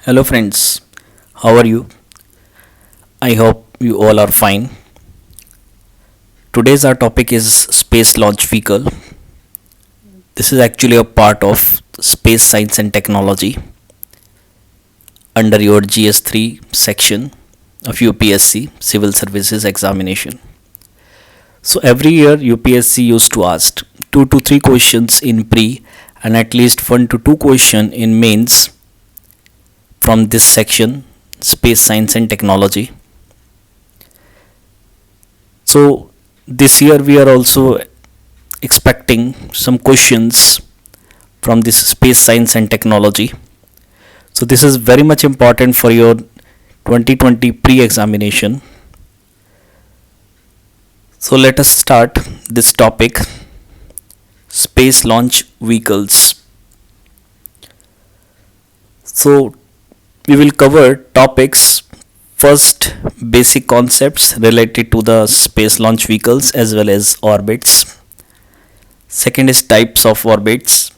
Hello, friends. How are you? I hope you all are fine. Today's our topic is space launch vehicle. This is actually a part of space science and technology under your GS3 section of UPSC Civil Services examination. So every year UPSC used to ask 2 to 3 questions in pre and at least 1 to 2 question in mains from this section space science and technology. So this year we are also expecting some questions from this space science and technology. So this is very much important for your 2020 pre-examination. So let us start this topic, space launch vehicles. So we will cover topics. First, basic concepts related to the space launch vehicles as well as orbits. Second is types of orbits.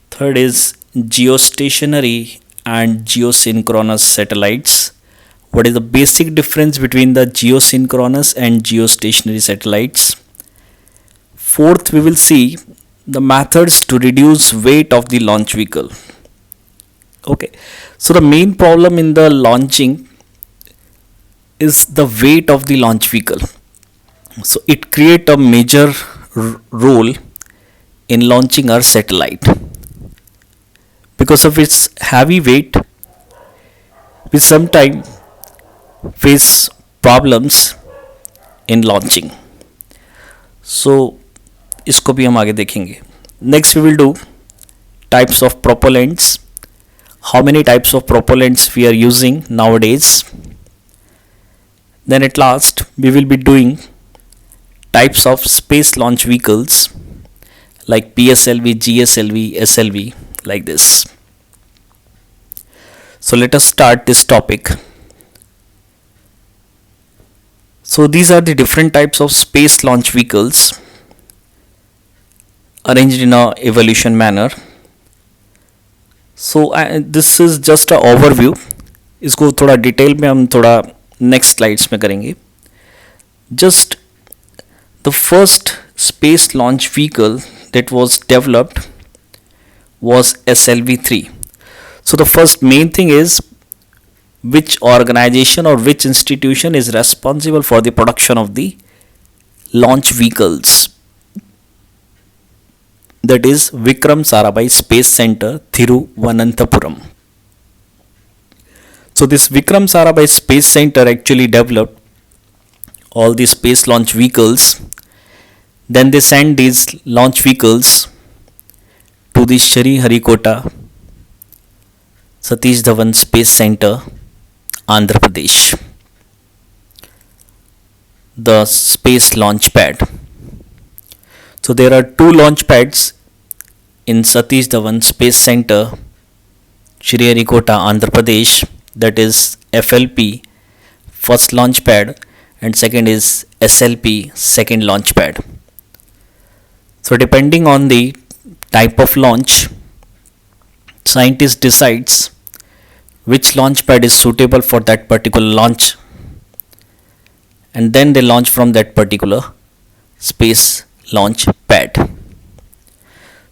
Third is geostationary and geosynchronous satellites. What is the basic difference between the geosynchronous and geostationary satellites? Fourth, we will see the methods to reduce weight of the launch vehicle. Okay, so the main problem in the launching is the weight of the launch vehicle. So it creates a major role in launching our satellite. Because of its heavy weight, we sometimes face problems in launching. So इसको भी हम आगे देखेंगे. Next we will do types of propellants. How many types of propellants we are using nowadays. Then at last we will be doing types of space launch vehicles like PSLV, GSLV, SLV, like this. So let us start this topic. So these are the different types of space launch vehicles arranged in a evolution manner. So this is just a overview. इसको थोड़ा detail में हम थोड़ा next slides में करेंगे. Just the first space launch vehicle that was developed was SLV-3. So the first main thing is which organization or which institution is responsible for the production of the launch vehicles. That is Vikram Sarabhai Space Center, Thiruvananthapuram. So this Vikram Sarabhai Space Center actually developed all the space launch vehicles. Then they sent these launch vehicles to the Sriharikota Satish Dhawan Space Center, Andhra Pradesh, the space launch pad. So there are two launch pads in Satish Dhawan Space Center, Sriharikota, Andhra Pradesh, that is FLP, first launch pad, and second is SLP, second launch pad. So depending on the type of launch, scientist decides which launch pad is suitable for that particular launch, and then they launch from that particular space launch pad.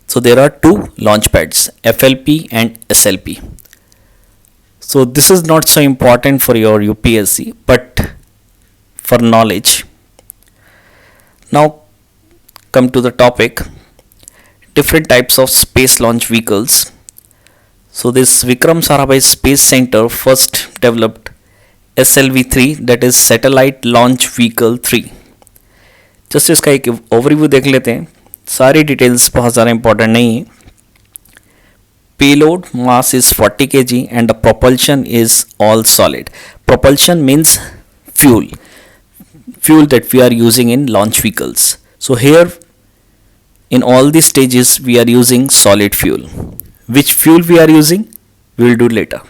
So there are two launch pads, FLP and SLP. So this is not so important for your UPSC, but for knowledge. Now come to the topic, different types of space launch vehicles. So this Vikram Sarabhai Space Center first developed SLV-3, that is Satellite Launch Vehicle 3. Just इसका एक overview देख लेते हैं. सारी details बहुत ज़्यादा important नहीं है. Payload mass is 40 kg and the propulsion is all solid. Propulsion means fuel that we are using in launch vehicles. So here in all these stages we are using solid fuel. Which fuel we are using, we will do later.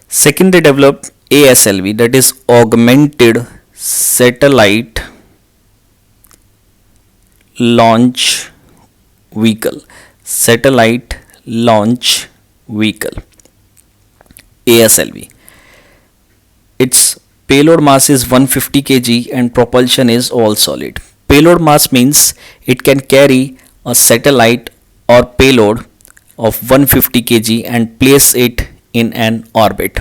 Second, they developed ASLV, that is Augmented Satellite Launch Vehicle. Satellite Launch Vehicle. ASLV. Its payload mass is 150 kg and propulsion is all solid. Payload mass means it can carry a satellite or payload of 150 kg and place it in an orbit.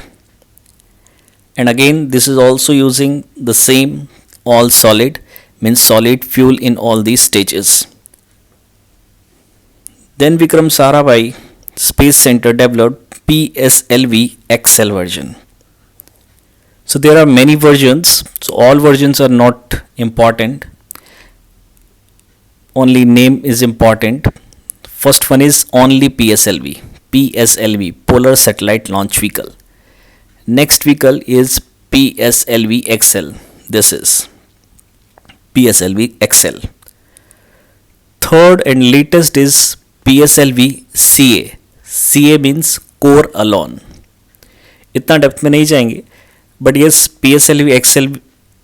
And again, this is also using the same all solid, means solid fuel in all these stages. Then Vikram Sarabhai Space Center developed PSLV XL version. So there are many versions, so all versions are not important, only name is important. First one is only PSLV, Polar Satellite Launch Vehicle. Next vehicle is PSLV XL. This is PSLV XL. Third and latest is PSLV CA. CA means core alone. इतना depth में नहीं जाएंगे, but yes PSLV XL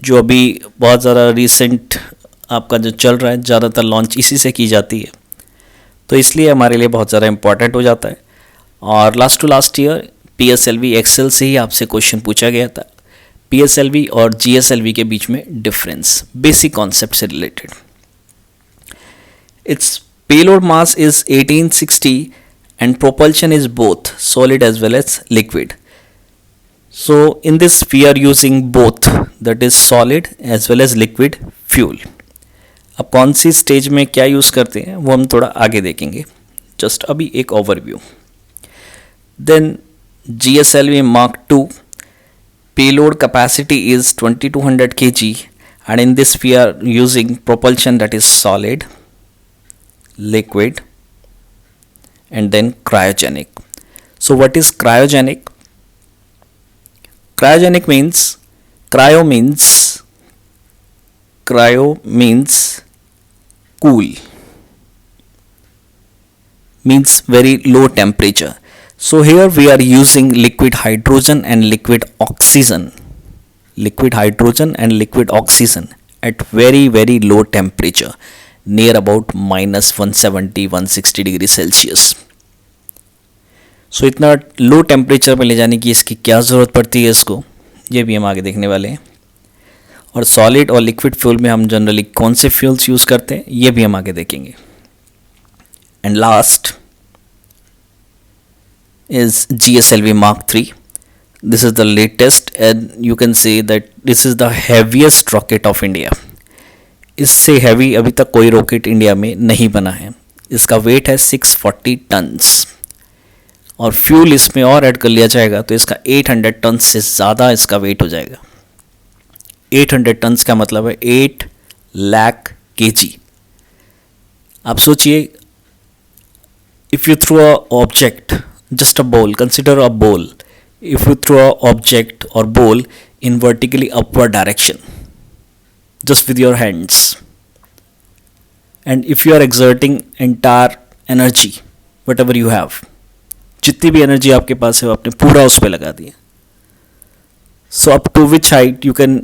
जो अभी बहुत ज़्यादा recent आपका जो चल रहा है, ज़्यादातर लॉन्च इसी से की जाती है, तो इसलिए हमारे लिए बहुत ज़्यादा इम्पॉर्टेंट हो जाता है. और last to last year PSLV XL से ही आपसे क्वेश्चन पूछा गया था. PSLV और GSLV के बीच में डिफरेंस, बेसिक कॉन्सेप्ट से related. It's payload mass is 1860 and propulsion is both solid as well as liquid. So in this we are using both, that is solid as well as liquid fuel. अब कौन सी stage में क्या use करते हैं वो हम थोड़ा आगे देखेंगे, जस्ट अभी एक overview. Then GSLV Mark II payload capacity is 2200 kg and in this we are using propulsion that is solid, liquid and then cryogenic. So what is cryogenic? Cryogenic means cryo means cool, means very low temperature. So here we are using liquid hydrogen and liquid oxygen at very low temperature, near about minus 170-160 degree Celsius. So इतना low temperature में ले जाने की इसकी क्या ज़रूरत पड़ती है, इसको ये भी हम आगे देखने वाले हैं. और सॉलिड और लिक्विड फ्यूल में हम जनरली कौन से फ्यूल्स यूज़ करते हैं ये भी हम आगे देखेंगे. And last is GSLV Mark III. This is the latest and you can say that this is the heaviest rocket of India. इससे हैवी अभी तक कोई रॉकेट इंडिया में नहीं बना है. इसका वेट है 640 टन्स और फ्यूल इसमें और ऐड कर लिया जाएगा तो इसका 800 टन से ज़्यादा इसका वेट हो जाएगा. 800 टन्स का मतलब है 8 लाख kg. आप सोचिए, if you throw a object, just a ball, consider a ball, if you throw a object और ball in vertically upward direction just with your hands, and if you are exerting entire energy, whatever you have, जितनी भी energy आपके पास है वो आपने पूरा उस पर लगा दिया. So up to which height you can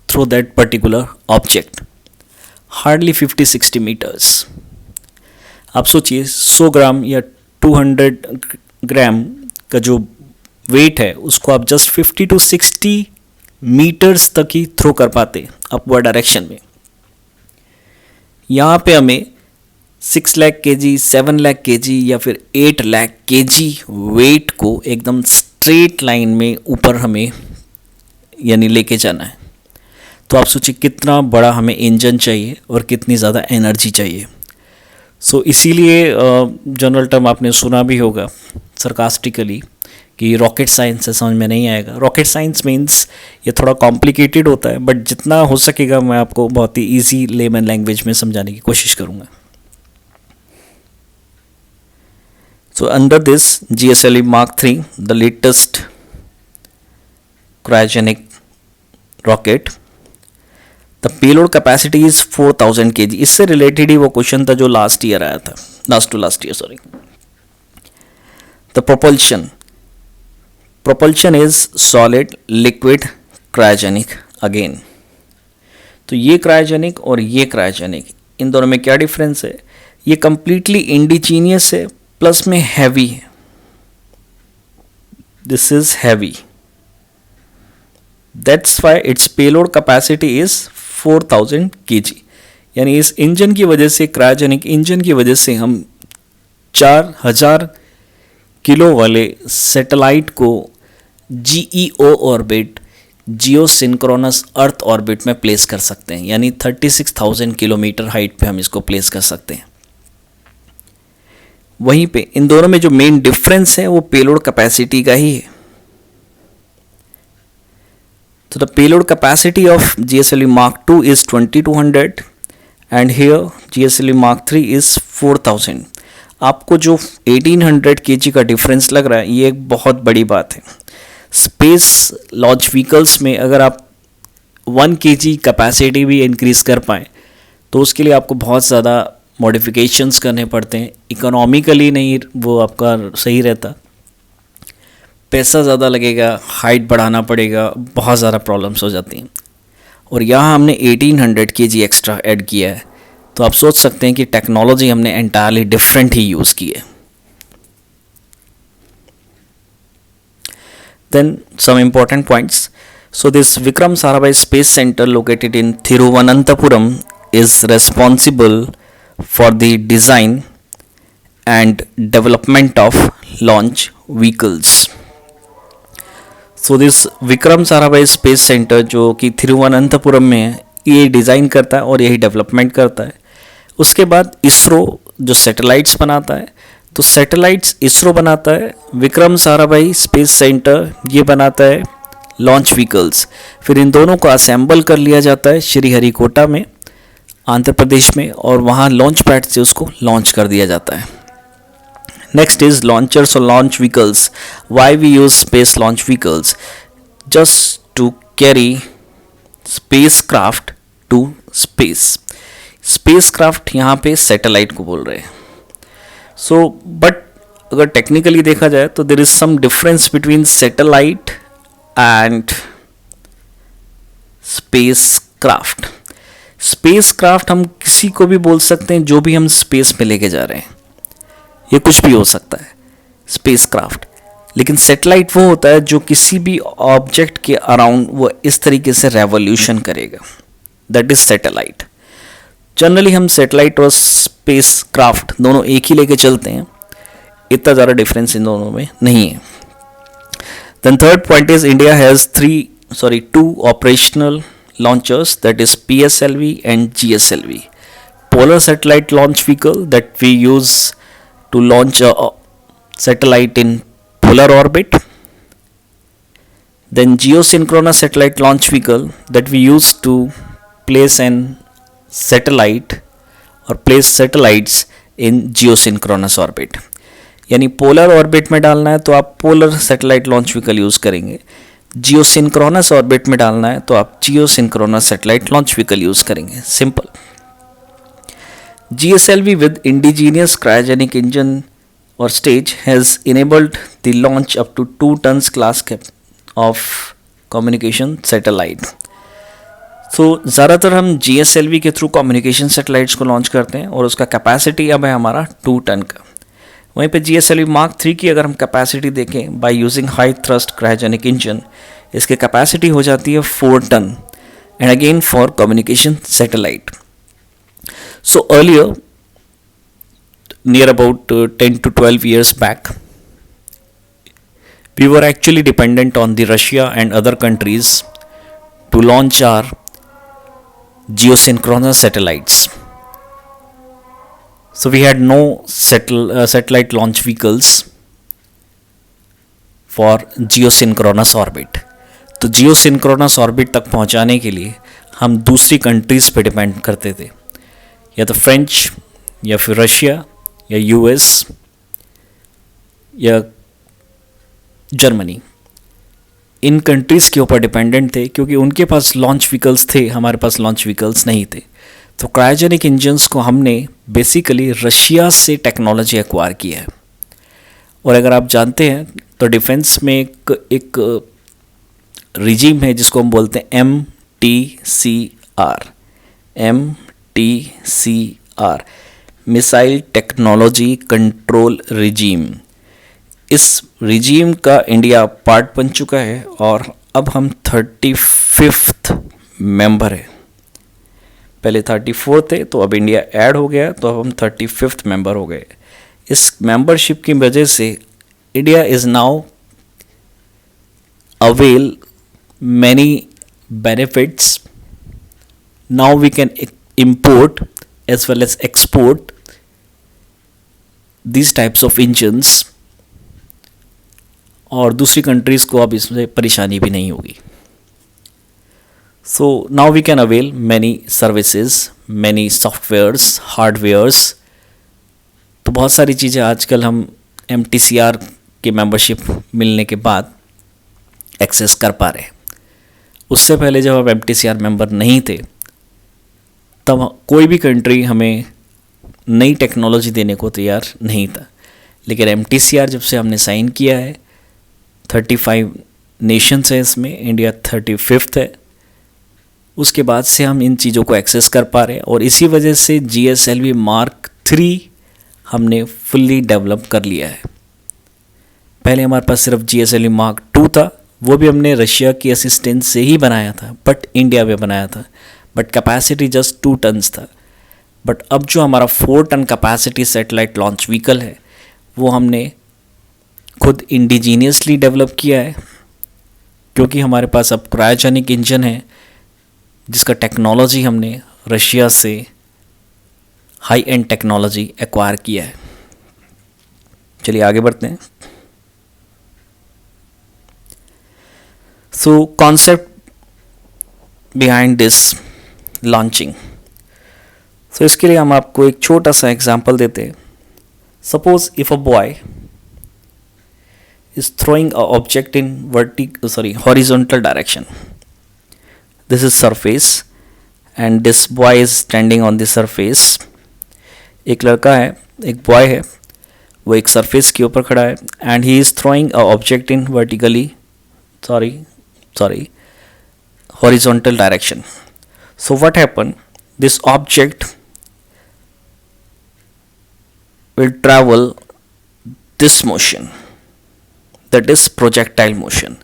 throw that particular object? Hardly 50-60 meters. आप सोचिए 100 ग्राम या 200 ग्राम का जो वेट है उसको आप जस्ट 50 to 60 मीटर्स तक ही थ्रो कर पाते अपवर्ड डायरेक्शन में. यहाँ पे हमें 6 लाख kg, 7 लाख kg या फिर 8 लाख kg वेट को एकदम स्ट्रेट लाइन में ऊपर हमें यानी लेके जाना है. तो आप सोचिए कितना बड़ा हमें इंजन चाहिए और कितनी ज़्यादा एनर्जी चाहिए. सो इसीलिए जनरल टर्म आपने सुना भी होगा सरकास्टिकली कि रॉकेट साइंस से समझ में नहीं आएगा. रॉकेट साइंस मीन्स ये थोड़ा कॉम्प्लिकेटेड होता है, बट जितना हो सकेगा मैं आपको बहुत ही ईजी लेमन लैंग्वेज में समझाने की कोशिश करूँगा. So under this GSLV Mark III, the latest cryogenic rocket, the payload capacity is 4000 kg. इससे रिलेटेड ही वो क्वेश्चन था जो लास्ट ईयर आया था, last to last year sorry. The propulsion is solid, liquid, cryogenic again. तो ये cryogenic और ये क्रायोजेनिक, इन दोनों में क्या डिफरेंस है? ये कंप्लीटली इंडिजीनियस है प्लस में हैवी है. This is heavy. That's why its payload capacity is 4000 kg. यानी इस इंजन की वजह से, क्रायोजेनिक इंजन की वजह से हम 4000 किलो वाले सैटेलाइट को GEO ऑर्बिट, जियो सिंक्रोनस अर्थ ऑर्बिट में प्लेस कर सकते हैं. यानी 36,000 किलोमीटर हाइट पे हम इसको प्लेस कर सकते हैं. वहीं पे इन दोनों में जो मेन डिफरेंस है वो पेलोड कैपेसिटी का ही है. तो the payload capacity of GSLV Mark II is 2200 and here GSLV Mark III is 4000. आपको जो 1800 kg का डिफरेंस लग रहा है ये एक बहुत बड़ी बात है. स्पेस लॉन्च व्हीकल्स में अगर आप 1 kg कैपेसिटी भी इंक्रीज़ कर पाएँ तो उसके लिए आपको बहुत ज़्यादा मॉडिफिकेशंस करने पड़ते हैं. इकोनॉमिकली नहीं वो आपका सही रहता, पैसा ज़्यादा लगेगा, हाइट बढ़ाना पड़ेगा, बहुत ज़्यादा प्रॉब्लम्स हो जाती हैं. और यहाँ हमने 1800 kg एक्स्ट्रा ऐड किया है, तो आप सोच सकते हैं कि टेक्नोलॉजी हमने एंटायरली डिफरेंट ही यूज़ की है. Then some important points. So this Vikram Sarabhai Space Center located in Thiruvananthapuram is responsible for the design and development of launch vehicles. So this Vikram Sarabhai Space Center जो कि थिरुवनंतपुरम में है, ये design करता है और यही डेवलपमेंट करता है. उसके बाद इसरो जो सैटेलाइट्स बनाता है, तो सैटेलाइट्स इसरो बनाता है, विक्रम साराभाई स्पेस सेंटर ये बनाता है लॉन्च व्हीकल्स. फिर इन दोनों को असेंबल कर लिया जाता है श्रीहरिकोटा में, आंध्र प्रदेश में, और वहाँ लॉन्च पैड से उसको लॉन्च कर दिया जाता है. नेक्स्ट इज लॉन्चर्स और launch vehicles. Why we use space launch vehicles? Just to carry spacecraft to space. Spacecraft यहाँ पे सैटेलाइट को बोल रहे हैं. सो बट अगर टेक्निकली देखा जाए तो there is some difference between satellite and spacecraft. Spacecraft हम किसी को भी बोल सकते हैं जो भी हम स्पेस में लेके जा रहे हैं, ये कुछ भी हो सकता है स्पेस क्राफ्ट. लेकिन सैटेलाइट वो होता है जो किसी भी ऑब्जेक्ट के अराउंड वो इस तरीके से रेवोल्यूशन करेगा, दैट इज सैटेलाइट. जनरली हम सैटेलाइट और स्पेस क्राफ्ट दोनों एक ही लेके चलते हैं, इतना ज़्यादा डिफरेंस इन दोनों में नहीं है. Then third point is India has 2 operational launchers, that is PSLV and GSLV. Polar satellite launch vehicle that we use to launch a satellite in polar orbit. Then geosynchronous satellite launch vehicle that we use to place an satellite or place satellites in geosynchronous orbit. यानी polar orbit में डालना है तो आप polar satellite launch vehicle use करेंगे, geosynchronous orbit में डालना है तो आप geosynchronous satellite launch vehicle use करेंगे. Simple. GSLV with indigenous cryogenic engine or stage has enabled the launch up to 2 tons class of communication satellite. तो ज़्यादातर हम GSLV के थ्रू कम्युनिकेशन सैटेलाइट्स को लॉन्च करते हैं और उसका कैपेसिटी अब है हमारा 2 टन का. वहीं पे GSLV Mark III की अगर हम कैपेसिटी देखें by using high thrust cryogenic engine, इसकी कैपेसिटी हो जाती है 4 ton and again for communication satellite. So earlier near about 10 to 12 years back we were actually dependent on the Russia and other countries to launch our geosynchronous satellites. So we had no satellite launch vehicles for geosynchronous orbit. तो geosynchronous orbit तक पहुंचाने के लिए हम दूसरी countries पे depend करते थे, या तो फ्रेंच या फिर रशिया या US या जर्मनी. इन कंट्रीज़ के ऊपर डिपेंडेंट थे क्योंकि उनके पास लॉन्च व्हीकल्स थे, हमारे पास लॉन्च व्हीकल्स नहीं थे. तो क्रायोजेनिक इंजन्स को हमने बेसिकली रशिया से टेक्नोलॉजी एक्वायर किया है. और अगर आप जानते हैं तो डिफेंस में एक रिजीम है जिसको हम बोलते हैं MTCR, missile technology control regime. इस रिजीम का इंडिया पार्ट बन चुका है और अब हम 35th मेंबर है। पहले 34 थे तो अब इंडिया ऐड हो गया तो अब हम 35th मेंबर हो गए। इस मेंबरशिप की वजह से India is now avail many benefits. Now we can import as well as export these types of engines और दूसरी कंट्रीज़ को अब इसमें परेशानी भी नहीं होगी। So now we can avail many services, many softwares, hardwares. तो बहुत सारी चीज़ें आजकल हम MTCR के मेंबरशिप मिलने के बाद एक्सेस कर पा रहे हैं। उससे पहले जब हम MTCR मेंबर नहीं थे तब कोई भी कंट्री हमें नई टेक्नोलॉजी देने को तैयार नहीं था, लेकिन MTCR जब से हमने साइन किया है, 35 नेशंस हैं इसमें, इंडिया 35th है, उसके बाद से हम इन चीज़ों को एक्सेस कर पा रहे हैं और इसी वजह से GSLV Mark 3 हमने फुल्ली डेवलप कर लिया है। पहले हमारे पास सिर्फ GSLV Mark 2 था, वो भी हमने रशिया की असिस्टेंस से ही बनाया था, बट इंडिया में बनाया था, बट कैपेसिटी जस्ट 2 टन्स था। बट अब जो हमारा 4 ton capacity satellite launch vehicle है वो हमने खुद इंडिजीनियसली डेवलप किया है, क्योंकि हमारे पास अब क्रायोजेनिक इंजन है जिसका टेक्नोलॉजी हमने रशिया से हाई एंड टेक्नोलॉजी एक्वायर किया है। चलिए आगे बढ़ते हैं। So concept behind this launching. So इसके लिए हम आपको एक छोटा सा एग्जाम्पल देते हैं। Suppose if a boy is throwing a object in horizontal direction. This is surface and this boy is standing on this surface. एक लड़का है, एक बॉय है, वो एक सरफेस के ऊपर खड़ा है and he is throwing a object in horizontal direction. So what happened? This object will travel this motion, that is projectile motion,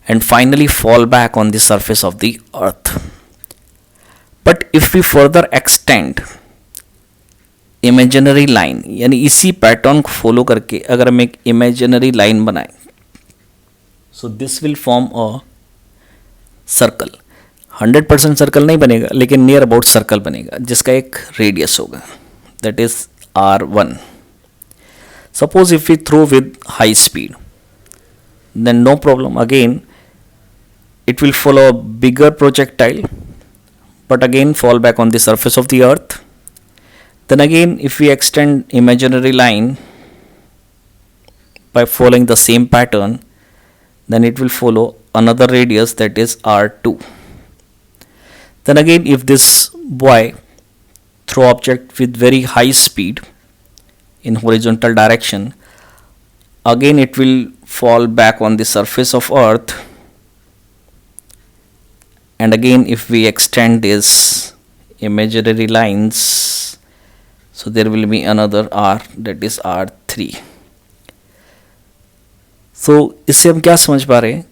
and finally fall back on the surface of the earth. But if we further extend imaginary line, यानी इसी pattern को follow करके अगर हम एक imaginary line बनाएं, so this will form a circle. 100% circle नहीं बनेगा, लेकिन नियर अबाउट सर्कल बनेगा जिसका एक रेडियस होगा, that is R1। Suppose if we throw with high speed, then no problem, again it will follow a bigger projectile but again fall back on the surface of the earth. Then again if we extend imaginary line by following the same pattern, then it will follow another radius, that is R2. Then again if this boy throw object with very high speed in horizontal direction, again it will fall back on the surface of earth, and again if we extend this imaginary lines, so there will be another R, that is R3. So इससे हम क्या समझ पा रहे हैं,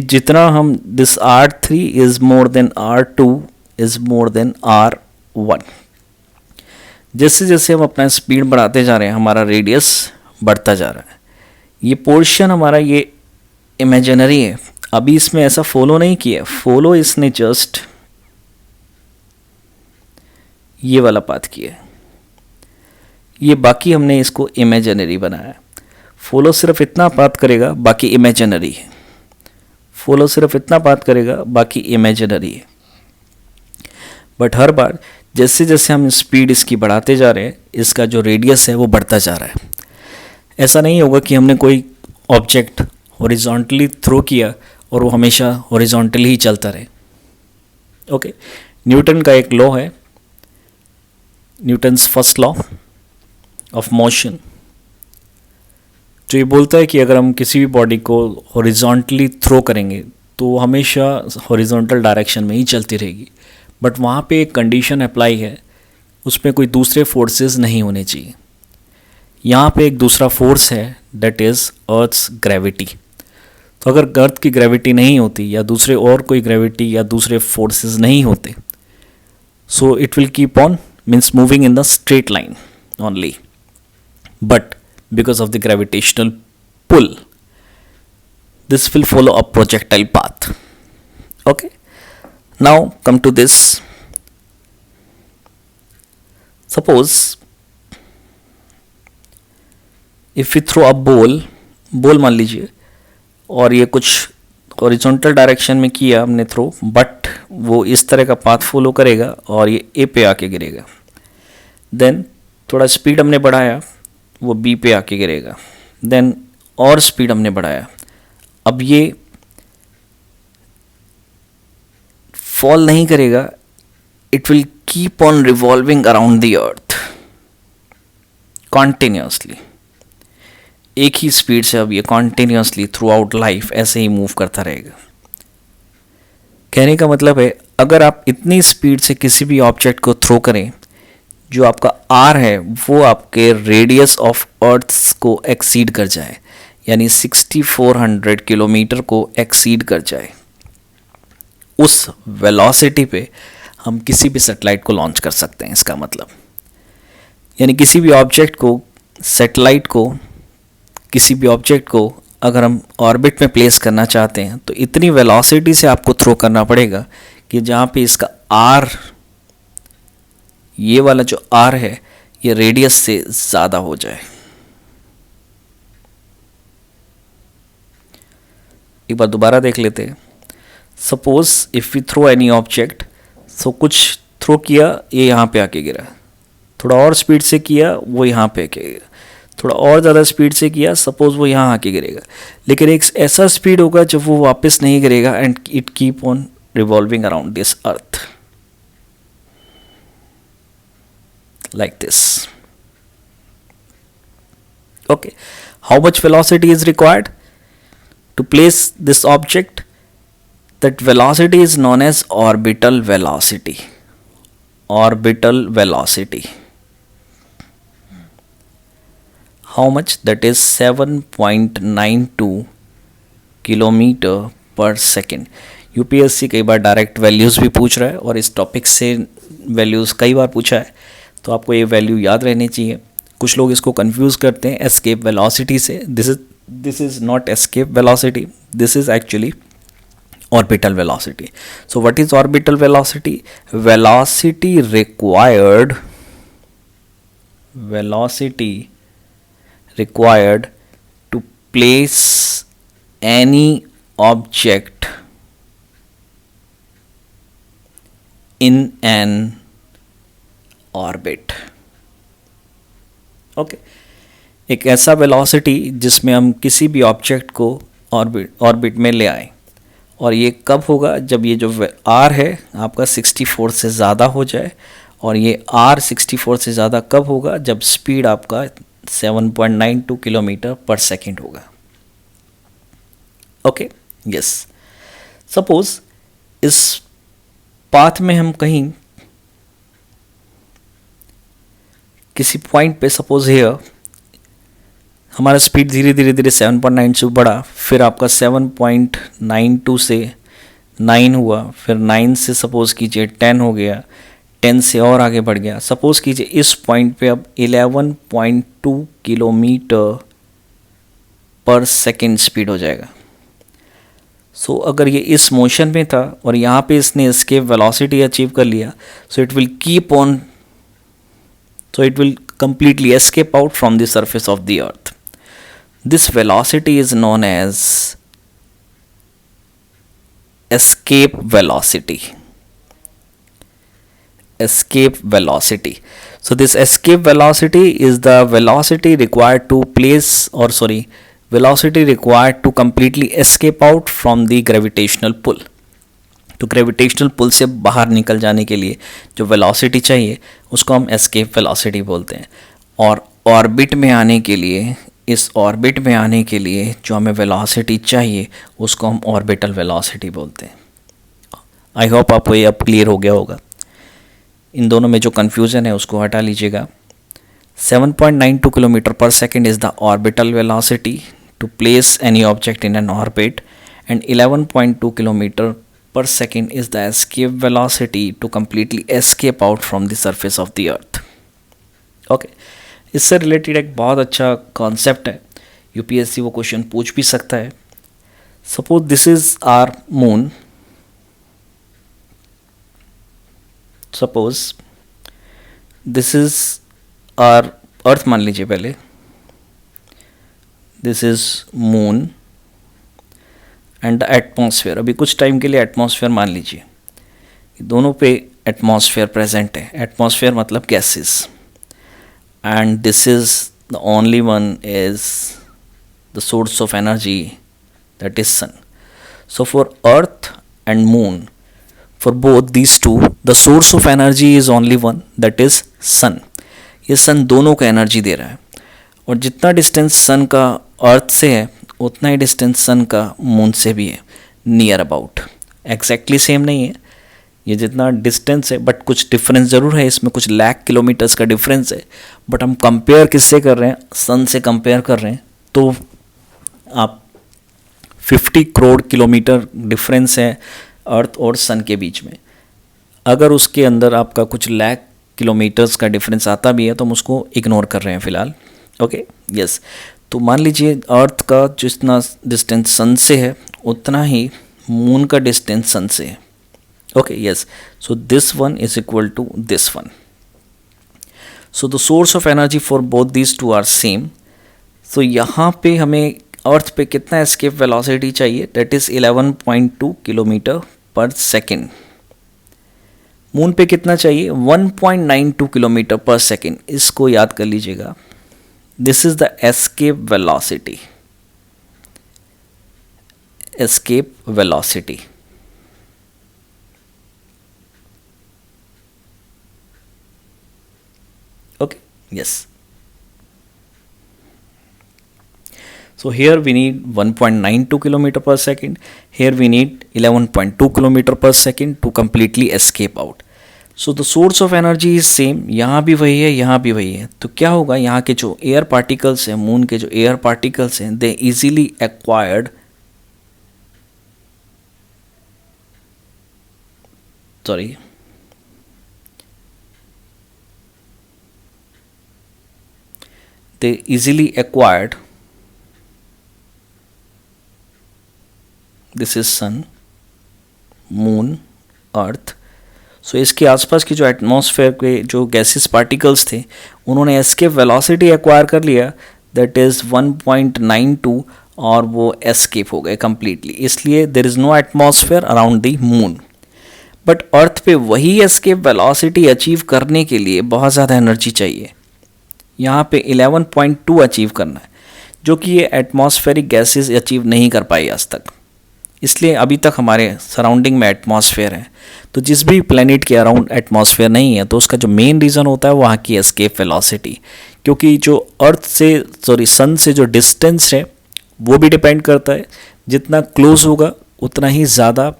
जितना हम this R3 is more than R2 is more than R1। जैसे जैसे हम अपना स्पीड बढ़ाते जा रहे हैं हमारा रेडियस बढ़ता जा रहा है। ये पोर्शन हमारा ये इमेजिनरी है, अभी इसमें ऐसा फॉलो नहीं किया, फॉलो इसने जस्ट ये वाला पाथ किया है, ये बाकी हमने इसको इमेजिनरी बनाया। फॉलो सिर्फ इतना पाथ करेगा, बाकी इमेजिनरी है। फॉलो सिर्फ इतना बात करेगा, बाकी इमेजिनरी है। बट हर बार जैसे जैसे हम स्पीड इसकी बढ़ाते जा रहे हैं, इसका जो रेडियस है वो बढ़ता जा रहा है। ऐसा नहीं होगा कि हमने कोई ऑब्जेक्ट हॉरिजॉन्टली थ्रो किया और वो हमेशा हॉरिजॉन्टली ही चलता रहे। ओके, न्यूटन का एक लॉ है, Newton's first law of motion, जो ये बोलता है कि अगर हम किसी भी बॉडी को हॉरिजॉन्टली थ्रो करेंगे तो वो हमेशा हॉरिजॉन्टल डायरेक्शन में ही चलती रहेगी। बट वहाँ पे एक कंडीशन अप्लाई है, उसमें कोई दूसरे फोर्सेस नहीं होने चाहिए। यहाँ पे एक दूसरा फोर्स है, दैट इज़ अर्थ्स ग्रेविटी। तो अगर अर्थ की ग्रेविटी नहीं होती या दूसरे और कोई ग्रेविटी या दूसरे फोर्सेस नहीं होते, so it will keep on means moving in the straight line only, but because of the gravitational pull this will follow a projectile path. Okay, now come to this. Suppose if we throw a ball मान लीजिए, और ये कुछ horizontal direction में किया हमने throw, but वो इस तरह का पाथ फॉलो करेगा और ये ए पे आके गिरेगा। देन थोड़ा स्पीड हमने बढ़ाया, वो बी पे आके गिरेगा। देन और स्पीड हमने बढ़ाया, अब ये फॉल नहीं करेगा, it will keep on revolving around the earth continuously, एक ही स्पीड से अब ये कॉन्टिन्यूसली थ्रू आउट लाइफ ऐसे ही मूव करता रहेगा। कहने का मतलब है, अगर आप इतनी स्पीड से किसी भी ऑब्जेक्ट को थ्रो करें, जो आपका आर है वो आपके रेडियस ऑफ अर्थ को एक्सीड कर जाए, यानी 6400 किलोमीटर को एक्सीड कर जाए, उस वेलोसिटी पे हम किसी भी सैटेलाइट को लॉन्च कर सकते हैं। इसका मतलब यानी किसी भी ऑब्जेक्ट को, सैटेलाइट को, किसी भी ऑब्जेक्ट को अगर हम ऑर्बिट में प्लेस करना चाहते हैं तो इतनी वेलोसिटी से आपको थ्रो करना पड़ेगा कि जहाँ पे इसका आर, ये वाला जो आर है, ये रेडियस से ज़्यादा हो जाए। एक बार दोबारा देख लेते हैं। Suppose if we throw any object, so कुछ थ्रो किया, ये यहाँ पे आके गिरा, थोड़ा और स्पीड से किया वो यहाँ पे आके गिरा, थोड़ा और ज़्यादा स्पीड से किया, सपोज वो यहाँ आके गिरेगा, लेकिन एक ऐसा स्पीड होगा जब वो वापस नहीं गिरेगा and it keep on revolving around this earth like this. Okay, how much velocity is required to place this object? That velocity is known as orbital velocity. Orbital velocity. How much? That is 7.92 kilometre per second. UPSC कई बार direct values भी पूछ रहा है और इस topic से values कई बार पूछा है, तो आपको ये वैल्यू याद रहनी चाहिए। कुछ लोग इसको कंफ्यूज करते हैं एस्केप वेलोसिटी से। This is not escape velocity, this is actually orbital velocity. So what is orbital velocity? Velocity required to place any object in an orbit. Okay, एक ऐसा वेलोसिटी जिसमें हम किसी भी ऑब्जेक्ट को ऑर्बिट में ले आए, और ये कब होगा? जब ये जो आर है आपका 64 से ज़्यादा हो जाए, और ये आर 64 से ज़्यादा कब होगा? जब स्पीड आपका 7.92 किलोमीटर पर सेकेंड होगा। Okay, yes. सपोज इस पाथ में हम कहीं किसी पॉइंट पे, सपोज हियर हमारा स्पीड धीरे धीरे 7.9 से बढ़ा, फिर आपका 7.92 से 9 हुआ, फिर 9 से सपोज कीजिए 10 हो गया, 10 से और आगे बढ़ गया। सपोज कीजिए इस पॉइंट पे अब 11.2 किलोमीटर पर सेकेंड स्पीड हो जाएगा। सो अगर ये इस मोशन में था और यहाँ पे इसने एस्केप वेलोसिटी अचीव कर लिया, सो it will keep on, so it will completely escape out from the surface of the earth. This velocity is known as escape velocity. Escape velocity. So this escape velocity is the velocity required to velocity required to completely escape out from the gravitational pull. तो gravitational pull से बाहर निकल जाने के लिए जो velocity चाहिए उसको हम एस्केप वेलोसिटी बोलते हैं। और ऑर्बिट में आने के लिए, इस ऑर्बिट में आने के लिए जो हमें वेलोसिटी चाहिए उसको हम ऑर्बिटल वेलोसिटी बोलते हैं। आई होप आपको ये अब क्लियर हो गया होगा। इन दोनों में जो कन्फ्यूज़न है उसको हटा लीजिएगा। 7.92 kilometer per second is the orbital velocity to place any object in an orbit, and 11.2 kilometer per second is the escape velocity to completely escape out from the surface of the earth. Okay इससे related एक बहुत अच्छा concept है, UPSC वो question पूछ भी सकता है. Suppose this is our moon, suppose this is our earth मान लीजिए पहले, this is moon and the atmosphere. अभी कुछ टाइम के लिए एटमॉस्फेयर मान लीजिए, दोनों पे एटमॉस्फेयर प्रेजेंट है. एटमॉस्फेयर मतलब gases, and this is the only one is the source of energy, that is sun. So for earth and moon, for both these two, the source of energy is only one, that is sun. ये sun दोनों का energy दे रहा है, और जितना distance सन का अर्थ से है उतना ही डिस्टेंस सन का मून से भी है, नियर अबाउट. एग्जैक्टली सेम नहीं है ये जितना डिस्टेंस है, बट कुछ डिफरेंस ज़रूर है इसमें, कुछ लाख किलोमीटर्स का डिफरेंस है. बट हम कंपेयर किससे कर रहे हैं, सन से कंपेयर कर रहे हैं. तो आप 50 करोड़ किलोमीटर डिफरेंस है अर्थ और सन के बीच में. अगर उसके अंदर आपका कुछ लाख किलोमीटर्स का डिफरेंस आता भी है तो हम उसको इग्नोर कर रहे हैं फ़िलहाल. ओके यस, तो मान लीजिए अर्थ का जितना डिस्टेंस सन से है उतना ही मून का डिस्टेंस सन से है. Okay, yes, so this one is equal to this one. So the source of energy for both these two are same. So यहाँ पे हमें अर्थ पे कितना एस्केप वेलोसिटी चाहिए, that is 11.2 kilometre per second. Moon पे कितना चाहिए, 1.92 किलोमीटर पर सेकेंड. इसको याद कर लीजिएगा, this is the escape velocity. Escape velocity. Okay, yes. So here we need 1.92 kilometer per second. Here we need 11.2 kilometer per second to completely escape out. So the source of energy is same. यहाँ भी वही है, यहाँ भी वही है. तो क्या होगा, यहाँ के जो एयर पार्टिकल्स हैं, मून के जो एयर पार्टिकल्स हैं, they easily acquired, sorry, they easily acquired, this is sun, moon, earth. सो इसके आसपास की जो एटमॉस्फेयर के जो गैसेस पार्टिकल्स थे उन्होंने एस्केप वेलोसिटी एक्वायर कर लिया, दैट इज़ 1.92, और वो एस्केप हो गए कम्प्लीटली. इसलिए there is no atmosphere around the moon. But earth पे वही एस्केप वेलोसिटी अचीव करने के लिए बहुत ज़्यादा एनर्जी चाहिए. यहाँ पे 11.2 अचीव करना है, जो कि ये एटमॉस्फेरिक गैसेस अचीव नहीं कर पाई आज तक. इसलिए अभी तक हमारे सराउंडिंग में एटमॉस्फेयर है. तो जिस भी प्लेनेट के अराउंड एटमॉस्फेयर नहीं है तो उसका जो मेन रीज़न होता है वहाँ की एस्केप वेलोसिटी, क्योंकि जो अर्थ से सन से जो डिस्टेंस है वो भी डिपेंड करता है. जितना क्लोज होगा उतना ही ज़्यादा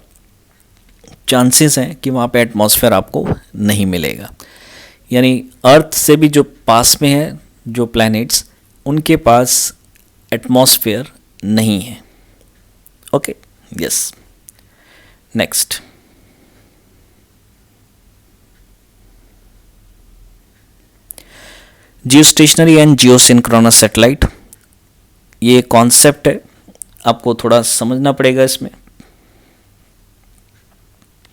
चांसेस हैं कि वहाँ पे एटमॉस्फेयर आपको नहीं मिलेगा. यानी अर्थ से भी जो पास में है जो प्लैनेट्स, उनके पास एटमॉस्फेयर नहीं है. Okay yes, next. Geostationary and geosynchronous satellite, ये कॉन्सेप्ट है, आपको थोड़ा समझना पड़ेगा इसमें.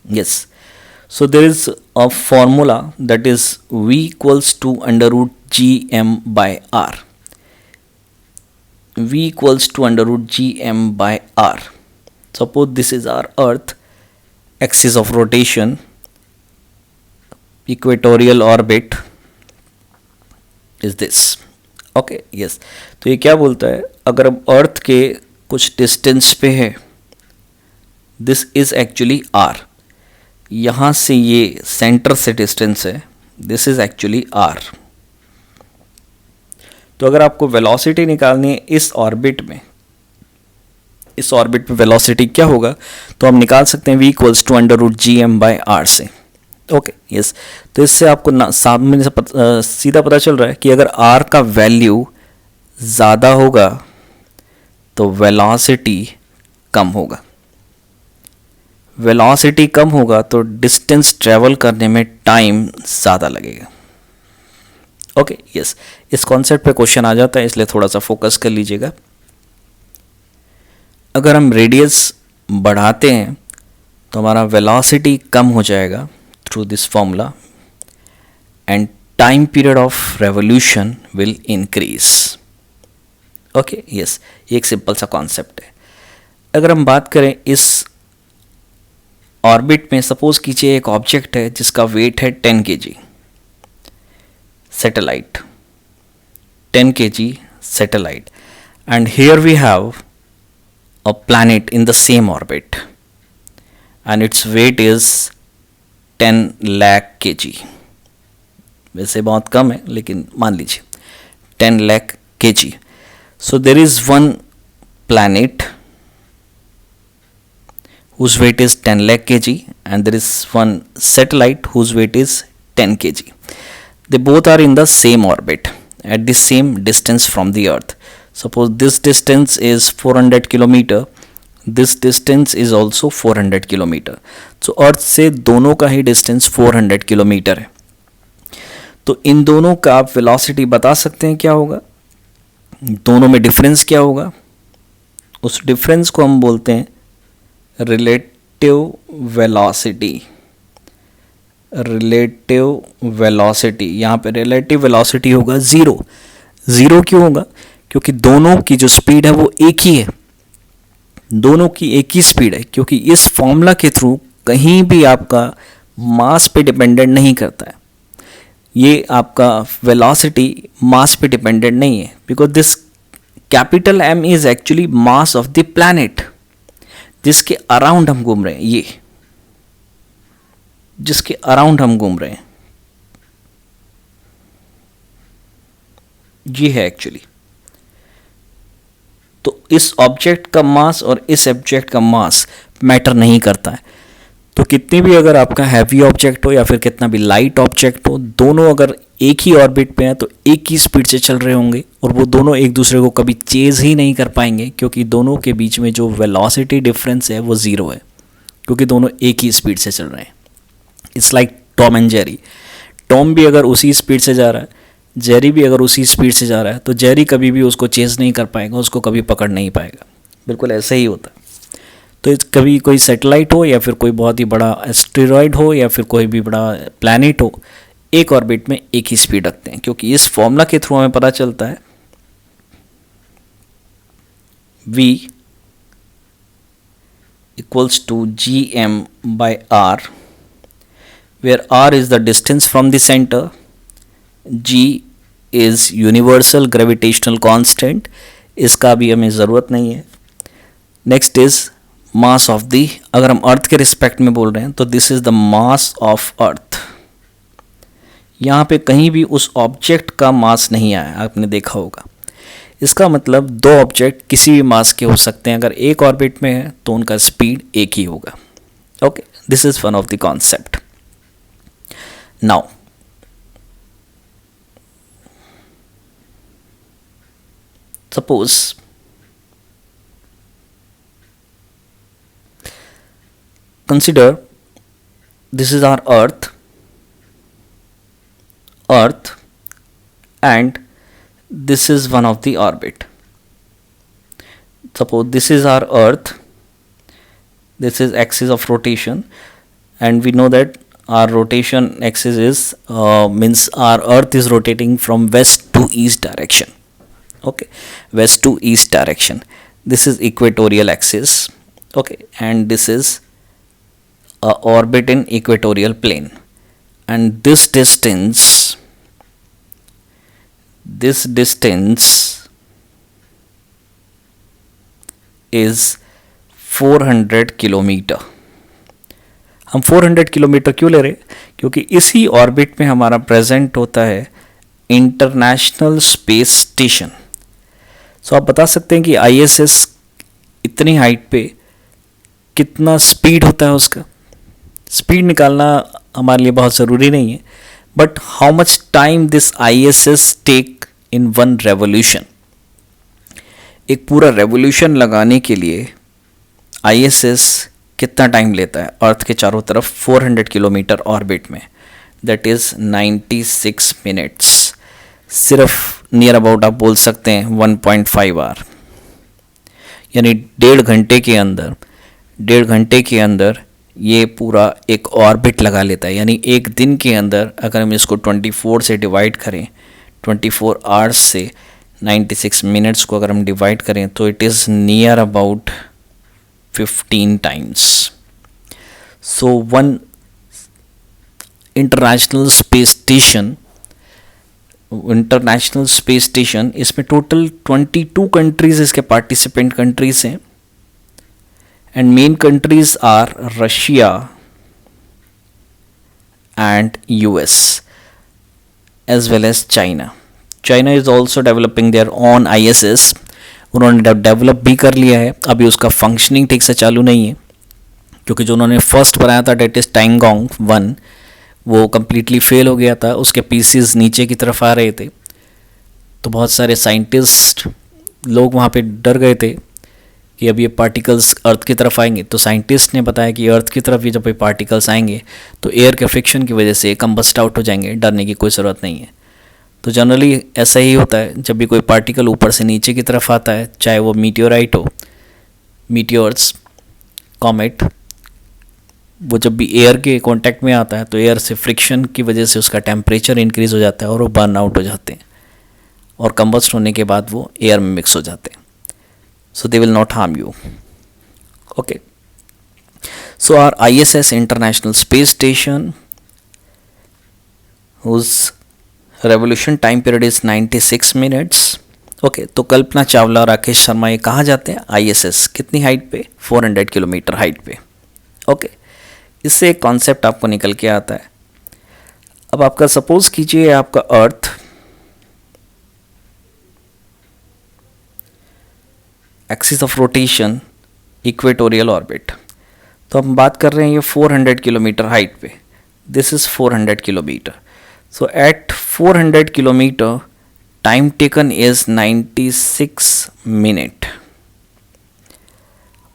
Yes, so there is a formula that is V equals to under root gm by r. V equals to under root gm by r. Suppose this is our earth, axis of rotation, equatorial orbit is this. Okay, yes. तो ये क्या बोलता है, अगर हम अर्थ के कुछ distance पे है, दिस इज एक्चुअली r. यहाँ से ये सेंटर से डिस्टेंस है, दिस इज एक्चुअली r. तो अगर आपको वेलोसिटी निकालनी है इस ऑर्बिट में, इस ऑर्बिट में वेलोसिटी क्या होगा, तो हम निकाल सकते हैं v equals to under root G M by R से. ओके यस, तो इससे आपको सामने से सीधा पता चल रहा है कि अगर r का वैल्यू ज़्यादा होगा तो वेलोसिटी कम होगा, वेलोसिटी कम होगा तो डिस्टेंस ट्रेवल करने में टाइम ज़्यादा लगेगा। ओके यस, इस कॉन्सेप्ट पे क्वेश्चन आ जाता है, इसलिए थोड़ा सा फोकस कर लीजिएगा। अगर हम रेडियस बढ़ाते हैं तो हमारा वेलोसिटी कम हो जाएगा through this formula and time period of revolution will increase. Okay yes, ये एक सिंपल सा कॉन्सेप्ट है। अगर हम बात करें इस ऑर्बिट में, सपोज कीजिए एक ऑब्जेक्ट है जिसका वेट है 10 kg, satellite, 10 kg satellite, and here we have a planet in the same orbit and its weight is 10 lakh kg। वैसे बहुत कम है लेकिन मान लीजिए 10 lakh kg। So there is one planet whose weight is 10 lakh kg and there is one satellite whose weight is 10 kg. They both are in the same orbit at the same distance from the earth. Suppose this distance is 400 kilometer, this distance is also 400 kilometer. So earth से दोनों का ही distance 400 kilometer है। तो इन दोनों का आप velocity बता सकते हैं क्या होगा, दोनों में difference क्या होगा, उस difference को हम बोलते हैं रिलेटिव वेलोसिटी। रिलेटिव वेलोसिटी, यहाँ पे रिलेटिव वेलोसिटी होगा ज़ीरो। ज़ीरो क्यों होगा, क्योंकि दोनों की जो स्पीड है वो एक ही है, दोनों की एक ही स्पीड है, क्योंकि इस फॉर्मूला के थ्रू कहीं भी आपका मास पे डिपेंडेंट नहीं करता है, ये आपका वेलोसिटी मास पे डिपेंडेंट नहीं है, because this capital M is actually mass of the planet जिसके अराउंड हम घूम रहे हैं, ये जिसके अराउंड हम घूम रहे हैं ये है एक्चुअली। तो इस ऑब्जेक्ट का मास और इस ऑब्जेक्ट का मास मैटर नहीं करता है। तो कितने भी अगर आपका हैवी ऑब्जेक्ट हो या फिर कितना भी लाइट ऑब्जेक्ट हो, दोनों अगर एक ही ऑर्बिट पे हैं तो एक ही स्पीड से चल रहे होंगे और वो दोनों एक दूसरे को कभी चेज ही नहीं कर पाएंगे, क्योंकि दोनों के बीच में जो वेलोसिटी डिफरेंस है वो ज़ीरो है, क्योंकि दोनों एक ही स्पीड से चल रहे हैं। It's like Tom and Jerry. Tom भी अगर उसी स्पीड से जा रहा है, जेरी भी अगर उसी स्पीड से जा रहा है, तो जेरी कभी भी उसको चेज नहीं कर पाएगा, उसको कभी पकड़ नहीं पाएगा। बिल्कुल ऐसा ही होता है। तो कभी कोई सैटेलाइट हो या फिर कोई बहुत ही बड़ा एस्टेरॉयड हो या फिर कोई भी बड़ा प्लैनेट हो, एक ऑर्बिट में एक ही स्पीड रखते हैं, क्योंकि इस फॉर्मूला के थ्रू हमें पता चलता है v equals to gm by r, where r is the distance from the center, g is universal gravitational constant, इसका भी हमें ज़रूरत नहीं है। Next is mass of the, अगर हम अर्थ के रिस्पेक्ट में बोल रहे हैं तो this is the mass of earth. यहाँ पे कहीं भी उस ऑब्जेक्ट का मास नहीं आया, आपने देखा होगा। इसका मतलब दो ऑब्जेक्ट किसी भी मास के हो सकते हैं, अगर एक ऑर्बिट में है तो उनका स्पीड एक ही होगा। Okay, this is one of the concept. Now suppose consider this is our earth and this is one of the orbit. Suppose this is our earth, this is axis of rotation, and we know that our rotation axis is means our earth is rotating from west to east direction. Okay, west to east direction. This is equatorial axis. Okay, and this is orbit in equatorial plane, and this distance is 400 kilometre. हम 400 kilometre क्यों ले रहे हैं, क्योंकि इसी orbit में हमारा present होता है इंटरनेशनल स्पेस स्टेशन। सो आप बता सकते हैं कि ISS इतनी हाइट पे कितना स्पीड होता है, उसका स्पीड निकालना हमारे लिए बहुत ज़रूरी नहीं है, but how much time this ISS take in one revolution. एक पूरा रेवोल्यूशन लगाने के लिए ISS कितना टाइम लेता है अर्थ के चारों तरफ 400 किलोमीटर ऑर्बिट में, दैट इज़ 96 मिनट्स। सिर्फ नियर अबाउट आप बोल सकते हैं 1.5 आवर, यानी डेढ़ घंटे के अंदर ये पूरा एक ऑर्बिट लगा लेता है। यानी एक दिन के अंदर अगर हम इसको 24 से डिवाइड करें, 24 आवर्स से 96 मिनट्स को अगर हम डिवाइड करें तो it is near about 15 times. So one international space station इसमें टोटल 22 कंट्रीज इसके पार्टिसिपेंट कंट्रीज हैं, and main countries are Russia and US as well as China. China is also developing their own ISS. उन्होंने develop भी कर लिया है, अभी उसका फंक्शनिंग ठीक से चालू नहीं है, क्योंकि जो उन्होंने फर्स्ट बनाया था डेट इज़ टाइंगोंग 1, वो कम्प्लीटली फेल हो गया था, उसके पीसीज नीचे की तरफ आ रहे थे। तो बहुत सारे साइंटिस्ट लोग वहाँ पे डर गए थे कि अब ये पार्टिकल्स अर्थ की तरफ आएंगे। तो साइंटिस्ट ने बताया कि अर्थ की तरफ ये जब ये पार्टिकल्स आएंगे तो एयर के फ्रिक्शन की वजह से कंबस्ट आउट हो जाएंगे, डरने की कोई ज़रूरत नहीं है। तो जनरली ऐसा ही होता है, जब भी कोई पार्टिकल ऊपर से नीचे की तरफ आता है, चाहे वो मीटियोराइट हो, मीटियोर्स, कॉमेट, वो जब भी एयर के कांटेक्ट में आता है तो एयर से फ्रिक्शन की वजह से उसका टेम्परेचर इंक्रीज़ हो जाता है और वो बर्न आउट हो जाते हैं, और कंबस्ट होने के बाद वो एयर में मिक्स हो जाते हैं। So they will not harm you. Okay, so our ISS international space station whose revolution time period is 96 minutes. Okay, तो कल्पना चावला और राकेश शर्मा ये कहाँ जाते हैं? ISS। कितनी हाइट पे? 400 किलोमीटर हाइट पे। ओके, इससे एक कॉन्सेप्ट आपको निकल के आता है। अब आपका सपोज कीजिए आपका अर्थ axis of rotation equatorial orbit, तो हम बात कर रहे हैं ये 400 किलोमीटर हाइट पे। This is 400 kilometre. So at 400 kilometer, time taken is 96 minute.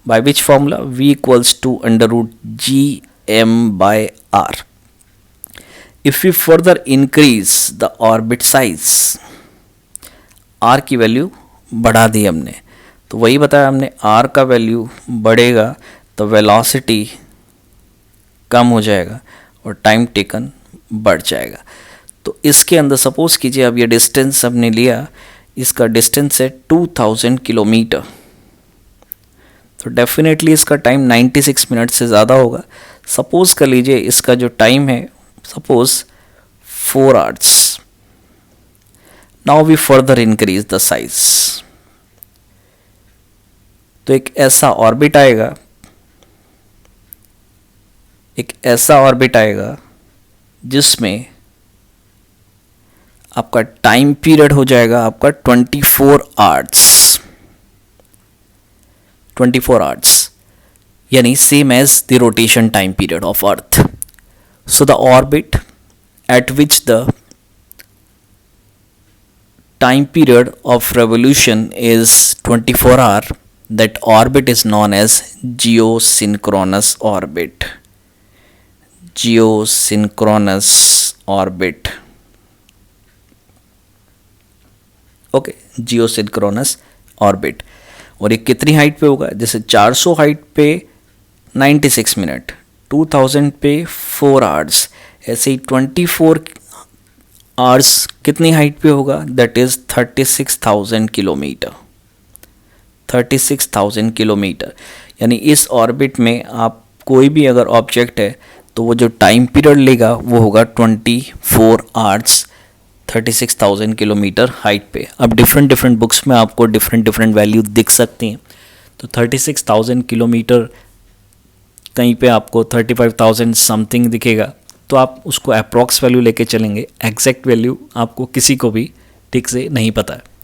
By which formula? V equals to under root gm by r. If we further increase the orbit size, r की value बढ़ा दी हमने, तो वही बताया हमने, r का value बढ़ेगा तो वेलोसिटी कम हो जाएगा और टाइम टेकन बढ़ जाएगा। तो इसके अंदर सपोज कीजिए अब ये डिस्टेंस हमने लिया, इसका डिस्टेंस है 2000 किलोमीटर, तो डेफिनेटली इसका टाइम 96 मिनट से ज़्यादा होगा। सपोज कर लीजिए इसका जो टाइम है suppose 4 hours. Now we further increase the size, तो एक ऐसा ऑर्बिट आएगा जिसमें आपका टाइम पीरियड हो जाएगा आपका 24 आवर्स, 24 आवर्स, यानी same as the rotation time period of earth. So the orbit at which the time period of revolution is 24 hour, that orbit is known as geosynchronous orbit. Geosynchronous orbit. Okay, geosynchronous orbit. और ये कितनी height पे होगा? जैसे 400 height पे 96 minute, 2000 पे 4 hours, ऐसे ही 24 hours कितनी हाइट पे होगा? That is 36,000 kilometre. 36,000 किलोमीटर, यानी इस ऑर्बिट में आप कोई भी अगर ऑब्जेक्ट है तो वो जो टाइम पीरियड लेगा वो होगा 24 आवर्स 36,000 किलोमीटर हाइट पे। अब डिफरेंट बुक्स में आपको डिफरेंट वैल्यू दिख सकती हैं। तो 36,000 किलोमीटर कहीं पे आपको 35,000 समथिंग दिखेगा, तो आप उसको अप्रॉक्स वैल्यू लेके चलेंगे। एग्जैक्ट वैल्यू आपको किसी को भी ठीक से नहीं पता है।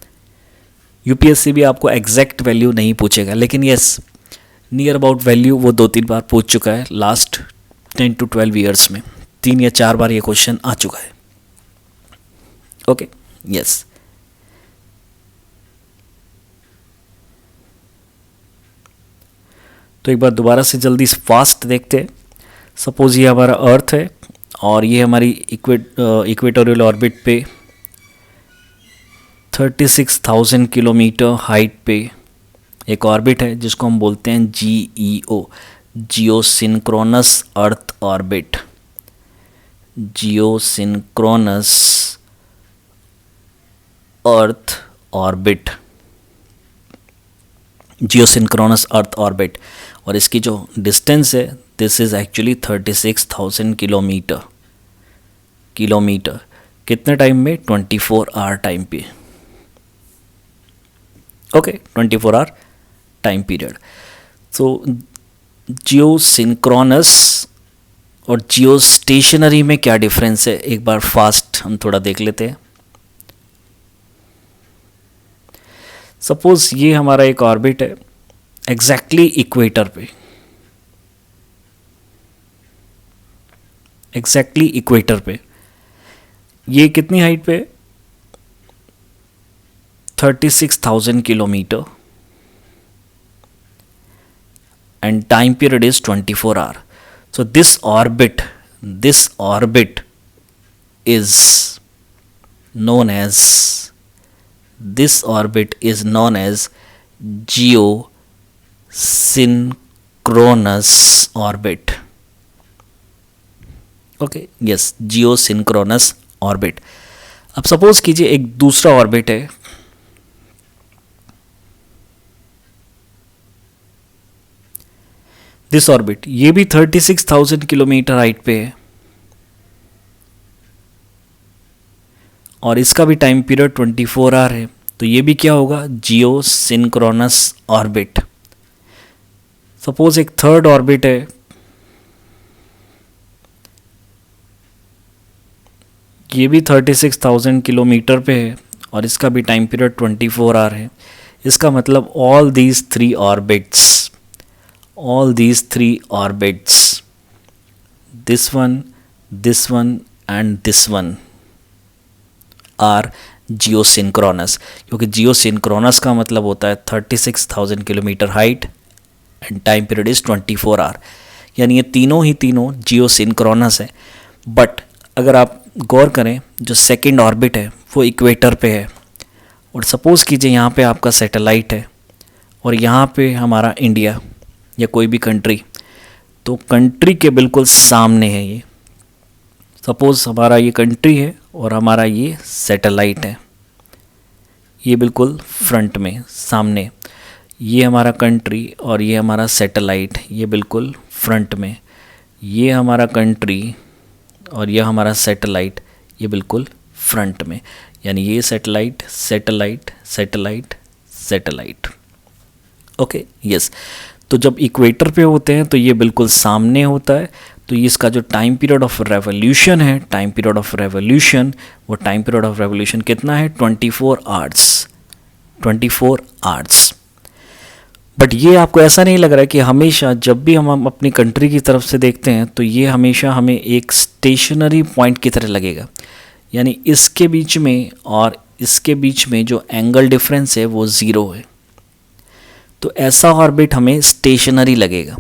यूपीएससी भी आपको एग्जैक्ट वैल्यू नहीं पूछेगा, लेकिन यस, नियर अबाउट वैल्यू वो 2-3 बार पूछ चुका है लास्ट 10 to 12 ईयर्स में। 3 या 4 बार ये क्वेश्चन आ चुका है। Okay, yes. तो एक बार दोबारा से जल्दी फास्ट देखते हैं। सपोज ये हमारा अर्थ है और ये हमारी इक्वेटोरियल ऑर्बिट पे 36,000 किलोमीटर हाइट पे एक ऑर्बिट है जिसको हम बोलते हैं GEO, geosynchronous earth orbit. Geosynchronous earth orbit, geosynchronous earth orbit. और इसकी जो डिस्टेंस है, दिस इज़ एक्चुअली 36,000 किलोमीटर। कितने टाइम में? 24 आवर टाइम पे। Okay, 24 hour time period. तो जियोसिंक्रोनस और जियो स्टेशनरी में क्या डिफरेंस है, एक बार फास्ट हम थोड़ा देख लेते हैं। सपोज ये हमारा एक ऑर्बिट है एग्जैक्टली इक्वेटर पे, एग्जैक्टली इक्वेटर पे। ये कितनी हाइट पे? 36,000 kilometre and time period is 24 hour. So this orbit is known as geosynchronous orbit. Okay, yes, geosynchronous orbit. अब सपोज कीजिए एक दूसरा ऑर्बिट है, दिस ऑर्बिट, ये भी 36,000 किलोमीटर हाइट पे है और इसका भी टाइम पीरियड 24 आवर है। तो ये भी क्या होगा? जियो सिंक्रोनस ऑर्बिट। सपोज एक थर्ड ऑर्बिट है, ये भी 36,000 किलोमीटर पे है और इसका भी टाइम पीरियड 24 आवर है। इसका मतलब all these three orbits, this one and this one are geosynchronous, क्योंकि geosynchronous का मतलब होता है 36,000 kilometre height and time period is 24 hour, यानी ये तीनों जियोसिंक्रोनस है। बट अगर आप गौर करें, जो सेकंड ऑर्बिट है वो इक्वेटर पे है और सपोज़ कीजिए यहाँ पे आपका सैटेलाइट है और यहाँ पे हमारा इंडिया या कोई भी कंट्री, तो कंट्री के बिल्कुल सामने है ये। सपोज़ हमारा ये कंट्री है और हमारा ये सैटेलाइट है, ये बिल्कुल फ्रंट में सामने। ये हमारा कंट्री और ये हमारा सैटेलाइट, ये बिल्कुल फ्रंट में। ये हमारा कंट्री और ये हमारा सैटेलाइट, ये बिल्कुल फ्रंट में। यानी ये satellite, satellite, satellite, satellite. Okay, yes. तो जब इक्वेटर पे होते हैं तो ये बिल्कुल सामने होता है। तो इसका जो टाइम पीरियड ऑफ रेवोल्यूशन है, वो टाइम पीरियड ऑफ रेवोल्यूशन कितना है? 24 आवर्स, 24 आवर्स। बट ये आपको ऐसा नहीं लग रहा है कि हमेशा जब भी हम अपनी कंट्री की तरफ से देखते हैं तो ये हमेशा हमें एक स्टेशनरी पॉइंट की तरह लगेगा, यानी इसके बीच में और इसके बीच में जो एंगल डिफरेंस है वो ज़ीरो है। तो ऐसा ऑर्बिट हमें स्टेशनरी लगेगा।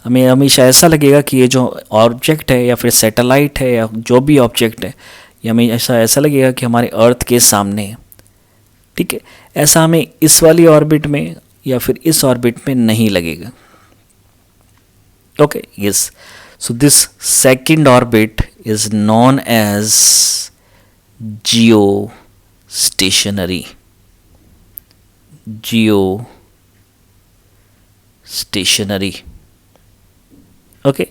हमें हमेशा ऐसा लगेगा कि ये जो ऑब्जेक्ट है या फिर सैटेलाइट है या जो भी ऑब्जेक्ट है, ये हमें ऐसा लगेगा कि हमारे अर्थ के सामने है। ठीक है, ऐसा हमें इस वाली ऑर्बिट में या फिर इस ऑर्बिट में नहीं लगेगा। Okay, yes. So this second orbit is known as geostationary, geostationary. Okay,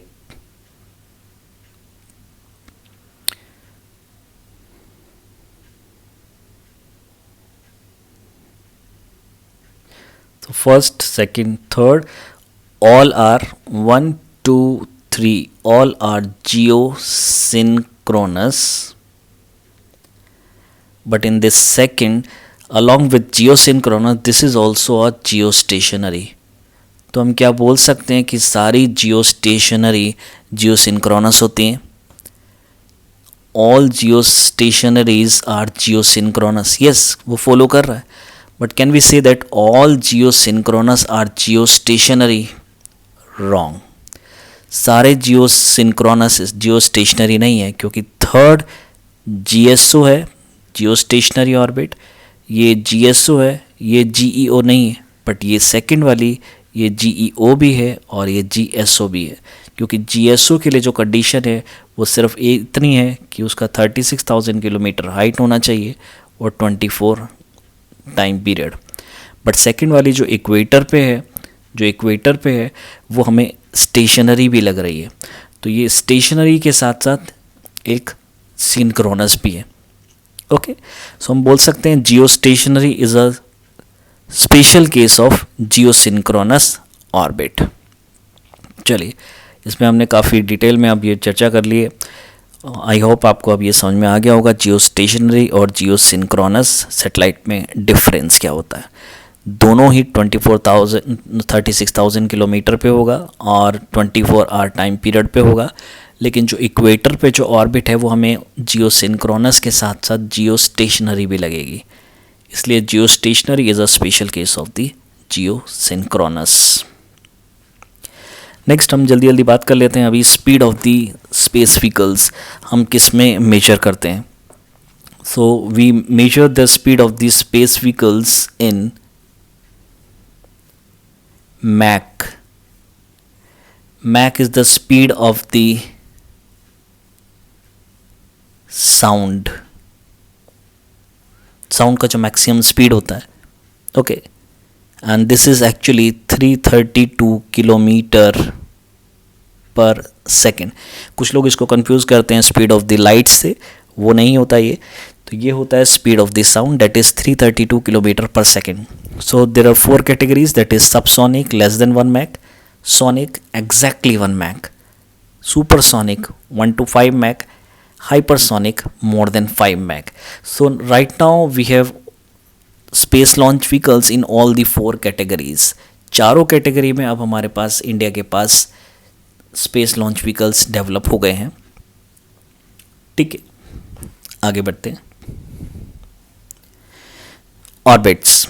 so first, second, third, all are 1, 2, 3, all are geosynchronous. But in this second, along with geosynchronous, this is also a geostationary. तो हम क्या बोल सकते हैं कि सारी geostationary geosynchronous होती हैं। All geostationaries are geosynchronous, yes वो फॉलो कर रहा है, but can we say that all geosynchronous are geostationary? Wrong, सारे जियो सिंक्रोनस जियो स्टेशनरी नहीं है, क्योंकि थर्ड जीएसओ है, जियो स्टेशनरी ऑर्बिट, ये जीएसओ है, ये जीईओ नहीं है, बट ये सेकंड वाली ये जीईओ भी है और ये जीएसओ भी है, क्योंकि जीएसओ के लिए जो कंडीशन है वो सिर्फ इतनी है कि उसका 36,000 किलोमीटर हाइट होना चाहिए और 24 टाइम पीरियड, बट सेकंड वाली जो इक्वेटर पे है वो हमें स्टेशनरी भी लग रही है, तो ये स्टेशनरी के साथ साथ एक सिंक्रोनस भी है। ओके, सो हम बोल सकते हैं जियो stationery is a special case of Jio synchronous orbit. चलिए, इसमें हमने काफ़ी डिटेल में अब ये चर्चा कर ली है। आई होप आपको अब ये समझ में आ गया होगा जियो स्टेशनरी और जियो सिंक्रोनस सैटेलाइट में डिफरेंस क्या होता है। दोनों ही 36,000 किलोमीटर पे होगा और 24 आवर टाइम पीरियड पे होगा, लेकिन जो इक्वेटर पे जो ऑर्बिट है वो हमें जियो सिंक्रोनस के साथ साथ जियो स्टेशनरी भी लगेगी, इसलिए geostationary is a special case of the geosynchronous. Next हम जल्दी जल्दी बात कर लेते हैं अभी speed of the space vehicles हम किस में मेजर करते हैं। So we measure the speed of the space vehicles in Mach. Mach is the speed of the sound का जो मैक्सिमम स्पीड होता है, okay, and this is actually 332 kilometre per second. कुछ लोग इसको कंफ्यूज करते हैं स्पीड ऑफ द लाइट से, वो नहीं होता ये, तो ये होता है speed of the sound, that is 332 kilometre per second. So there are 4 categories, that is subsonic less than 1 Mach, sonic exactly 1 Mach, supersonic 1 to 5 Mach, hypersonic more than 5 Mach. So right now we have space launch vehicles in all the 4 categories. चारों category में अब हमारे पास India के पास space launch vehicles develop हो गए हैं। ठीक है, आगे बढ़ते हैं। Orbits.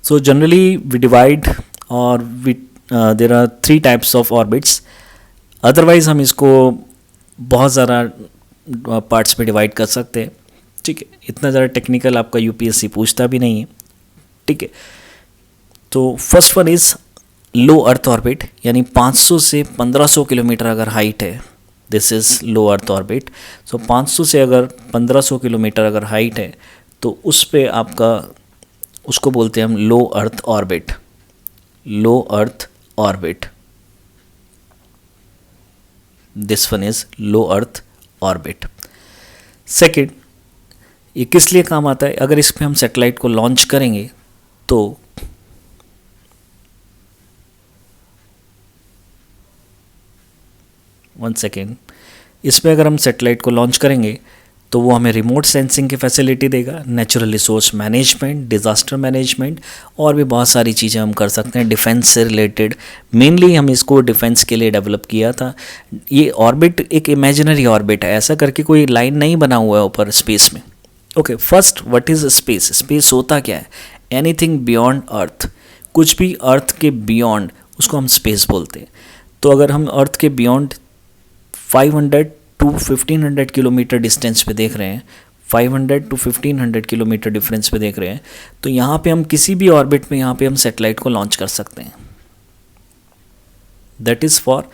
So generally we divide or there are 3 types of orbits. Otherwise हम इसको बहुत ज़्यादा पार्ट्स में डिवाइड कर सकते हैं। ठीक है, इतना ज़्यादा टेक्निकल आपका यूपीएससी पूछता भी नहीं है। ठीक है, तो first one is low earth orbit, यानी 500 से 1500 किलोमीटर अगर हाइट है, this is low earth orbit. So 500 से अगर 1500 किलोमीटर अगर हाइट है तो उस पे आपका, उसको बोलते हैं हम low earth orbit, low earth orbit, this one is low earth orbit. Second, ये किस लिए काम आता है? अगर इसमें हम सैटेलाइट को लॉन्च करेंगे तो वन सेकेंड, इसमें अगर हम सैटेलाइट को लॉन्च करेंगे तो वो हमें रिमोट सेंसिंग की फैसिलिटी देगा, natural resource management, disaster management और भी बहुत सारी चीज़ें हम कर सकते हैं डिफेंस से रिलेटेड। मेनली हम इसको डिफेंस के लिए डेवलप किया था। ये ऑर्बिट एक इमेजिनरी ऑर्बिट है, ऐसा करके कोई लाइन नहीं बना हुआ है ऊपर स्पेस में। Okay, first what is space? Space होता क्या है? एनीथिंग बियॉन्ड अर्थ, कुछ भी अर्थ के बियॉन्ड, उसको हम स्पेस बोलते हैं। तो अगर हम अर्थ के बियॉन्ड 500 टू 1500 किलोमीटर डिस्टेंस पे देख रहे हैं, 500 टू 1500 किलोमीटर डिफरेंस पे देख रहे हैं, तो यहाँ पे हम किसी भी ऑर्बिट में यहाँ पे हम सैटेलाइट को लॉन्च कर सकते हैं। That is for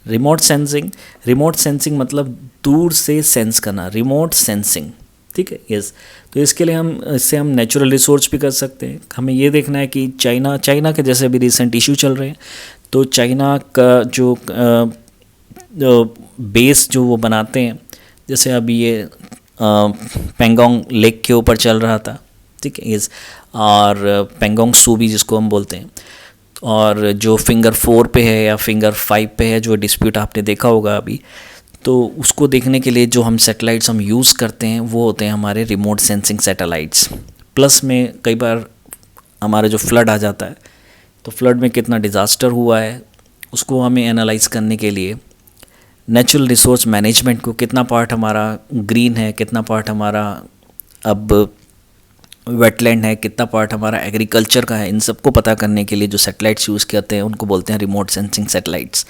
remote sensing. Remote sensing मतलब दूर से सेंस करना, रिमोट सेंसिंग। ठीक है, यस। तो इसके लिए इससे हम नेचुरल रिसोर्स भी कर सकते हैं। हमें ये देखना है कि चाइना के जैसे अभी रिसेंट इशू चल रहे हैं, तो चाइना का जो बेस जो वो बनाते हैं, जैसे अभी ये पेंगोंग लेक के ऊपर चल रहा था, ठीक है, इस और पेंगोंग सू भी जिसको हम बोलते हैं, और जो फिंगर 4 पे है या फिंगर 5 पे है जो डिस्प्यूट आपने देखा होगा अभी, तो उसको देखने के लिए जो हम सैटेलाइट्स हम यूज़ करते हैं वो होते हैं हमारे रिमोट सेंसिंग सैटेलाइट्स। प्लस में कई बार हमारा जो फ्लड आ जाता है, तो फ्लड में कितना डिज़ास्टर हुआ है उसको हमें एनालाइज करने के लिए नेचुरल रिसोर्स मैनेजमेंट को, कितना पार्ट हमारा ग्रीन है, कितना पार्ट हमारा अब वेटलैंड है, कितना पार्ट हमारा एग्रीकल्चर का है, इन सबको पता करने के लिए जो सैटेलाइट्स यूज़ करते हैं उनको बोलते हैं रिमोट सेंसिंग सैटेलाइट्स।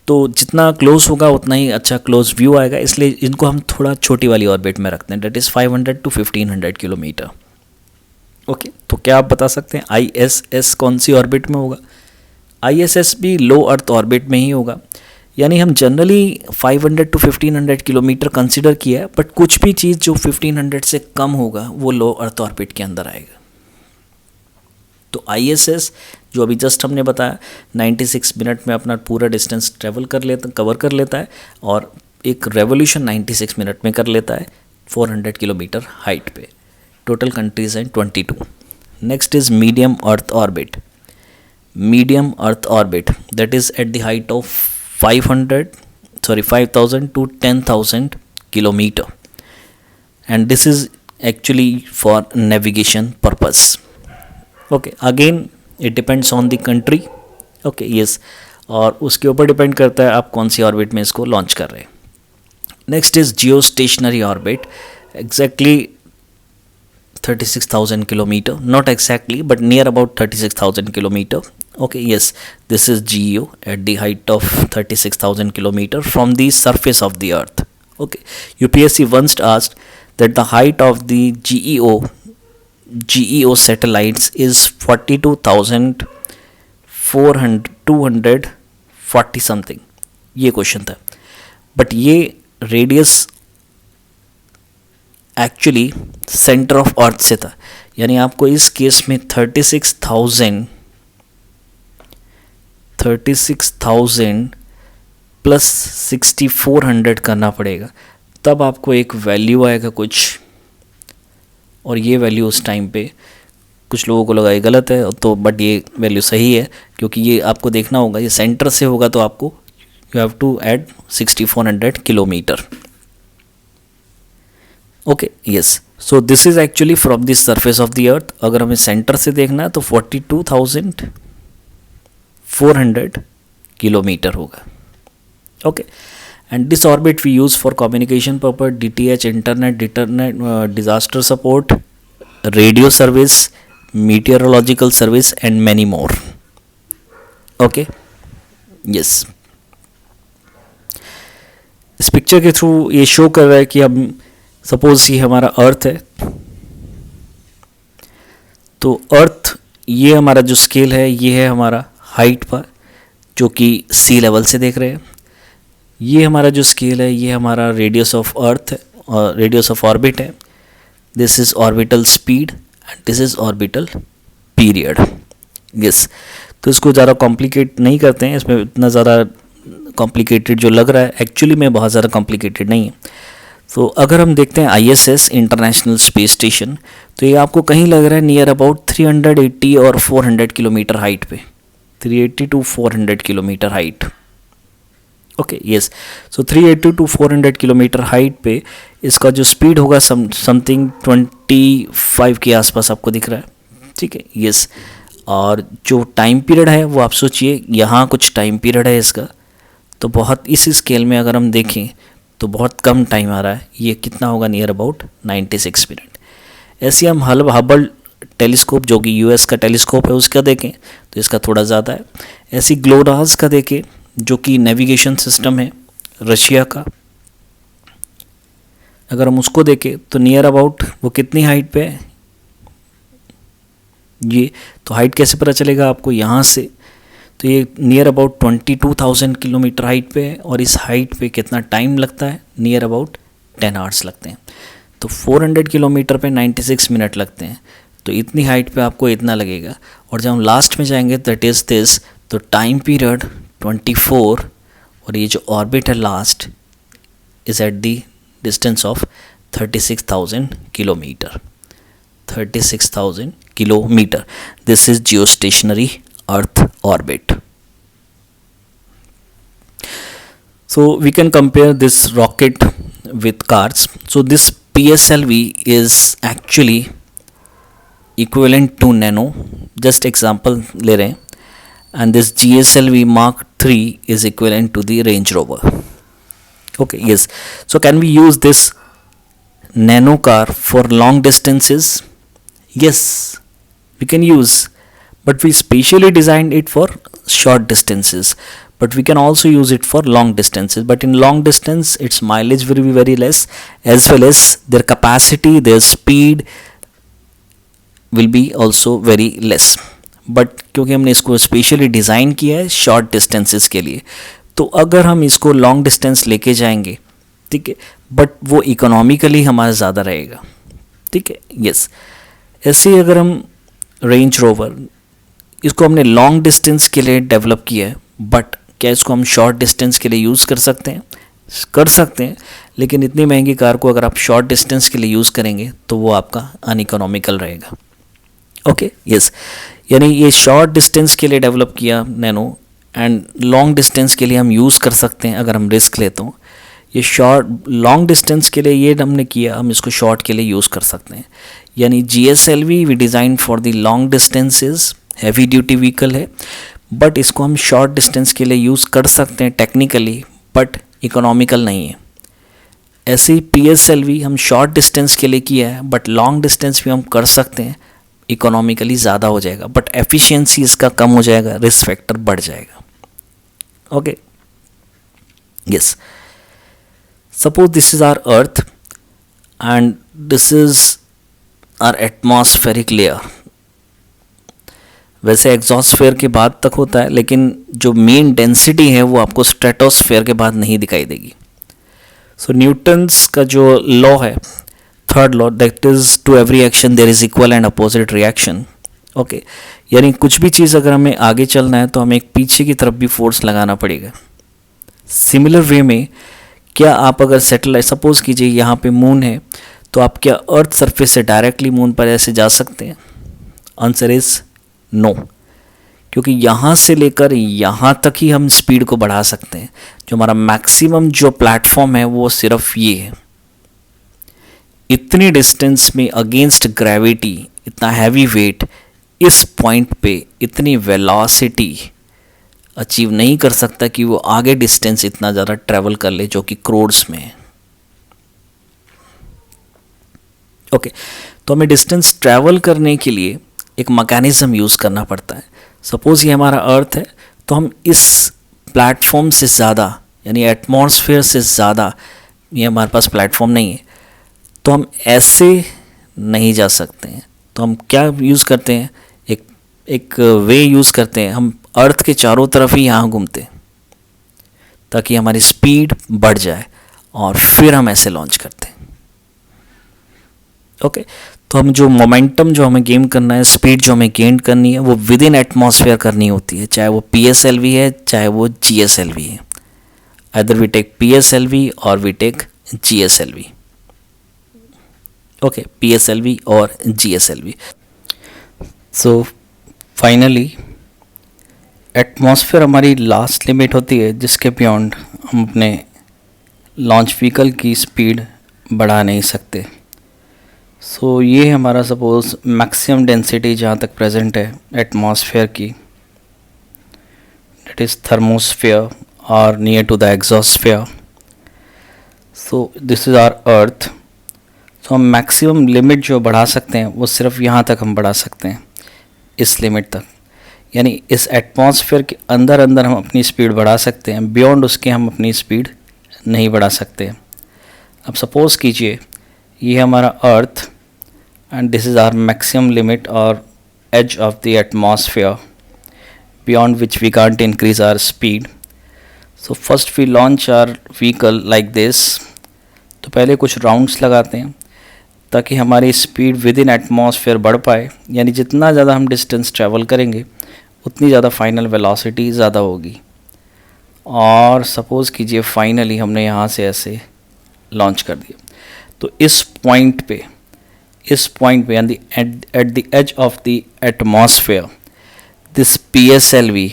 तो जितना क्लोज होगा उतना ही अच्छा क्लोज व्यू आएगा, इसलिए इनको हम थोड़ा छोटी वाली ऑर्बिट में रखते हैं, that is 500 to 1500 kilometre. Okay, तो क्या आप बता सकते हैं ISS कौन सी ऑर्बिट में होगा? ISS भी लो अर्थ ऑर्बिट में ही होगा, यानी हम जनरली 500 to 1500 किलोमीटर कंसिडर किया है, बट कुछ भी चीज़ जो 1500 से कम होगा वो लो अर्थ ऑर्बिट के अंदर आएगा। तो ISS जो अभी जस्ट हमने बताया 96 मिनट में अपना पूरा डिस्टेंस कवर कर लेता है, और एक रेवोल्यूशन 96 मिनट में कर लेता है 400 किलोमीटर हाइट पे। टोटल कंट्रीज हैं 22। Next is medium earth orbit. Medium earth orbit that is at the height of 5,000 to 10,000 kilometer, and this is actually for navigation purpose. Okay, again it depends on the country. Okay, yes, और उसके ऊपर depend करता है आप कौन सी orbit में इसको launch कर रहे हैं। Next is Jio stationery orbit, exactly 36,000 kilometer, not exactly but near about 36,000 kilometer. Okay, yes, this is GEO at the height of 36,000 kilometer from the surface of the earth. Okay, UPSC once asked that the height of the GEO satellites is 42,240 something, ये question था, but ये radius actually centre of earth से था, यानी आपको इस case में 36,000 plus 6,400 करना पड़ेगा, तब आपको एक वैल्यू आएगा कुछ, और ये वैल्यू उस टाइम पे कुछ लोगों को लगा ये गलत है, तो बट ये वैल्यू सही है, क्योंकि ये आपको देखना होगा, ये सेंटर से होगा तो आपको you have to add 6,400 kilometre. Okay, yes, so this is actually from the surface of the earth. अगर हमें सेंटर से देखना है तो 42,400 किलोमीटर होगा। Okay, and this orbit we use for communication purpose, DTH, internet, disaster support, radio service, meteorological service and many more. Okay, yes, इस picture के through ये शो कर रहा है कि हम सपोज ये हमारा अर्थ है, तो अर्थ ये हमारा जो स्केल है ये है हमारा हाइट पर, जो कि सी लेवल से देख रहे हैं। ये हमारा जो स्केल है ये हमारा रेडियस ऑफ अर्थ है और रेडियस ऑफ ऑर्बिट है। This is orbital speed and this is orbital period. Yes, तो इसको ज़्यादा कॉम्प्लिकेट नहीं करते हैं, इसमें इतना ज़्यादा कॉम्प्लिकेटेड जो लग रहा है एक्चुअली में बहुत ज़्यादा कॉम्प्लिकेटेड नहीं है। तो अगर हम देखते हैं ISS इंटरनेशनल स्पेस स्टेशन, तो ये आपको कहीं लग रहा है नियर अबाउट 380 और 400 किलोमीटर हाइट पे, 380 to 400 kilometre height. Okay, yes, so 380 to 400 kilometre height पे इसका जो स्पीड होगा समथिंग 25 के आसपास आपको दिख रहा है, ठीक है। यस, और जो टाइम पीरियड है वो आप सोचिए, यहाँ कुछ टाइम पीरियड है इसका, तो बहुत इस स्केल में अगर हम देखें तो बहुत कम टाइम आ रहा है, ये कितना होगा नियर अबाउट 96 मिनट। ऐसे हम हबल टेलीस्कोप जो कि US का टेलीस्कोप है उसका देखें तो इसका थोड़ा ज़्यादा है। ऐसी ग्लोनास का देखें जो कि नेविगेशन सिस्टम है रशिया का, अगर हम उसको देखें तो नियर अबाउट वो कितनी हाइट पे है, ये तो हाइट कैसे पता चलेगा आपको यहाँ से, तो ये नियर अबाउट 22,000 किलोमीटर हाइट पे है, और इस हाइट पे कितना टाइम लगता है, नियर अबाउट 10 आवर्स लगते हैं। तो 400 किलोमीटर पे 96 मिनट लगते हैं, तो इतनी हाइट पे आपको इतना लगेगा। और जब हम लास्ट में जाएंगे दैट इज़ दिस, तो टाइम पीरियड 24, और ये जो ऑर्बिट है last is at the distance of 36,000 kilometre, 36,000 kilometre. This is Jio stationery Earth orbit. So we can compare this rocket with cars. So this PSLV is actually equivalent to Nano. Just example ले रहे हैं, and this GSLV Mark III is equivalent to the Range Rover. Okay, yes. So can we use this nano car for long distances? Yes, we can use, but we specially designed it for short distances. But we can also use it for long distances. But in long distance, its mileage will be very less, as well as their capacity, their speed will be also very less. But क्योंकि हमने इसको specially design किया है short distances के लिए, तो अगर हम इसको लॉन्ग डिस्टेंस लेके जाएंगे, ठीक है, बट वो इकोनॉमिकली हमारा ज़्यादा रहेगा, ठीक है, यस। ऐसे ही अगर हम रेंज रोवर, इसको हमने लॉन्ग डिस्टेंस के लिए डेवलप किया है, बट क्या इसको हम शॉर्ट डिस्टेंस के लिए यूज़ कर सकते हैं? कर सकते हैं, लेकिन इतनी महंगी कार को अगर आप शॉर्ट डिस्टेंस के लिए यूज़ करेंगे तो वो आपका अनइकोनॉमिकल रहेगा। ओके, यस, यानी ये शॉर्ट डिस्टेंस के लिए डेवलप किया नैनो, एंड लॉन्ग डिस्टेंस के लिए हम यूज़ कर सकते हैं अगर हम रिस्क लेते हो। ये शॉर्ट लॉन्ग डिस्टेंस के लिए ये हमने किया, हम इसको शॉर्ट के लिए यूज़ कर सकते हैं। यानी GSLV we design for the long distances, heavy duty vehicle है, बट इसको हम शॉर्ट डिस्टेंस के लिए यूज़ कर सकते हैं टेक्निकली, बट इकोनॉमिकल नहीं है। ऐसे ही PSLV हम शॉर्ट डिस्टेंस के लिए किया है, बट लॉन्ग डिस्टेंस भी हम कर सकते हैं, इकोनॉमिकली ज़्यादा हो जाएगा, बट एफिशिएंसी इसका कम हो जाएगा, रिस्क फैक्टर बढ़ जाएगा। Okay, yes, suppose this is our earth and this is our atmospheric layer. वैसे एग्जॉस्फेयर के बाद तक होता है, लेकिन जो मेन डेंसिटी है वो आपको स्ट्रेटोस्फेयर के बाद नहीं दिखाई देगी। सो न्यूटन्स का जो लॉ है, third law, that is to every action there is equal and opposite reaction. Okay, यानी कुछ भी चीज़ अगर हमें आगे चलना है तो हमें एक पीछे की तरफ भी फोर्स लगाना पड़ेगा। सिमिलर वे में क्या आप अगर सेटेलाइट, सपोज कीजिए यहाँ पे मून है, तो आप क्या अर्थ सरफेस से डायरेक्टली मून पर ऐसे जा सकते हैं? आंसर इज नो, क्योंकि यहाँ से लेकर यहाँ तक ही हम स्पीड को बढ़ा सकते हैं। जो हमारा मैक्सिमम जो प्लेटफॉर्म है वो सिर्फ ये है। इतनी डिस्टेंस में अगेंस्ट ग्रेविटी, इतना हैवी वेट, इस पॉइंट पे इतनी वेलोसिटी अचीव नहीं कर सकता कि वो आगे डिस्टेंस इतना ज़्यादा ट्रैवल कर ले, जो कि क्रोड्स में है। ओके, तो हमें डिस्टेंस ट्रैवल करने के लिए एक मैकेनिज्म यूज़ करना पड़ता है। सपोज ये हमारा अर्थ है, तो हम इस प्लेटफॉर्म से ज़्यादा, यानी एटमॉस्फेयर से ज़्यादा, ये हमारे पास प्लेटफॉर्म नहीं है, तो हम ऐसे नहीं जा सकते हैं। तो हम क्या यूज़ करते हैं? एक वे यूज़ करते हैं, हम अर्थ के चारों तरफ ही यहाँ घूमते हैं ताकि हमारी स्पीड बढ़ जाए, और फिर हम ऐसे लॉन्च करते हैं। ओके, तो हम जो मोमेंटम जो हमें गेन करना है, स्पीड जो हमें गेन करनी है, वो विद इन एटमॉस्फेयर करनी होती है, चाहे वो PSLV है चाहे वो GSLV है। आइदर वी टेक PSLV और we take GSLV। Okay, PSLV और GSLV। सो फाइनली एटमॉस्फेयर हमारी लास्ट लिमिट होती है, जिसके बियॉन्ड हम अपने लॉन्च व्हीकल की स्पीड बढ़ा नहीं सकते। सो ये हमारा सपोज मैक्सिमम डेंसिटी जहाँ तक प्रेजेंट है एटमॉस्फेयर की, दैट इज़ थर्मोस्फेयर और near to the exosphere. So this is our earth. So हम मैक्सिमम लिमिट जो बढ़ा सकते हैं वो सिर्फ यहाँ तक हम बढ़ा सकते हैं, इस लिमिट तक। यानी इस एटमॉस्फेयर के अंदर अंदर हम अपनी स्पीड बढ़ा सकते हैं, बियॉन्ड उसके हम अपनी स्पीड नहीं बढ़ा सकते। अब सपोज़ कीजिए ये हमारा earth and this is our maximum limit और edge of the atmosphere beyond which we can't increase our speed. So first we launch our vehicle like this. तो पहले कुछ राउंड्स लगाते हैं ताकि हमारी स्पीड विद इन एटमॉस्फेयर बढ़ पाए, यानी जितना ज़्यादा हम डिस्टेंस ट्रैवल करेंगे उतनी ज़्यादा फाइनल वेलोसिटी ज़्यादा होगी। और सपोज़ कीजिए फाइनली हमने यहाँ से ऐसे लॉन्च कर दिया, तो इस पॉइंट पे यानी at the edge of the atmosphere, this PSLV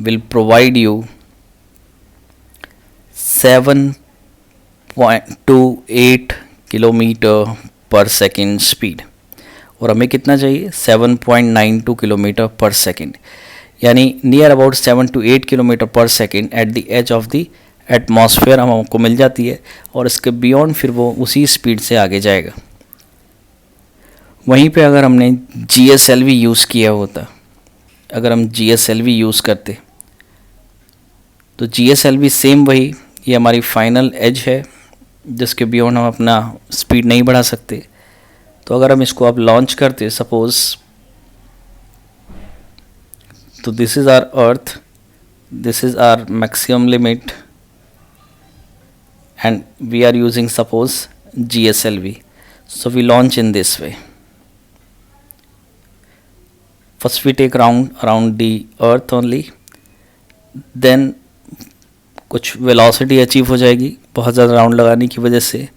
will provide you 7.28 kilometre per second speed, और हमें कितना चाहिए? 7.92 किलोमीटर पर सेकेंड। यानी near about 7 to 8 kilometre per second at the edge of the atmosphere हमको मिल जाती है, और इसके बियॉन्ड फिर वो उसी स्पीड से आगे जाएगा। वहीं पे अगर हमने GSLV यूज़ किया होता, अगर हम GSLV यूज़ करते तो GSLV सेम वही, ये हमारी फाइनल एज है जिसके बियॉन्ड हम अपना स्पीड नहीं बढ़ा सकते। तो अगर हम इसको अब लॉन्च करते सपोज़, तो this is our earth, this is our maximum limit and we are using suppose GSLV. So we launch in this way. First we take round around the earth only, then कुछ velocity achieve हो जाएगी बहुत ज़्यादा round लगाने की वजह से,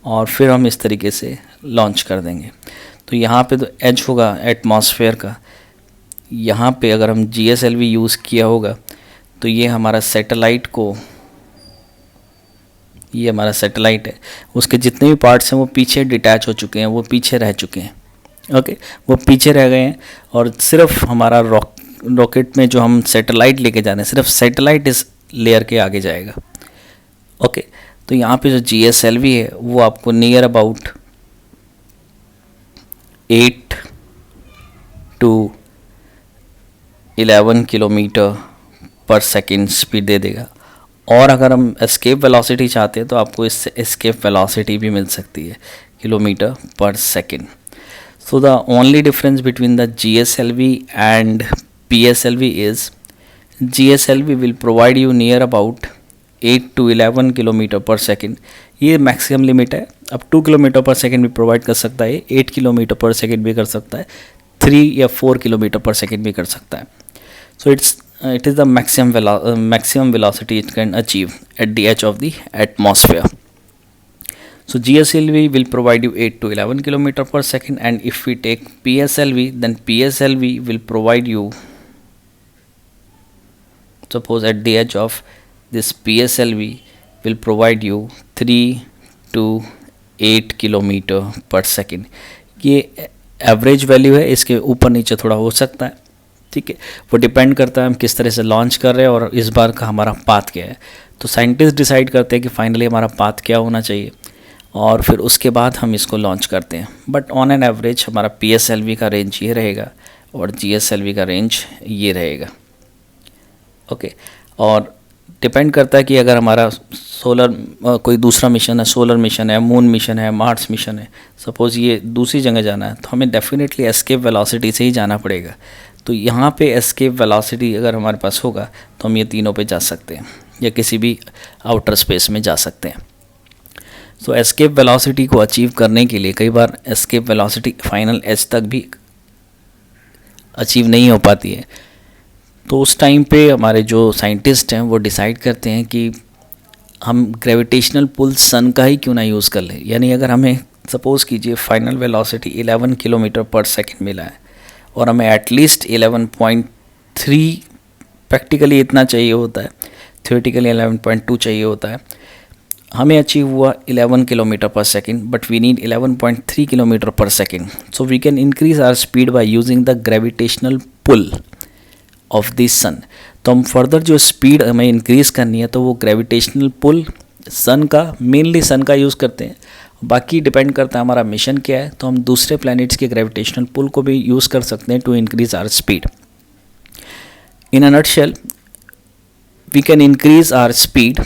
और फिर हम इस तरीके से लॉन्च कर देंगे। तो यहाँ पे तो एज होगा एटमॉस्फेयर का, यहाँ पे अगर हम GSLV यूज़ किया होगा तो ये हमारा सैटेलाइट को, ये हमारा सैटेलाइट है, उसके जितने भी पार्ट्स हैं वो पीछे डिटैच हो चुके हैं, वो पीछे रह चुके हैं। ओके, वो पीछे रह गए हैं, और सिर्फ हमारा रॉकेट में जो हम सैटेलाइट लेके जा रहे हैं, सिर्फ सैटेलाइट इस लेयर के आगे जाएगा। ओके, तो यहाँ पे जो GSLV है वो आपको near about 8 to 11 kilometre per second speed दे देगा। और अगर हम एस्केप वेलोसिटी चाहते हैं तो आपको इससे एस्केप वेलोसिटी भी मिल सकती है kilometre per second. So the only difference between the GSLV and PSLV is GSLV will provide you near about 8 to 11 kilometre per second, ये मैक्सिमम लिमिट है। अब 2 किलोमीटर पर सेकेंड भी प्रोवाइड कर सकता है, 8 किलोमीटर पर सेकेंड भी कर सकता है, 3 या 4 किलोमीटर पर सेकेंड भी कर सकता है। सो it is the maximum velocity it can achieve at the edge of the atmosphere. So GSLV will provide you 8 to 11 kilometer per second, and if we take PSLV, then PSLV will provide you, suppose at the edge of this PSLV will provide you 3 to 8 kilometre per second. ये average value है, इसके ऊपर नीचे थोड़ा हो सकता है, ठीक है, वो डिपेंड करता है हम किस तरह से लॉन्च कर रहे हैं और इस बार का हमारा पाथ क्या है। तो साइंटिस्ट डिसाइड करते हैं कि फाइनली हमारा पाथ क्या होना चाहिए, और फिर उसके बाद हम इसको लॉन्च करते हैं। बट ऑन एन एवरेज हमारा PSLV का रेंज ये रहेगा और GSLV का रेंज ये रहेगा। ओके, और डिपेंड करता है कि अगर हमारा सोलर कोई दूसरा मिशन है, सोलर मिशन है, मून मिशन है, मार्स मिशन है, सपोज़ ये दूसरी जगह जाना है, तो हमें डेफिनेटली एस्केप वेलोसिटी से ही जाना पड़ेगा। तो यहाँ पे एस्केप वेलोसिटी अगर हमारे पास होगा तो हम ये तीनों पे जा सकते हैं या किसी भी आउटर स्पेस में जा सकते हैं। सो एस्केप वेलोसिटी को अचीव करने के लिए कई बार एस्केप वेलोसिटी फाइनल एज तक भी अचीव नहीं हो पाती है। तो उस टाइम पे हमारे जो साइंटिस्ट हैं वो डिसाइड करते हैं कि हम ग्रेविटेशनल पुल सन का ही क्यों ना यूज़ कर लें। यानी अगर हमें सपोज़ कीजिए final velocity 11 kilometre per second मिला है और हमें एटलीस्ट 11.3 प्रैक्टिकली इतना चाहिए होता है, थियोरेटिकली 11.2 चाहिए होता है, हमें अचीव हुआ 11 kilometre per second, but we need 11.3 kilometre per second. So we can increase our speed by using the gravitational pull of the sun. तो हम फर्दर जो स्पीड हमें इंक्रीज़ करनी है तो वो ग्रेविटेशनल पुल सन का, मेनली सन का यूज़ करते हैं। बाकी डिपेंड करता है हमारा मिशन क्या है, तो हम दूसरे प्लैनेट्स के ग्रेविटेशनल पुल को भी यूज़ कर सकते हैं to increase our speed. In a nutshell we can increase our speed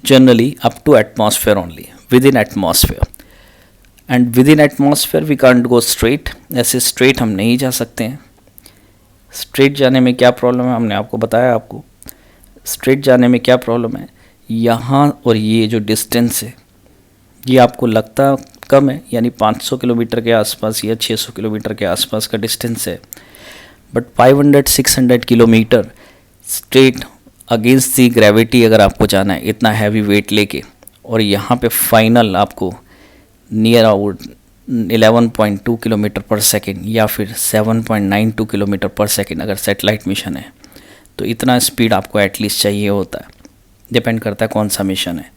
generally up to atmosphere only, within atmosphere, and within atmosphere we can't go straight. ऐसे straight हम नहीं जा सकते हैं। स्ट्रेट जाने में क्या प्रॉब्लम है, हमने आपको बताया। आपको स्ट्रेट जाने में क्या प्रॉब्लम है, यहाँ और ये जो डिस्टेंस है ये आपको लगता कम है, यानी 500 किलोमीटर के आसपास या 600 किलोमीटर के आसपास का डिस्टेंस है, but 500-600 kilometre straight against the gravity अगर आपको जाना है इतना हैवी वेट लेके, और यहाँ पे फाइनल आपको near about 11.2 kilometre per second या फिर 7.92 किलोमीटर पर सेकेंड अगर सैटेलाइट मिशन है, तो इतना स्पीड आपको एटलीस्ट चाहिए होता है। डिपेंड करता है कौन सा मिशन है।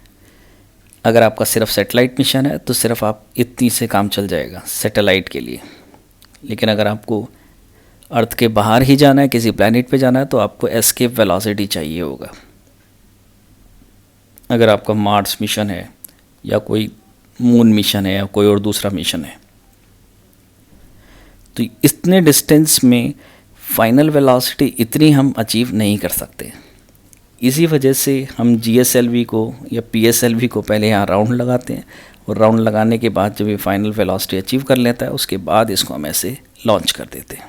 अगर आपका सिर्फ सैटेलाइट मिशन है तो सिर्फ आप इतनी से काम चल जाएगा सैटेलाइट के लिए, लेकिन अगर आपको अर्थ के बाहर ही जाना है, किसी प्लैनेट पे जाना है, तो आपको एस्केप वेलोसिटी चाहिए होगा। अगर आपका मार्स मिशन है या कोई मून मिशन है या कोई और दूसरा मिशन है, तो इतने डिस्टेंस में फाइनल वेलोसिटी इतनी हम अचीव नहीं कर सकते। इसी वजह से हम GSLV को या PSLV को पहले यहाँ राउंड लगाते हैं, और राउंड लगाने के बाद जब ये फाइनल वेलोसिटी अचीव कर लेता है उसके बाद इसको हम ऐसे लॉन्च कर देते हैं।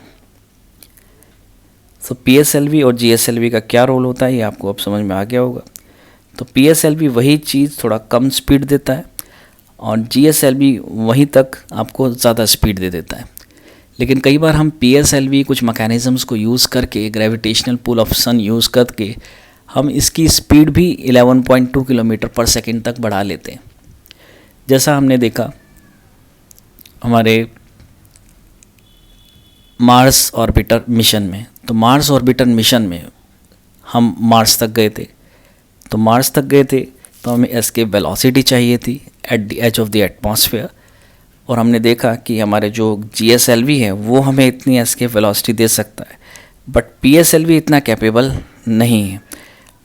तो PSLV और GSLV का क्या रोल होता है ये आपको अब समझ में आ गया होगा। तो PSLV वही चीज़ थोड़ा कम स्पीड देता है और GSLV वहीं तक आपको ज़्यादा स्पीड दे देता है। लेकिन कई बार हम PSLV कुछ मैकेनिज़म्स को यूज़ करके, gravitational pull of sun use करके हम इसकी स्पीड भी 11.2 किलोमीटर पर सेकेंड तक बढ़ा लेते हैं। जैसा हमने देखा हमारे मार्स ऑर्बिटर मिशन में, तो मार्स ऑर्बिटर मिशन में हम मार्स तक गए थे। तो मार्स तक गए थे तो हमें एस्केप वेलोसिटी चाहिए थी at the edge of the atmosphere, और हमने देखा कि हमारे जो GSLV है वो हमें इतनी एस्केप वेलोसिटी दे सकता है, बट PSLV इतना कैपेबल नहीं है।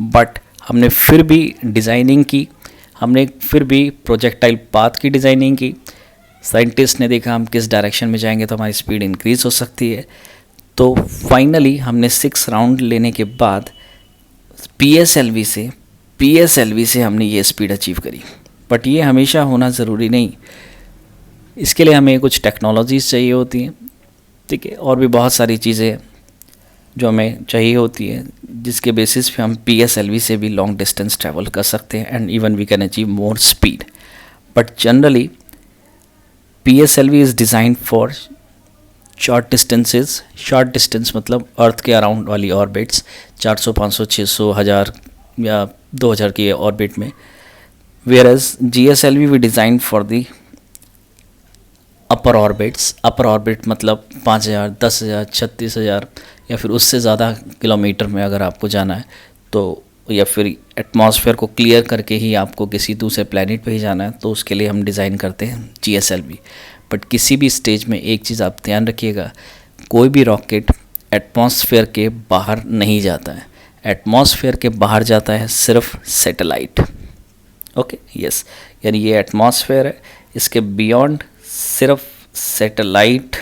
बट हमने फिर भी डिज़ाइनिंग की, हमने फिर भी प्रोजेक्टाइल पाथ की डिज़ाइनिंग की। साइंटिस्ट ने देखा हम किस डायरेक्शन में जाएंगे तो हमारी स्पीड इंक्रीज़ हो सकती है। तो फाइनली हमने 6 राउंड लेने के बाद PSLV से हमने ये स्पीड अचीव करी। बट ये हमेशा होना ज़रूरी नहीं, इसके लिए हमें कुछ टेक्नोलॉजीज़ चाहिए होती हैं, ठीक है, और भी बहुत सारी चीज़ें जो हमें चाहिए होती है जिसके बेसिस पे हम PSLV से भी लॉन्ग डिस्टेंस ट्रैवल कर सकते हैं and even we can achieve more speed. But generally PSLV is design for short distances. Short distance मतलब अर्थ के अराउंड वाली ऑर्बिट्स, 400, 500, 600, 1000 या 2000 की ऑर्बिट में। Whereas GSLV we design for the upper orbits. Upper orbit मतलब 5000, 10,000, 36,000 या फिर उससे ज़्यादा किलोमीटर में अगर आपको जाना है तो, या फिर एटमॉस्फेयर को क्लियर करके ही आपको किसी दूसरे प्लैनेट पे ही जाना है, तो उसके लिए हम डिज़ाइन करते हैं GSLV। बट किसी भी स्टेज में एक चीज़ आप ध्यान रखिएगा, कोई भी रॉकेट एटमॉस्फेयर के बाहर नहीं जाता है। एटमॉस्फेयर के बाहर जाता है सिर्फ सैटेलाइट। ओके, यस, यानी ये एटमॉस्फेयर है, इसके बियॉन्ड सिर्फ सैटेलाइट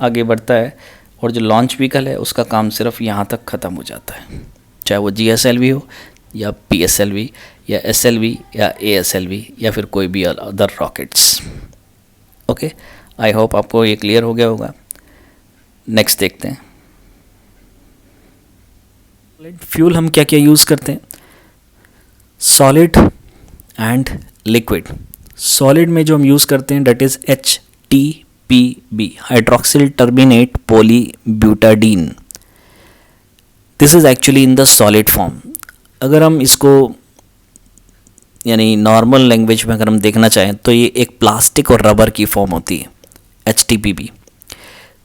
आगे बढ़ता है, और जो लॉन्च व्हीकल है उसका काम सिर्फ यहाँ तक ख़त्म हो जाता है, चाहे वो GSLV हो या PSLV या SLV या ASLV या फिर कोई भी other rockets. Okay, I hope आपको ये क्लियर हो गया होगा। नेक्स्ट देखते हैं, फ्यूल हम क्या क्या यूज़ करते हैं। Solid and liquid. सॉलिड में जो हम यूज़ करते हैं that is HTPB, hydroxyl turbinate poly butadiene. This is actually in the solid form. अगर हम इसको यानी नॉर्मल लैंग्वेज में अगर हम देखना चाहें तो ये एक प्लास्टिक और रबर की फॉर्म होती है HTPB,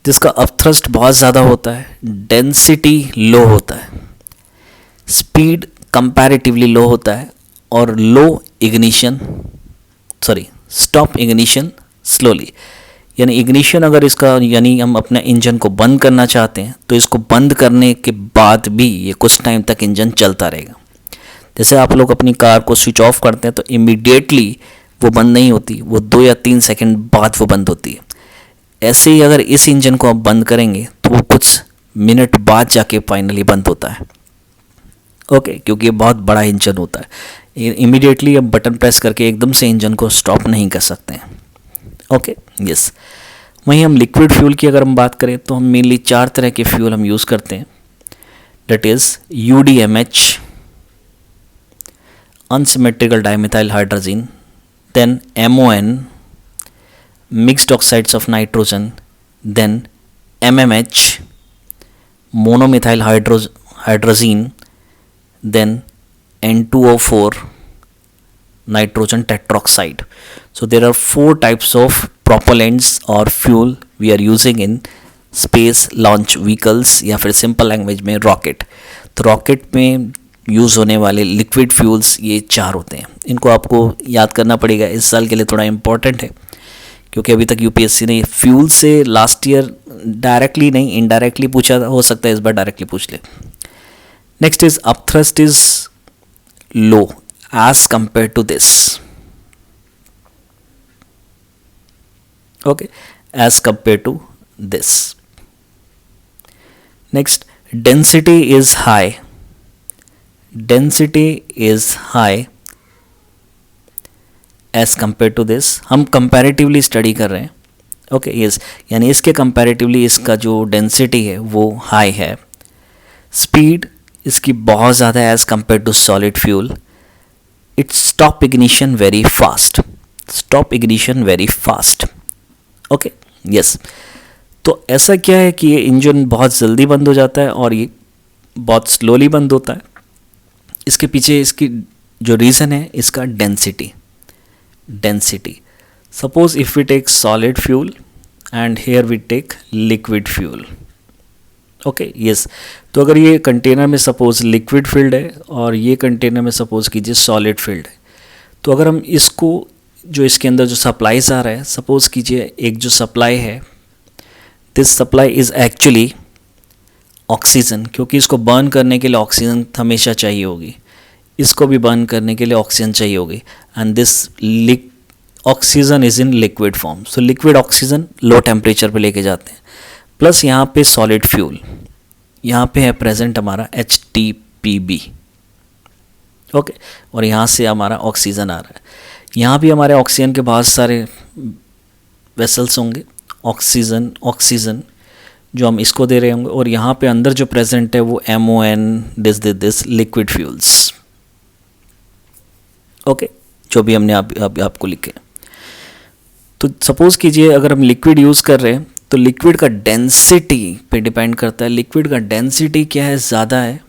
जिसका अपथ्रस्ट बहुत ज़्यादा होता है, डेंसिटी लो होता है, स्पीड कंपैरेटिवली लो होता है, और स्टॉप इग्निशन स्लोली। यानी इग्निशन अगर इसका यानी हम अपने इंजन को बंद करना चाहते हैं तो इसको बंद करने के बाद भी ये कुछ टाइम तक इंजन चलता रहेगा। जैसे आप लोग अपनी कार को स्विच ऑफ करते हैं तो इमीडिएटली वो बंद नहीं होती, वो 2 या 3 सेकंड बाद वो बंद होती है। ऐसे ही अगर इस इंजन को आप बंद करेंगे तो वो कुछ मिनट बाद जाके फाइनली बंद होता है। ओके, क्योंकि ये बहुत बड़ा इंजन होता है, इमीडिएटली आप बटन प्रेस करके एकदम से इंजन को स्टॉप नहीं कर सकते हैं। Okay, yes. वहीं हम लिक्विड फ्यूल की अगर हम बात करें तो हम मेनली 4 तरह के फ्यूल हम यूज़ करते हैं, that is UDMH, unsymmetrical dimethyl hydrogen, then MON, mixed oxides of nitrogen, then MMH, monomethyl hydrogen, then N2O4, nitrogen tetroxide. So there are 4 types of propellants or fuel we are using in space launch vehicles या फिर simple language में rocket. तो rocket में use होने वाले liquid fuels ये 4 होते हैं। इनको आपको याद करना पड़ेगा, इस साल के लिए थोड़ा इम्पोर्टेंट है क्योंकि अभी तक यूपीएससी ने फ्यूल से लास्ट ईयर डायरेक्टली नहीं इनडायरेक्टली पूछा था, हो सकता है इस बार डायरेक्टली पूछ ले. Next is upthrust is low as compare to this. Okay, as compare to this. Next, density is high. Density is high as compare to this. हम कंपैरेटिवली स्टडी कर रहे हैं. ओके यस, यानी इसके कंपैरेटिवली इसका जो डेंसिटी है वो हाई है. स्पीड इसकी बहुत ज़्यादा है as compare to solid fuel. It's stop ignition very fast. Stop ignition very fast. Okay yes. तो ऐसा क्या है कि ये इंजन बहुत जल्दी बंद हो जाता है और ये बहुत स्लोली बंद होता है. इसके पीछे इसकी जो रीज़न है इसका density. Density. Suppose if we take solid fuel and here we take liquid fuel. Okay yes. तो अगर ये कंटेनर में सपोज लिक्विड फिल्ड है और ये कंटेनर में सपोज कीजिए सॉलिड फिल्ड है, तो अगर हम इसको जो इसके अंदर जो सप्लाईज आ रहा है, सपोज कीजिए एक जो सप्लाई है, this supply is actually oxygen, क्योंकि इसको बर्न करने के लिए ऑक्सीजन हमेशा चाहिए होगी. इसको भी बर्न करने के लिए ऑक्सीजन चाहिए होगी. And this oxygen is in liquid form. So liquid oxygen low temperature पे लेके जाते हैं. प्लस यहाँ पे सॉलिड फ्यूल, यहाँ पे है प्रेजेंट हमारा HTPB. ओके, और यहाँ से हमारा ऑक्सीजन आ रहा है. यहाँ भी हमारे ऑक्सीजन के बहुत सारे वेसल्स होंगे. ऑक्सीजन ऑक्सीजन जो हम इसको दे रहे होंगे, और यहाँ पे अंदर जो प्रेजेंट है वो MON this liquid fuels. Okay, जो भी हमने आपको लिखे. तो सपोज कीजिए अगर हम लिक्विड यूज़ कर रहे हैं तो लिक्विड का डेंसिटी पे डिपेंड करता है. लिक्विड का डेंसिटी क्या है, ज़्यादा है,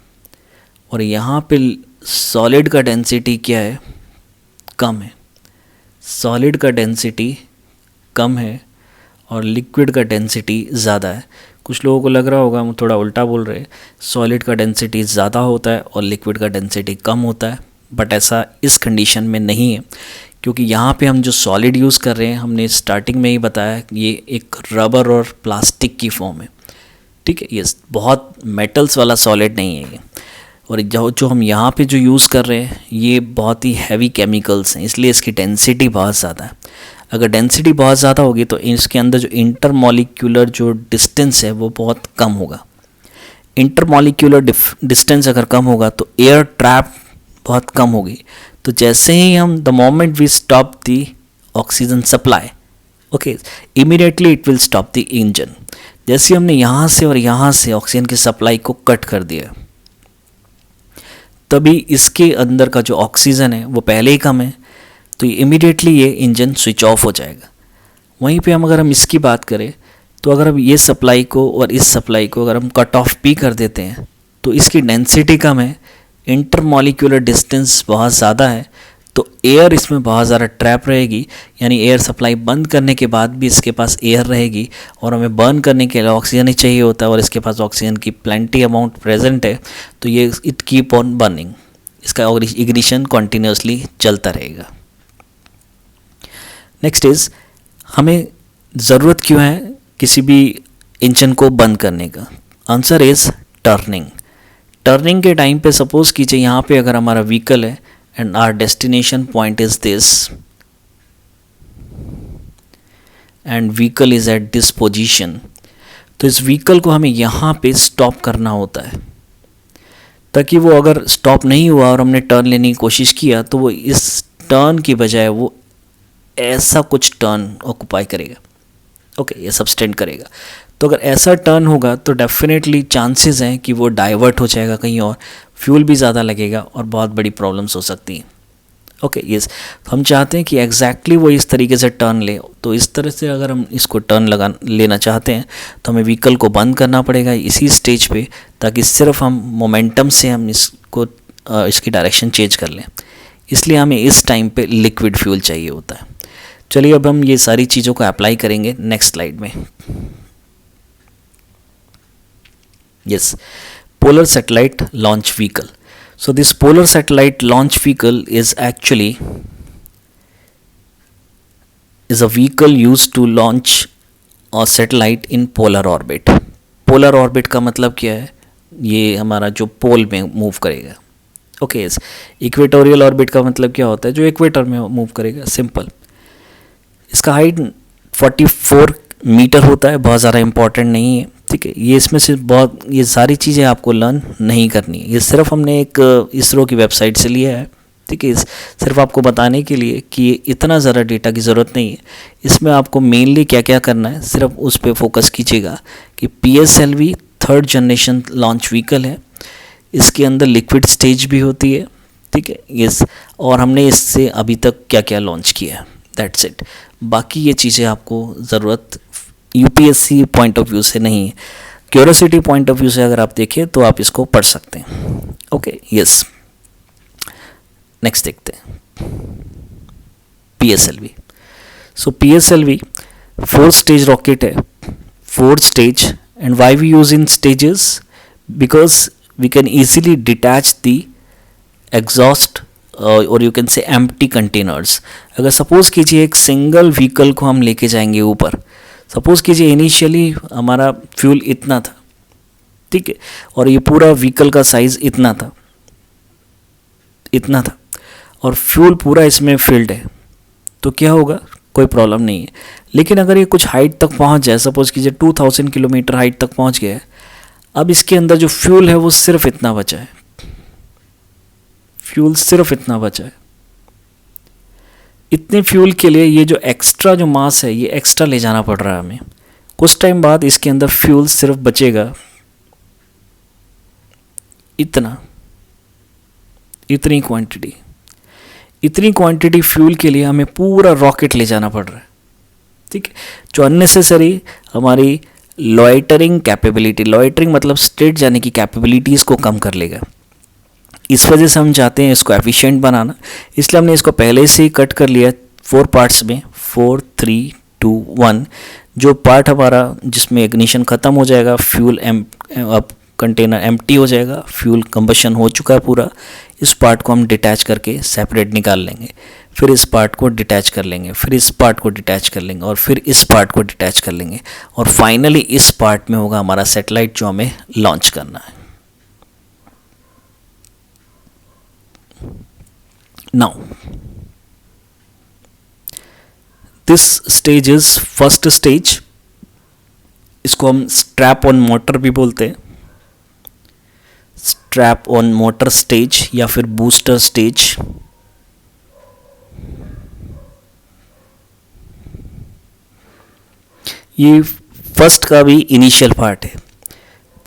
और यहाँ पे सॉलिड का डेंसिटी क्या है, कम है. सॉलिड का डेंसिटी कम है और लिक्विड का डेंसिटी ज़्यादा है. कुछ लोगों को लग रहा होगा हम थोड़ा उल्टा बोल रहे हैं, सॉलिड का डेंसिटी ज़्यादा होता है और लिक्विड का डेंसिटी कम होता है. बट ऐसा इस कंडीशन में नहीं है, क्योंकि यहाँ पे हम जो सॉलिड यूज़ कर रहे हैं, हमने स्टार्टिंग में ही बताया ये एक रबर और प्लास्टिक की फॉर्म है. ठीक है, ये बहुत मेटल्स वाला सॉलिड नहीं है ये. और जो हम यहाँ पे जो यूज़ कर रहे हैं ये बहुत ही हैवी केमिकल्स हैं, इसलिए इसकी डेंसिटी बहुत ज़्यादा है. अगर डेंसिटी बहुत ज़्यादा होगी तो इसके अंदर जो इंटरमॉलिक्यूलर जो डिस्टेंस है वो बहुत कम होगा. इंटरमॉलिक्यूलर डिस्टेंस अगर कम होगा तो एयर ट्रैप बहुत कम होगी. तो जैसे ही हम the moment we stop the oxygen supply, okay, immediately it will stop the engine. जैसे हमने यहाँ से और यहाँ से ऑक्सीजन की सप्लाई को कट कर दिया, तभी इसके अंदर का जो ऑक्सीजन है वो पहले ही कम है, तो इमीडिएटली ये इंजन स्विच ऑफ हो जाएगा. वहीं पे अगर हम इसकी बात करें तो अगर हम ये सप्लाई को और इस सप्लाई को अगर हम कट ऑफ भी कर देते हैं तो इसकी डेंसिटी कम है, इंटरमॉलिक्यूलर डिस्टेंस बहुत ज़्यादा है, तो एयर इसमें बहुत ज़्यादा ट्रैप रहेगी. यानी एयर सप्लाई बंद करने के बाद भी इसके पास एयर रहेगी, और हमें बर्न करने के लिए ऑक्सीजन ही चाहिए होता है, और इसके पास ऑक्सीजन की प्लेंटी अमाउंट प्रेजेंट है, तो ये इट कीप ऑन बर्निंग. इसका इग्निशन कॉन्टीन्यूसली चलता रहेगा. नेक्स्ट इज़, हमें ज़रूरत क्यों है किसी भी इंजन को बंद करने का? Answer is turning. टर्निंग के टाइम पे सपोज कीजिए यहाँ पे अगर हमारा व्हीकल है and our destination point is this and vehicle is at this position, तो इस व्हीकल को हमें यहाँ पे स्टॉप करना होता है, ताकि वो अगर स्टॉप नहीं हुआ और हमने टर्न लेने की कोशिश किया तो वो इस टर्न की बजाय वो ऐसा कुछ टर्न ऑक्यूपाई करेगा. ओके, ये सबस्टेंड करेगा. तो अगर ऐसा टर्न होगा तो डेफिनेटली चांसेस हैं कि वो डाइवर्ट हो जाएगा कहीं और, फ्यूल भी ज़्यादा लगेगा और बहुत बड़ी प्रॉब्लम्स हो सकती हैं. ओके यस, हम चाहते हैं कि एग्जैक्टली वो इस तरीके से टर्न ले. तो इस तरह से अगर हम इसको टर्न लेना चाहते हैं तो हमें व्हीकल को बंद करना पड़ेगा इसी स्टेज पे, ताकि सिर्फ हम मोमेंटम से हम इसको इसकी डायरेक्शन चेंज कर लें. इसलिए हमें इस टाइम पे लिक्विड फ्यूल चाहिए होता है. चलिए अब हम ये सारी चीज़ों को अप्लाई करेंगे नेक्स्ट स्लाइड में. Yes, polar satellite launch vehicle. So this polar satellite launch vehicle is actually is a vehicle used to launch a satellite in polar orbit. polar orbit का मतलब क्या है? ये हमारा जो पोल में मूव करेगा. Okay yes. इक्वेटोरियल ऑर्बिट का मतलब क्या होता है? जो इक्वेटर में मूव करेगा. सिंपल. इसका हाइट 44 मीटर होता है. बहुत ज़्यादा इंपॉर्टेंट नहीं है. ठीक है. ये इसमें से बहुत, ये सारी चीज़ें आपको लर्न नहीं करनी है. ये सिर्फ हमने एक इसरो की वेबसाइट से लिया है. ठीक है. सिर्फ आपको बताने के लिए कि इतना ज़्यादा डेटा की ज़रूरत नहीं है. इसमें आपको मेनली क्या क्या करना है, सिर्फ उस पर फोकस कीजिएगा कि PSLV 3rd generation launch vehicle है. इसके अंदर लिक्विड स्टेज भी होती है. ठीक है. यस. और हमने इससे अभी तक क्या क्या लॉन्च किया है, दैट्स इट. बाकी ये चीज़ें आपको ज़रूरत UPSC पॉइंट ऑफ व्यू से नहीं है. क्यूरियोसिटी पॉइंट ऑफ व्यू से अगर आप देखें तो आप इसको पढ़ सकते हैं. Okay yes. नेक्स्ट देखते हैं PSLV. So PSLV 4 stage rocket है. 4 stage. And why we use in stages? Because we can easily detach the exhaust और you can say empty containers. अगर सपोज कीजिए एक सिंगल व्हीकल को हम लेके जाएंगे ऊपर. सपोज कीजिए इनिशियली हमारा फ्यूल इतना था. ठीक है. और ये पूरा व्हीकल का साइज इतना था, इतना था, और फ्यूल पूरा इसमें फिल्ड है, तो क्या होगा? कोई प्रॉब्लम नहीं है. लेकिन अगर ये कुछ हाइट तक पहुंच जाए, सपोज कीजिए 2000 किलोमीटर हाइट तक पहुंच गया है, अब इसके अंदर जो फ्यूल है वो सिर्फ इतना बचा है. फ्यूल सिर्फ इतना बचा है. इतने फ्यूल के लिए ये जो एक्स्ट्रा जो मास है ये एक्स्ट्रा ले जाना पड़ रहा है हमें. कुछ टाइम बाद इसके अंदर फ्यूल सिर्फ बचेगा इतना, इतनी क्वांटिटी. इतनी क्वांटिटी फ्यूल के लिए हमें पूरा रॉकेट ले जाना पड़ रहा है. ठीक है. जो अननेसेसरी हमारी लॉइटरिंग कैपेबिलिटी, लॉइटरिंग मतलब स्ट्रेट जाने की कैपेबिलिटी, इसको कम कर लेगा. इस वजह से हम चाहते हैं इसको एफिशिएंट बनाना. इसलिए हमने इसको पहले से ही कट कर लिया 4 पार्ट्स में. 4 3 2 1. जो पार्ट हमारा जिसमें इग्निशन ख़त्म हो जाएगा, फ्यूल कंटेनर एम्प्टी हो जाएगा, फ्यूल कंबशन हो चुका है पूरा, इस पार्ट को हम डिटैच करके सेपरेट निकाल लेंगे. फिर इस पार्ट को डिटैच कर लेंगे, फिर इस पार्ट को डिटैच कर लेंगे, और फिर इस पार्ट को डिटैच कर लेंगे, और फाइनली इस पार्ट में होगा हमारा सैटेलाइट जो हमें लॉन्च करना है. Now, this stage is first stage. इसको हम स्ट्रैप ऑन मोटर भी बोलते हैं. स्ट्रैप ऑन मोटर स्टेज या फिर बूस्टर स्टेज. ये फर्स्ट का भी इनिशियल पार्ट है.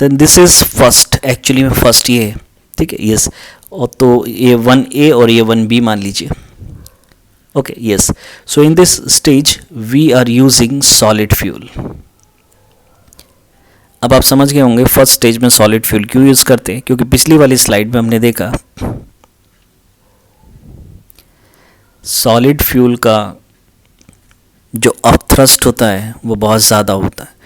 Then this is first. Actually में फर्स्ट ये है. ठीक है. यस. और तो ये 1A और ये 1B मान लीजिए. Okay yes. So in this stage we are using solid fuel. अब आप समझ गए होंगे फर्स्ट स्टेज में सॉलिड फ्यूल क्यों यूज़ करते हैं, क्योंकि पिछली वाली स्लाइड में हमने देखा सॉलिड फ्यूल का जो अपथ्रस्ट होता है वो बहुत ज़्यादा होता है.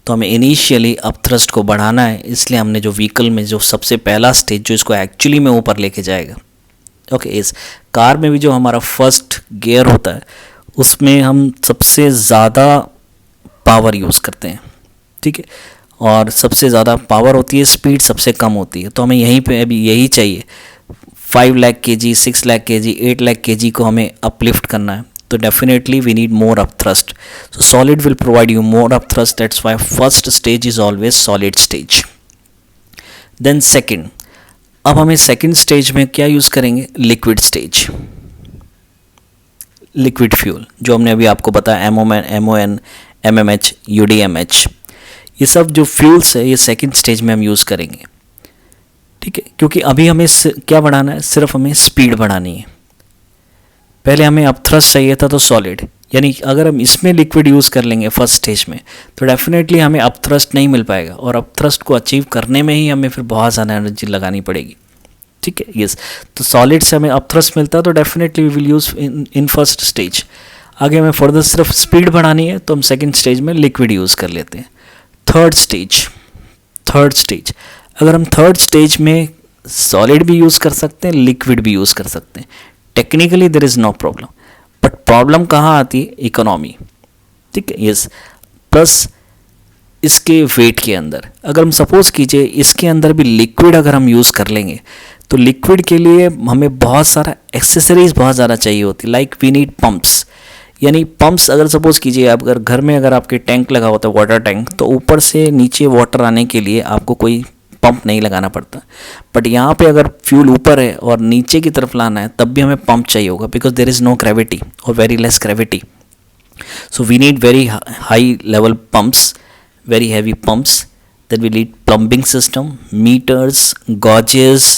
तो हमें इनिशियली अपथ्रस्ट को बढ़ाना है, इसलिए हमने जो व्हीकल में जो सबसे पहला स्टेज जो इसको एक्चुअली में ऊपर लेके जाएगा. ओके. इस कार में भी जो हमारा फर्स्ट गियर होता है उसमें हम सबसे ज़्यादा पावर यूज़ करते हैं. ठीक है. और सबसे ज़्यादा पावर होती है, स्पीड सबसे कम होती है. तो हमें यहीं पे अभी यही चाहिए. 5 lakh kg, 6 lakh kg, 8 lakh kg को हमें अपलिफ्ट करना है. तो definitely we need more upthrust. So solid will provide you more upthrust. That's why first stage is always solid stage. Then second. अब हमें सेकंड स्टेज में क्या यूज़ करेंगे? Liquid stage. लिक्विड फ्यूल जो हमने अभी आपको बताया, MON, MMH, UDMH, ये सब जो फ्यूल्स है ये सेकंड स्टेज में हम यूज़ करेंगे. ठीक है. क्योंकि अभी हमें क्या बढ़ाना है? सिर्फ हमें स्पीड बढ़ानी है. पहले हमें अपथ्रस्ट चाहिए था तो सॉलिड, यानी अगर हम इसमें लिक्विड यूज़ कर लेंगे फर्स्ट स्टेज में तो डेफिनेटली हमें अपथ्रस्ट नहीं मिल पाएगा, और अपथ्रस्ट को अचीव करने में ही हमें फिर बहुत ज़्यादा एनर्जी लगानी पड़ेगी. ठीक है. यस. तो सॉलिड से हमें अपथ्रस्ट मिलता है तो definitely we will use in first stage. आगे हमें फर्दर सिर्फ स्पीड बढ़ानी है तो हम सेकेंड स्टेज में लिक्विड यूज़ कर लेते हैं. Third stage. अगर हम थर्ड स्टेज में सॉलिड भी यूज़ कर सकते हैं, लिक्विड भी यूज़ कर सकते हैं. Technically there is no problem. But problem कहाँ आती है, इकोनॉमी, ठीक है, यस, प्लस इसके वेट के अंदर। अगर हम सपोज कीजिए इसके अंदर भी लिक्विड अगर हम यूज़ कर लेंगे तो लिक्विड के लिए हमें बहुत सारा एक्सेसरीज बहुत ज़्यादा चाहिए होती, लाइक वी नीड पंप्स। यानी पंप्स अगर सपोज कीजिए आप अगर घर में अगर आपके टैंक लगा होता है वाटर टैंक, तो ऊपर से नीचे वाटर आने के लिए आपको कोई पंप नहीं लगाना पड़ता। बट यहाँ पे अगर फ्यूल ऊपर है और नीचे की तरफ लाना है तब भी हमें पंप चाहिए होगा, because there is no gravity और very less gravity. So we need very high level pumps, very heavy pumps. Then we need plumbing system, meters, gauges,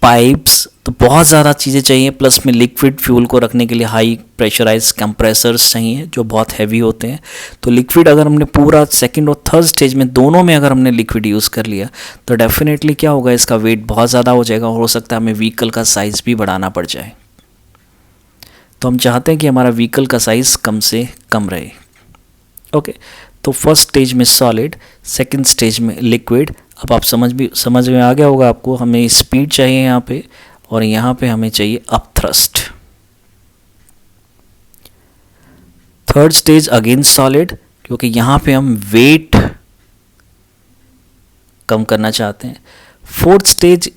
pipes. तो बहुत ज़्यादा चीज़ें चाहिए, प्लस में लिक्विड फ्यूल को रखने के लिए हाई प्रेशराइज कंप्रेसर्स चाहिए जो बहुत हैवी होते हैं। तो लिक्विड अगर हमने पूरा सेकंड और थर्ड स्टेज में दोनों में अगर हमने लिक्विड यूज़ कर लिया तो डेफिनेटली क्या होगा, इसका वेट बहुत ज़्यादा हो जाएगा और हो सकता है हमें व्हीकल का साइज़ भी बढ़ाना पड़ जाए। तो हम चाहते हैं कि हमारा व्हीकल का साइज़ कम से कम रहे। ओके, तो फर्स्ट स्टेज में सॉलिड, सेकंड स्टेज में लिक्विड। अब आप समझ में आ गया होगा आपको, हमें स्पीड चाहिए यहाँ पे और यहाँ पे हमें चाहिए up thrust. Third stage again solid, क्योंकि यहाँ पे हम वेट कम करना चाहते हैं। फोर्थ स्टेज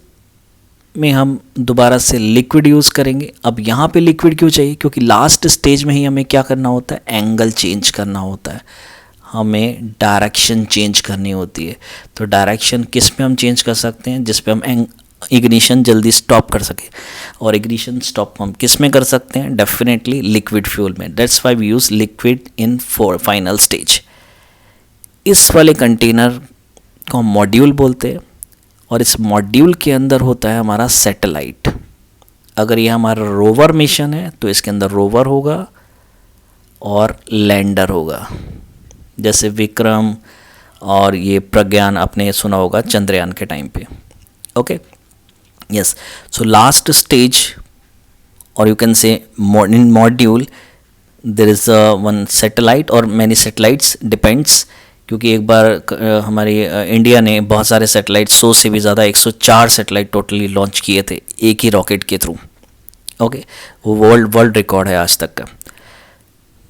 में हम दोबारा से लिक्विड यूज़ करेंगे। अब यहाँ पे लिक्विड क्यों चाहिए, क्योंकि लास्ट स्टेज में ही हमें क्या करना होता है, एंगल चेंज करना होता है, हमें डायरेक्शन चेंज करनी होती है। तो डायरेक्शन किस पे हम चेंज कर सकते हैं, जिस पे हम इग्निशन जल्दी स्टॉप कर सके। और इग्निशन स्टॉप हम किस में कर सकते हैं, डेफिनेटली लिक्विड फ्यूल में। That's why we use liquid in final stage. इस वाले कंटेनर को हम मॉड्यूल बोलते हैं और इस मॉड्यूल के अंदर होता है हमारा सैटेलाइट। अगर ये हमारा रोवर मिशन है तो इसके अंदर रोवर होगा और लैंडर होगा, जैसे विक्रम और ये प्रज्ञान आपने सुना होगा चंद्रयान के टाइम पे। Okay, yes, so last stage और you can say in module there is one satellite और मैनी सैटेलाइट्स, डिपेंड्स, क्योंकि एक बार हमारी इंडिया ने बहुत सारे सैटेलाइट, 100 से भी ज़्यादा 104 सैटेलाइट टोटली लॉन्च किए थे एक ही रॉकेट के थ्रू। ओके, वो वर्ल्ड रिकॉर्ड है आज तक का।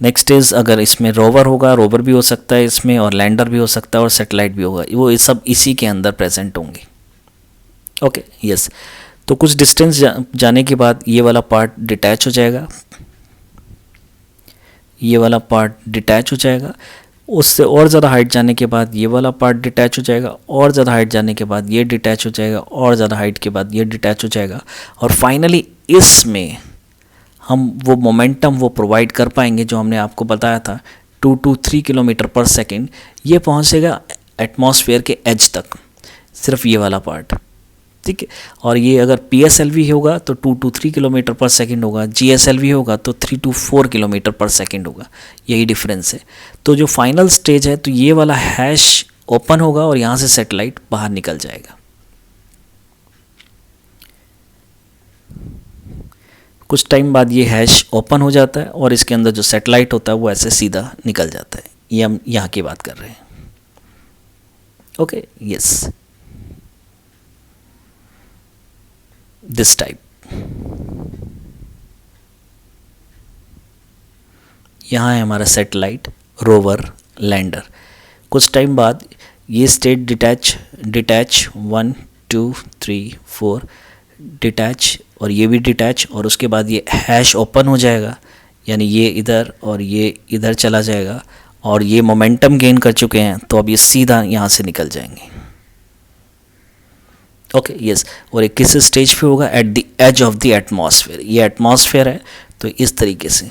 नेक्स्ट इज़ अगर इसमें रोवर होगा, रोवर भी हो सकता है इसमें और लैंडर भी हो सकता है और सैटेलाइट भी होगा, वो सब इसी के अंदर प्रेजेंट होंगे। ओके, यस, तो कुछ डिस्टेंस जाने के बाद ये वाला पार्ट डिटैच हो जाएगा, ये वाला पार्ट डिटैच हो जाएगा। उससे और ज़्यादा हाइट जाने के बाद ये वाला पार्ट डिटैच हो जाएगा, और ज़्यादा हाइट जाने के बाद ये डिटैच हो जाएगा, और ज़्यादा हाइट के बाद ये डिटैच हो जाएगा। और फाइनली इसमें हम वो मोमेंटम वो प्रोवाइड कर पाएंगे जो हमने आपको बताया था, 2 to 3 किलोमीटर पर सेकेंड। ये पहुंचेगा एटमॉस्फेयर के एज तक, सिर्फ ये वाला पार्ट, ठीक है। और ये अगर PSLV होगा तो 2 to 3 किलोमीटर पर सेकेंड होगा, GSLV होगा तो 3 to 4 किलोमीटर पर सेकेंड होगा, यही डिफरेंस है। तो जो फाइनल स्टेज है तो ये वाला हैश ओपन होगा और यहाँ से सैटेलाइट बाहर निकल जाएगा। कुछ टाइम बाद ये हैश ओपन हो जाता है और इसके अंदर जो सैटेलाइट होता है वो ऐसे सीधा निकल जाता है। ये हम यहाँ की बात कर रहे हैं। Okay, yes, this type. यहाँ है हमारा सैटेलाइट, रोवर, लैंडर। कुछ टाइम बाद ये स्टेट डिटैच 1 2 3 4 डिटैच और ये भी डिटैच, और उसके बाद ये हैश ओपन हो जाएगा, यानी ये इधर और ये इधर चला जाएगा और ये मोमेंटम गेन कर चुके हैं तो अब ये सीधा यहाँ से निकल जाएंगे। ओके, यस, और एक किस स्टेज पे होगा, at the edge of the atmosphere. ये एटमॉस्फेयर है तो इस तरीके से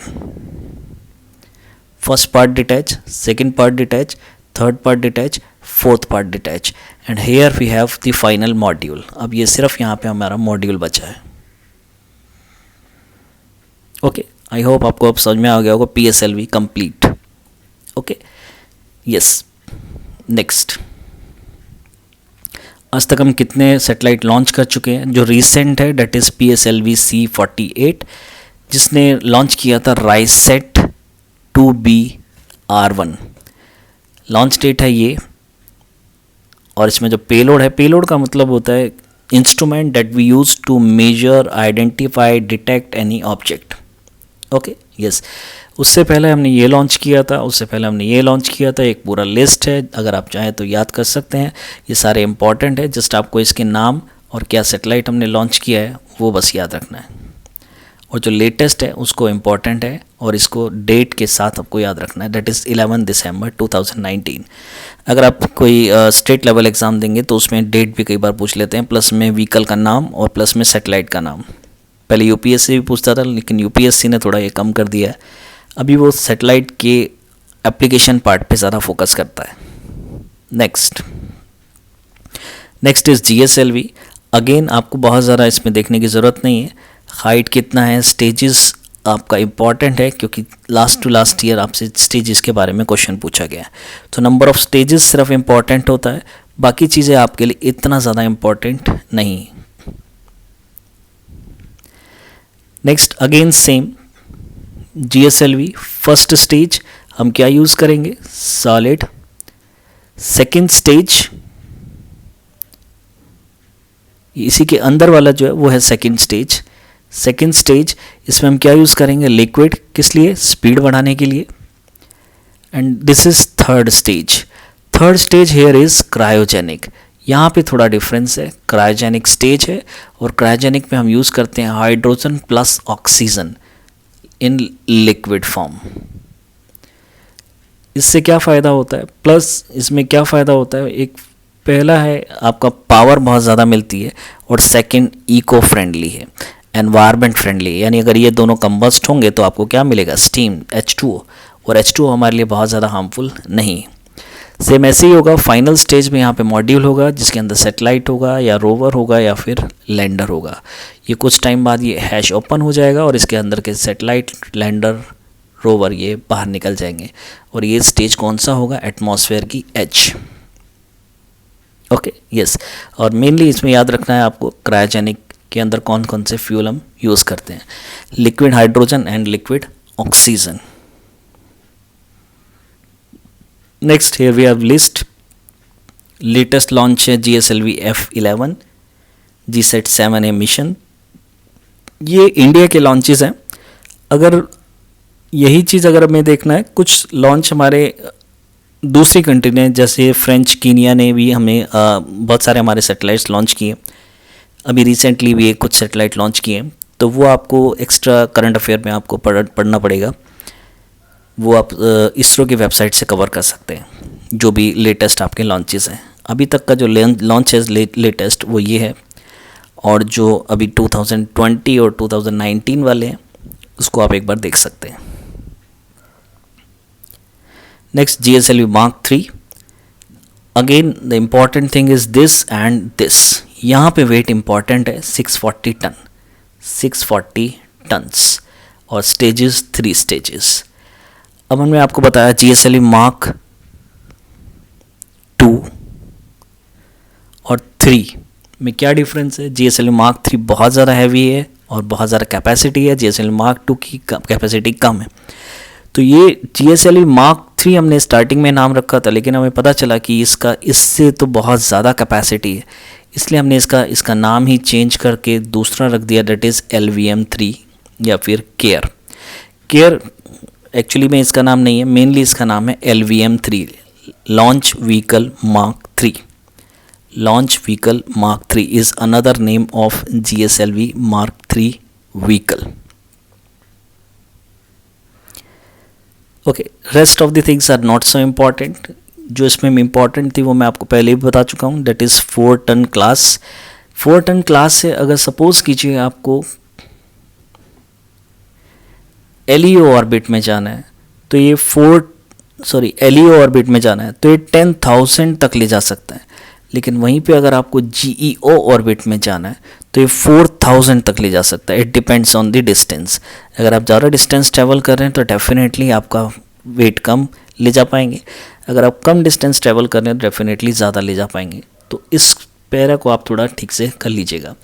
first part detach, second part detach, third part detach, fourth part detach, and here we have the final module. अब ये सिर्फ यहाँ पे हमारा मॉड्यूल बचा है। ओके, आई होप आपको अब समझ में आ गया होगा PSLV complete. Okay, yes, next, आज तक हम कितने सैटेलाइट लॉन्च कर चुके हैं। जो रीसेंट है डेट इज़ PSLV C48, जिसने लॉन्च किया था राइसेट 2B/R1। लॉन्च डेट है ये, और इसमें जो पेलोड है, पेलोड का मतलब होता है instrument that we use to measure, identify, detect any object. Okay yes, उससे पहले हमने ये लॉन्च किया था, उससे पहले हमने ये लॉन्च किया था, एक पूरा लिस्ट है, अगर आप चाहें तो याद कर सकते हैं, ये सारे इंपॉर्टेंट है, जस्ट आपको इसके नाम और क्या सैटेलाइट हमने लॉन्च किया है वो बस याद रखना है, और जो लेटेस्ट है उसको इम्पॉर्टेंट है और इसको डेट के साथ आपको याद रखना है, दैट इज़ 11 दिसंबर 2019। अगर आप कोई स्टेट लेवल एग्ज़ाम देंगे तो उसमें डेट भी कई बार पूछ लेते हैं, प्लस में व्हीकल का नाम और प्लस में सैटेलाइट का नाम। पहले यूपीएससी भी पूछता था, लेकिन यूपीएससी ने थोड़ा ये कम कर दिया है, अभी वो सैटेलाइट के एप्लीकेशन पार्ट पे ज़्यादा फोकस करता है। Next is GSLV. अगेन आपको बहुत ज़्यादा इसमें देखने की ज़रूरत नहीं है, हाइट कितना है, स्टेजेस आपका इम्पॉर्टेंट है क्योंकि लास्ट टू लास्ट ईयर आपसे स्टेजेस के बारे में क्वेश्चन पूछा गया है, तो नंबर ऑफ स्टेजेस सिर्फ इम्पॉर्टेंट होता है, बाकी चीज़ें आपके लिए इतना ज़्यादा इम्पॉर्टेंट नहीं। Next again same GSLV, first stage हम क्या यूज़ करेंगे, सॉलिड। सेकेंड स्टेज इसी के अंदर वाला जो है वो है सेकेंड स्टेज, इसमें हम क्या यूज़ करेंगे, लिक्विड, किस लिए, स्पीड बढ़ाने के लिए। And this is third stage here is cryogenic. यहाँ पे थोड़ा डिफरेंस है, क्रायोजेनिक स्टेज है और क्रायोजेनिक में हम यूज़ करते हैं hydrogen plus oxygen in liquid form. इससे क्या फ़ायदा होता है, प्लस इसमें क्या फ़ायदा होता है, एक पहला है आपका पावर बहुत ज़्यादा मिलती है और सेकंड इको फ्रेंडली है, एनवायरनमेंट फ्रेंडली, यानी अगर ये दोनों कंबस्ट होंगे तो आपको क्या मिलेगा, स्टीम, H2O, और H2O हमारे लिए बहुत ज़्यादा हार्मफुल नहीं। सेम ऐसे ही होगा फाइनल स्टेज में, यहाँ पे मॉड्यूल होगा जिसके अंदर सैटेलाइट होगा या रोवर होगा या फिर लैंडर होगा। ये कुछ टाइम बाद ये हैश ओपन हो जाएगा और इसके अंदर के सैटेलाइट, लैंडर, रोवर ये बाहर निकल जाएंगे, और ये स्टेज कौन सा होगा, एटमॉस्फेयर की H। ओके यस, और मेनली इसमें याद रखना है आपको क्रायोजेनिक के अंदर कौन कौन से फ्यूल हम यूज़ करते हैं, liquid hydrogen and liquid oxygen. Next here we have list, latest launch है GSLV F11 GSAT-7A मिशन। ये इंडिया के लॉन्चेस हैं। अगर यही चीज़ अगर हमें देखना है, कुछ लॉन्च हमारे दूसरी कंट्री ने, जैसे फ्रेंच कीनिया ने भी हमें बहुत सारे हमारे सैटेलाइट्स लॉन्च किए, अभी रिसेंटली भी कुछ सैटेलाइट लॉन्च किए, तो वो आपको एक्स्ट्रा करंट अफेयर में आपको पढ़ना पड़ेगा, वो आप इसरो की वेबसाइट से कवर कर सकते हैं, जो भी लेटेस्ट आपके लॉन्चेस हैं। अभी तक का जो लॉन्च है लेटेस्ट वो ये है, और जो अभी 2020 और 2019 वाले हैं उसको आप एक बार देख सकते हैं। Next GSLV Mark 3। Again the important thing is this and this, यहाँ पे वेट इम्पॉर्टेंट है, 640 टन्स और स्टेजेस 3 स्टेजेस। अब हमने आपको बताया GSLV Mark 2 और 3 में क्या डिफरेंस है। GSLV Mark 3 बहुत ज़्यादा हैवी है और बहुत ज़्यादा कैपेसिटी है, GSLV Mark 2 की कैपेसिटी कम है। तो ये GSLV Mark 3 हमने स्टार्टिंग में नाम रखा था, लेकिन हमें पता चला कि इससे तो बहुत ज़्यादा कैपेसिटी है, इसलिए हमने इसका नाम ही चेंज करके दूसरा रख दिया, दैट इज़ LVM-3 या फिर केयर एक्चुअली में इसका नाम नहीं है, मेनली इसका नाम है LVM-3, launch vehicle mark 3। Launch vehicle mark 3 is another name of GSLV Mark 3 vehicle. Okay, rest of the things are not so important. जो इसमें इम्पॉर्टेंट थी वो मैं आपको पहले भी बता चुका हूँ, that is 4 ton class. 4 ton class से अगर सपोज कीजिए आपको LEO ऑर्बिट में जाना है, तो ये LEO ऑर्बिट में जाना है तो ये 10,000 तक ले जा सकता है, लेकिन वहीं पे अगर आपको GEO ऑर्बिट में जाना है तो ये 4,000 तक ले जा सकता है। It depends on the distance. अगर आप ज़्यादा डिस्टेंस ट्रैवल कर रहे हैं तो डेफिनेटली आपका वेट कम ले जा पाएंगे, अगर आप कम डिस्टेंस ट्रैवल कर रहे हैं तो डेफिनेटली ज़्यादा ले जा पाएंगे। तो इस पैरा को आप थोड़ा ठीक से कर लीजिएगा,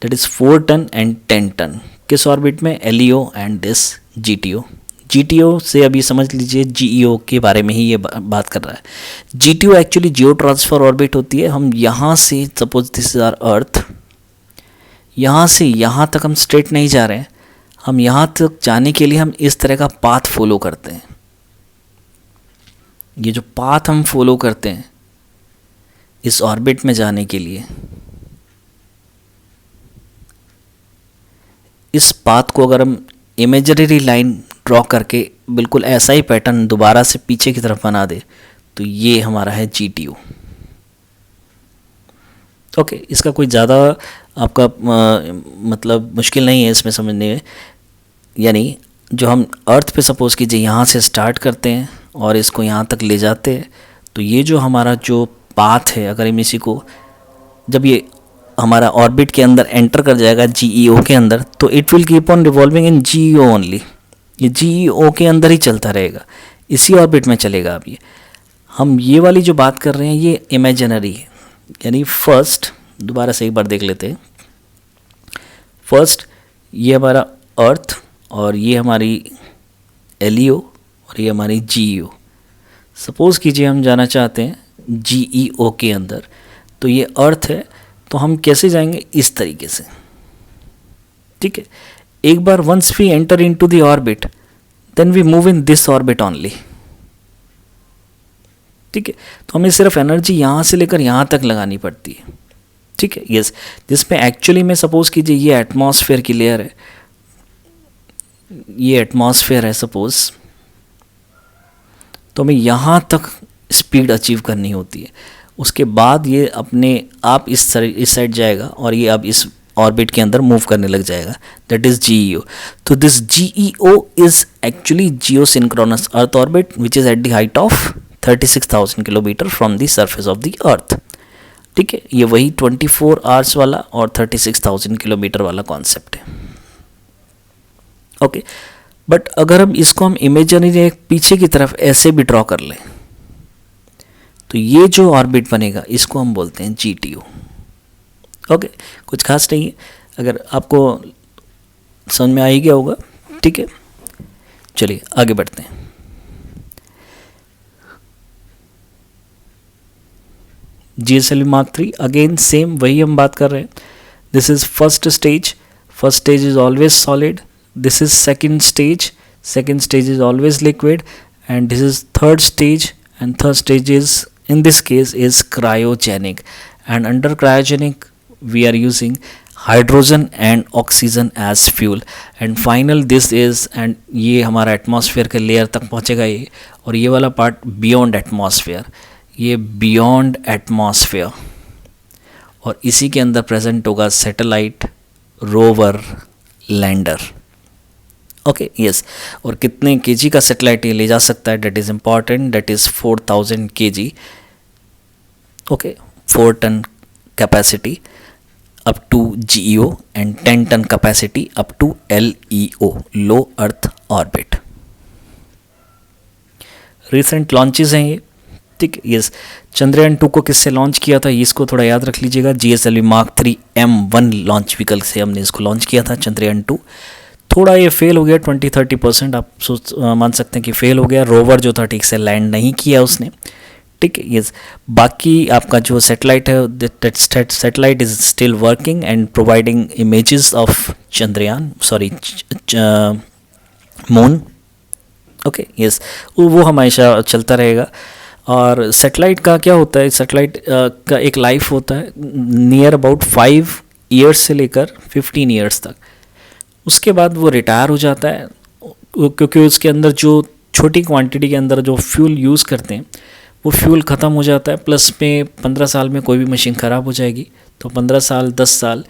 that is 4 ton and 10 ton. किस ऑर्बिट में, LEO एंड दिस GTO से अभी समझ लीजिए GEO के बारे में ही ये बात कर रहा है। GTO actually geo transfer orbit होती है। हम यहाँ से suppose this is our earth, यहाँ से यहाँ तक हम स्ट्रेट नहीं जा रहे हैं, हम यहाँ तक जाने के लिए हम इस तरह का पाथ फॉलो करते हैं। ये जो पाथ हम फॉलो करते हैं इस ऑर्बिट में जाने के लिए, इस पाथ को अगर हम इमेजिनरी लाइन ड्रॉ करके बिल्कुल ऐसा ही पैटर्न दोबारा से पीछे की तरफ बना दे तो ये हमारा है GTO। ओके, इसका कोई ज़्यादा आपका मतलब मुश्किल नहीं है इसमें समझने में। यानी जो हम अर्थ पे सपोज़ कीजिए यहाँ से स्टार्ट करते हैं और इसको यहाँ तक ले जाते हैं, तो ये जो हमारा जो पाथ है, अगर हम इसी को जब ये हमारा ऑर्बिट के अंदर एंटर कर जाएगा GEO के अंदर, तो it will keep on revolving in GEO only. ये GEO के अंदर ही चलता रहेगा, इसी ऑर्बिट में चलेगा। अब ये हम ये वाली जो बात कर रहे हैं ये इमेजिनरी है। यानी फर्स्ट दोबारा से एक बार देख लेते हैं। फर्स्ट ये हमारा अर्थ और ये हमारी LEO और ये हमारी GEO। सपोज़ कीजिए हम जाना चाहते हैं GEO के अंदर, तो ये अर्थ है, तो हम कैसे जाएंगे? इस तरीके से, ठीक है। एक बार once we enter into the orbit then we move in this orbit only, ठीक है। तो हमें सिर्फ एनर्जी यहाँ से लेकर यहाँ तक लगानी पड़ती है, ठीक है। यस, जिसमें एक्चुअली में सपोज़ कीजिए ये एटमॉस्फेयर की लेयर है, ये एटमॉस्फेयर है सपोज़, तो हमें यहाँ तक स्पीड अचीव करनी होती है। उसके बाद ये अपने आप इस साइड जाएगा और ये अब इस ऑर्बिट के अंदर मूव करने लग जाएगा, दैट इज़ GEO। तो this GEO is actually geosynchronous earth orbit which is at the height of 36,000 kilometre from the surface of the अर्थ, ठीक है। ये वही 24 आवर्स वाला और 36,000 किलोमीटर वाला कॉन्सेप्ट है, ओके। बट अगर हम इसको हम इमेजिनरी पीछे की तरफ ऐसे भी ड्रॉ कर लें, तो ये जो ऑर्बिट बनेगा इसको हम बोलते हैं GTO, ओके। कुछ खास नहीं है, अगर आपको समझ में आ ही गया होगा, ठीक है। चलिए आगे बढ़ते हैं। GSLV Mark 3 अगेन सेम वही हम बात कर रहे हैं। This is first stage is always solid, this is second stage is always liquid, and this is third stage, and third stage is in this case is cryogenic, and under cryogenic we are using hydrogen and oxygen as fuel, and final this is, and ये हमारा atmosphere के layer तक पहुँचेगा ये, और ये वाला part beyond atmosphere, ये बियॉन्ड एटमॉस्फेयर, और इसी के अंदर प्रेजेंट होगा satellite, rover, lander, okay. Yes, और कितने केजी का सैटेलाइट ये ले जा सकता है, that is important, that is 4000 kg, okay, 4 ton capacity up to GEO and 10 ton capacity up to LEO, low earth orbit. Recent launches हैं ये, ठीक है। यस, चंद्रयान 2 को किससे लॉन्च किया था, इसको थोड़ा याद रख लीजिएगा, GSLV Mark 3 M1 launch vehicle से हमने इसको लॉन्च किया था चंद्रयान 2। थोड़ा ये फेल हो गया, 20-30% आप मान सकते हैं कि फेल हो गया। रोवर जो था ठीक से लैंड नहीं किया उसने, ठीक है। यस, बाकी आपका जो सैटेलाइट है, satellite is still working and providing images of Chandrayaan, sorry moon, okay. Yes, वो हमेशा चलता रहेगा। और सैटेलाइट का क्या होता है, सैटेलाइट का एक लाइफ होता है नियर अबाउट 5 ईयर्स से लेकर 15 ईयर्स तक। उसके बाद वो रिटायर हो जाता है, क्योंकि उसके अंदर जो छोटी क्वांटिटी के अंदर जो फ्यूल यूज़ करते हैं वो फ्यूल ख़त्म हो जाता है। प्लस में 15 साल में कोई भी मशीन ख़राब हो जाएगी, तो 15 साल 10 साल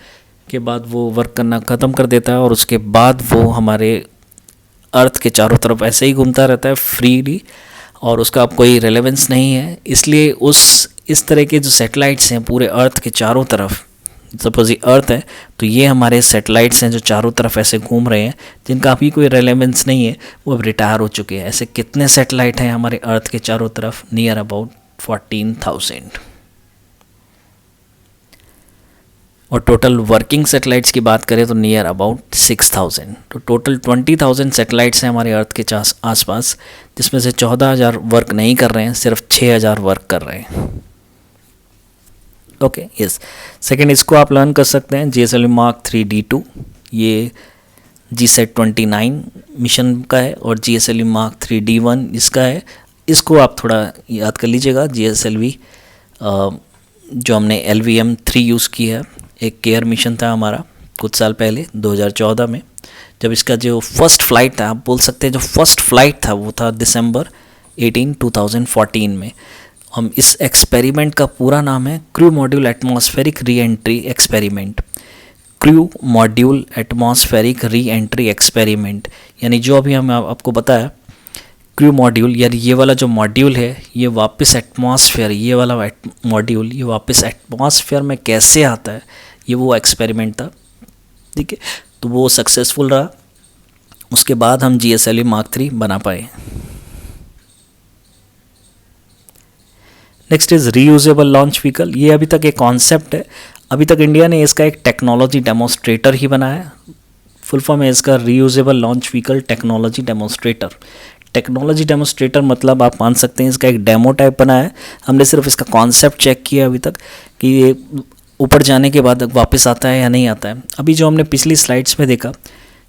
के बाद वो वर्क करना ख़त्म कर देता है, और उसके बाद वो हमारे अर्थ के चारों तरफ ऐसे ही घूमता रहता है फ्रीली, और उसका अब कोई रेलेवेंस नहीं है। इसलिए इस तरह के जो सैटेलाइट्स हैं पूरे अर्थ के चारों तरफ, सपोज ये अर्थ है तो ये हमारे सैटेलाइट्स हैं जो चारों तरफ ऐसे घूम रहे हैं, जिनका अभी कोई रेलेवेंस नहीं है, वो अब रिटायर हो चुके हैं। ऐसे कितने सैटेलाइट हैं हमारे अर्थ के चारों तरफ? Near about 14,000। और टोटल वर्किंग सैटेलाइट्स की बात करें तो नियर अबाउट 6,000। तो टोटल 20,000 सैटेलाइट्स हैं हमारे अर्थ के आसपास, जिसमें से 14,000 वर्क नहीं कर रहे हैं, सिर्फ 6,000 वर्क कर रहे हैं, ओके। यस, सेकेंड इसको आप लर्न कर सकते हैं, GSLV Mark 3 D2, ये GSAT-29 मिशन का है और GSLV Mark 3 D1 इसका है। इसको आप थोड़ा याद कर लीजिएगा। GSLV जो हमने LVM-3 यूज़ की है, एक केयर मिशन था हमारा कुछ साल पहले 2014 में, जब इसका जो फर्स्ट फ्लाइट था, आप बोल सकते हैं जो फर्स्ट फ्लाइट था वो था दिसंबर 18, 2014 में। हम इस एक्सपेरिमेंट का पूरा नाम है crew module atmospheric re entry experiment. Crew module atmospheric re entry experiment, यानी जो अभी हम आपको बताया क्रू मॉड्यूल, यानी ये वाला जो मॉड्यूल है ये वापस एटमॉस्फेयर, ये वाला मॉड्यूल ये वापस एटमॉस्फेयर में कैसे आता है, ये वो एक्सपेरिमेंट था। ठीक है, तो वो सक्सेसफुल रहा। उसके बाद हम GSLV Mark 3 बना पाए। Next is reusable launch vehicle. ये अभी तक एक कॉन्सेप्ट है, अभी तक इंडिया ने इसका एक टेक्नोलॉजी डेमोस्ट्रेटर ही बनाया। फुल फॉर्म है इसका reusable launch vehicle technology demonstrator. Technology demonstrator मतलब आप मान सकते हैं इसका एक डेमो टाइप बना है। हमने सिर्फ इसका कॉन्सेप्ट चेक किया अभी तक कि ये ऊपर जाने के बाद वापस आता है या नहीं आता है। अभी जो हमने पिछली स्लाइड्स में देखा,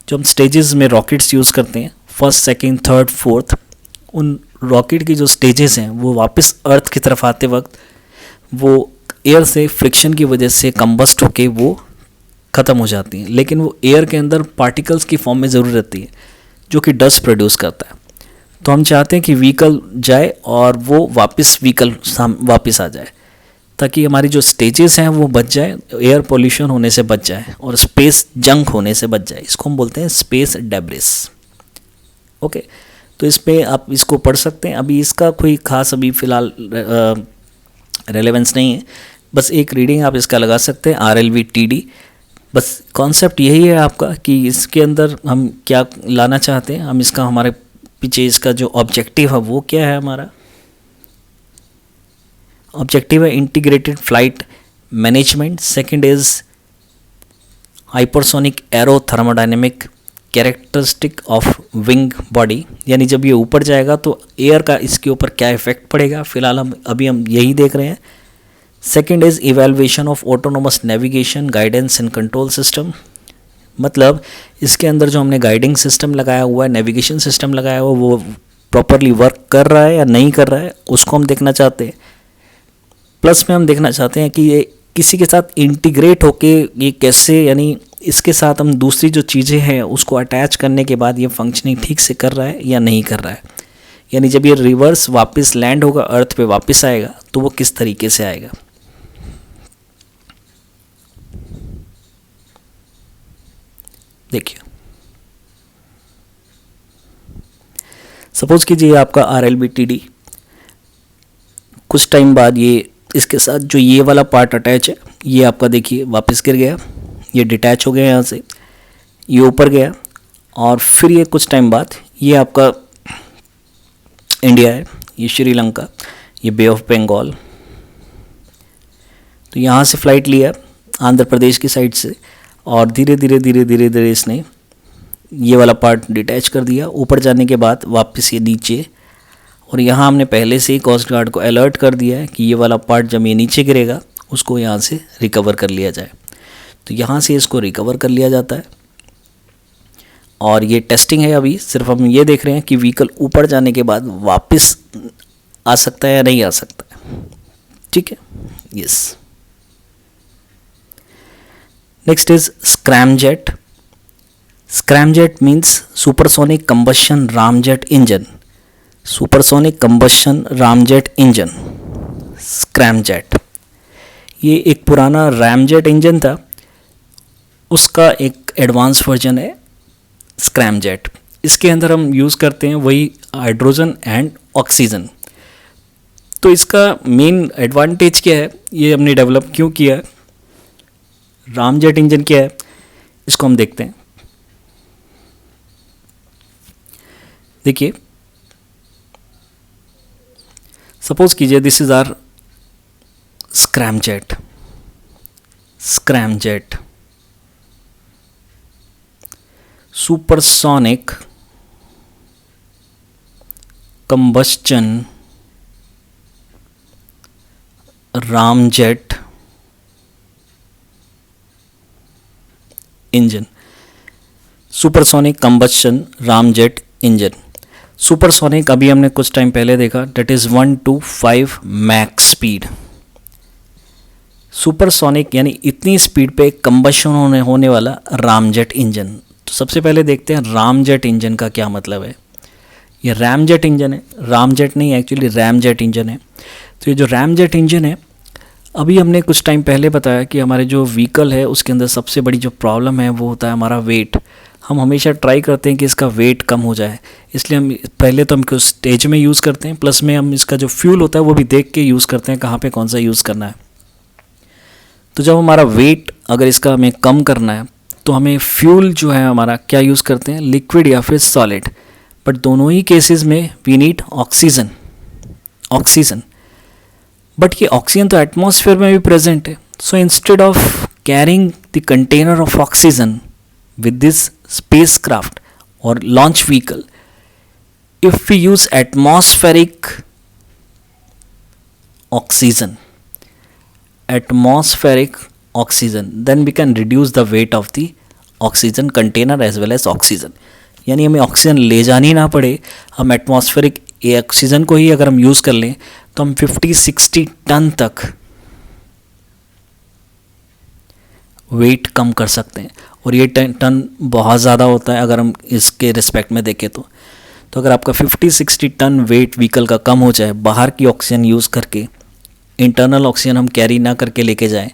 जो हम स्टेजेस में रॉकेट्स यूज़ करते हैं, फर्स्ट, सेकंड, थर्ड, फोर्थ, उन रॉकेट की जो स्टेजेस हैं वो वापस अर्थ की तरफ आते वक्त वो एयर से फ्रिक्शन की वजह से कंबस्ट होके वो ख़त्म हो जाती हैं, लेकिन वो एयर के अंदर पार्टिकल्स की फॉर्म में ज़रूर रहती है जो कि डस्ट प्रोड्यूस करता है। तो हम चाहते हैं कि व्हीकल जाए और वो वापस वापस आ जाए, ताकि हमारी जो स्टेजेस हैं वो बच जाए, एयर पोल्यूशन होने से बच जाए और स्पेस जंक होने से बच जाए। इसको हम बोलते हैं स्पेस डेब्रिस। ओके, तो इस पर आप इसको पढ़ सकते हैं। अभी इसका कोई खास अभी फ़िलहाल रेलेवेंस नहीं है, बस एक रीडिंग आप इसका लगा सकते हैं, RLV-TD। बस कॉन्सेप्ट यही है आपका कि इसके अंदर हम क्या लाना चाहते हैं, हम इसका हमारे पीछे इसका जो ऑब्जेक्टिव है वो क्या है। हमारा ऑब्जेक्टिव है integrated flight management. Second is hypersonic arrow thermodynamic characteristic of wing body, यानी जब ये ऊपर जाएगा तो एयर का इसके ऊपर क्या इफेक्ट पड़ेगा, फिलहाल हम यही देख रहे हैं। Second is evaluation of autonomous navigation guidance and control system, मतलब इसके अंदर जो हमने गाइडिंग सिस्टम लगाया हुआ है, नेविगेशन सिस्टम लगाया हुआ है, वो प्रॉपरली वर्क कर रहा है या नहीं कर रहा है, उसको हम देखना चाहते हैं। प्लस में हम देखना चाहते हैं कि ये किसी के साथ इंटीग्रेट होके ये कैसे, यानी इसके साथ हम दूसरी जो चीज़ें हैं उसको अटैच करने के बाद ये फंक्शनिंग ठीक से कर रहा है या नहीं कर रहा है, यानी जब ये रिवर्स वापस लैंड होगा, अर्थ पे वापस आएगा, तो वो किस तरीके से आएगा। देखिए, सपोज कीजिए आपका RLV-TD, कुछ टाइम बाद ये इसके साथ जो ये वाला पार्ट अटैच है, ये आपका देखिए वापस गिर गया, ये डिटैच हो गया यहाँ से, ये ऊपर गया, और फिर ये कुछ टाइम बाद ये आपका इंडिया है, ये श्रीलंका, ये बे ऑफ बंगाल, तो यहाँ से फ़्लाइट लिया आंध्र प्रदेश की साइड से, और धीरे धीरे इसने ये वाला पार्ट डिटैच कर दिया। ऊपर जाने के बाद वापस ये नीचे, और यहाँ हमने पहले से ही कोस्ट गार्ड को अलर्ट कर दिया है कि ये वाला पार्ट जब ये नीचे गिरेगा उसको यहाँ से रिकवर कर लिया जाए। तो यहाँ से इसको रिकवर कर लिया जाता है, और ये टेस्टिंग है। अभी सिर्फ हम ये देख रहे हैं कि व्हीकल ऊपर जाने के बाद वापस आ सकता है या नहीं आ सकता है। ठीक है, yes. Next is scramjet. Scramjet means supersonic combustion ramjet engine. Supersonic combustion ramjet engine, scramjet. ये एक पुराना रैमजेट इंजन था, उसका एक एडवांस वर्जन है स्क्रैमजेट। इसके अंदर हम यूज़ करते हैं वही हाइड्रोजन एंड ऑक्सीजन। तो इसका मेन एडवांटेज क्या है, ये हमने डेवलप क्यों किया है, रामजेट इंजन क्या है, इसको हम देखते हैं। देखिए, सपोज कीजिए this is are scramjet. Scramjet supersonic combustion ramjet engine. Supersonic combustion ramjet engine. Supersonic अभी हमने कुछ टाइम पहले देखा, that is 1 to 5 mach speed. Supersonic यानी इतनी स्पीड पे कंबशन होने वाला रामजेट इंजन। तो सबसे पहले देखते हैं रामजेट इंजन का क्या मतलब है। ये रैमजेट इंजन है, रामजेट नहीं, एक्चुअली रैमजेट इंजन है। तो ये जो रैमजेट इंजन है, अभी हमने कुछ टाइम पहले बताया कि हमारे जो व्हीकल है उसके अंदर सबसे बड़ी जो प्रॉब्लम है वो होता है हमारा वेट। हम हमेशा ट्राई करते हैं कि इसका वेट कम हो जाए, इसलिए हम पहले तो हम कुछ स्टेज में यूज़ करते हैं, प्लस में हम इसका जो फ्यूल होता है वो भी देख के यूज़ करते हैं कहाँ पे कौन सा यूज़ करना है। तो जब हमारा वेट अगर इसका हमें कम करना है तो हमें फ्यूल जो है हमारा क्या यूज़ करते हैं, लिक्विड या फिर सॉलिड। बट दोनों ही केसेस में वी नीड ऑक्सीजन। बट ये ऑक्सीजन तो एटमॉस्फेयर में भी प्रेजेंट है। So instead of carrying the container of oxygen with this spacecraft or launch vehicle, if we use atmospheric oxygen, then we can reduce the weight of the oxygen container as well as oxygen। यानी हमें oxygen ले जानी ना पड़े, हम atmospheric oxygen को ही अगर हम यूज़ कर लें तो हम 50-60 टन तक वेट कम कर सकते हैं। और ये टन बहुत ज़्यादा होता है अगर हम इसके रिस्पेक्ट में देखें तो अगर आपका 50-60 टन वेट व्हीकल का कम हो जाए बाहर की ऑक्सीजन यूज़ करके, इंटरनल ऑक्सीजन हम कैरी ना करके लेके जाएं,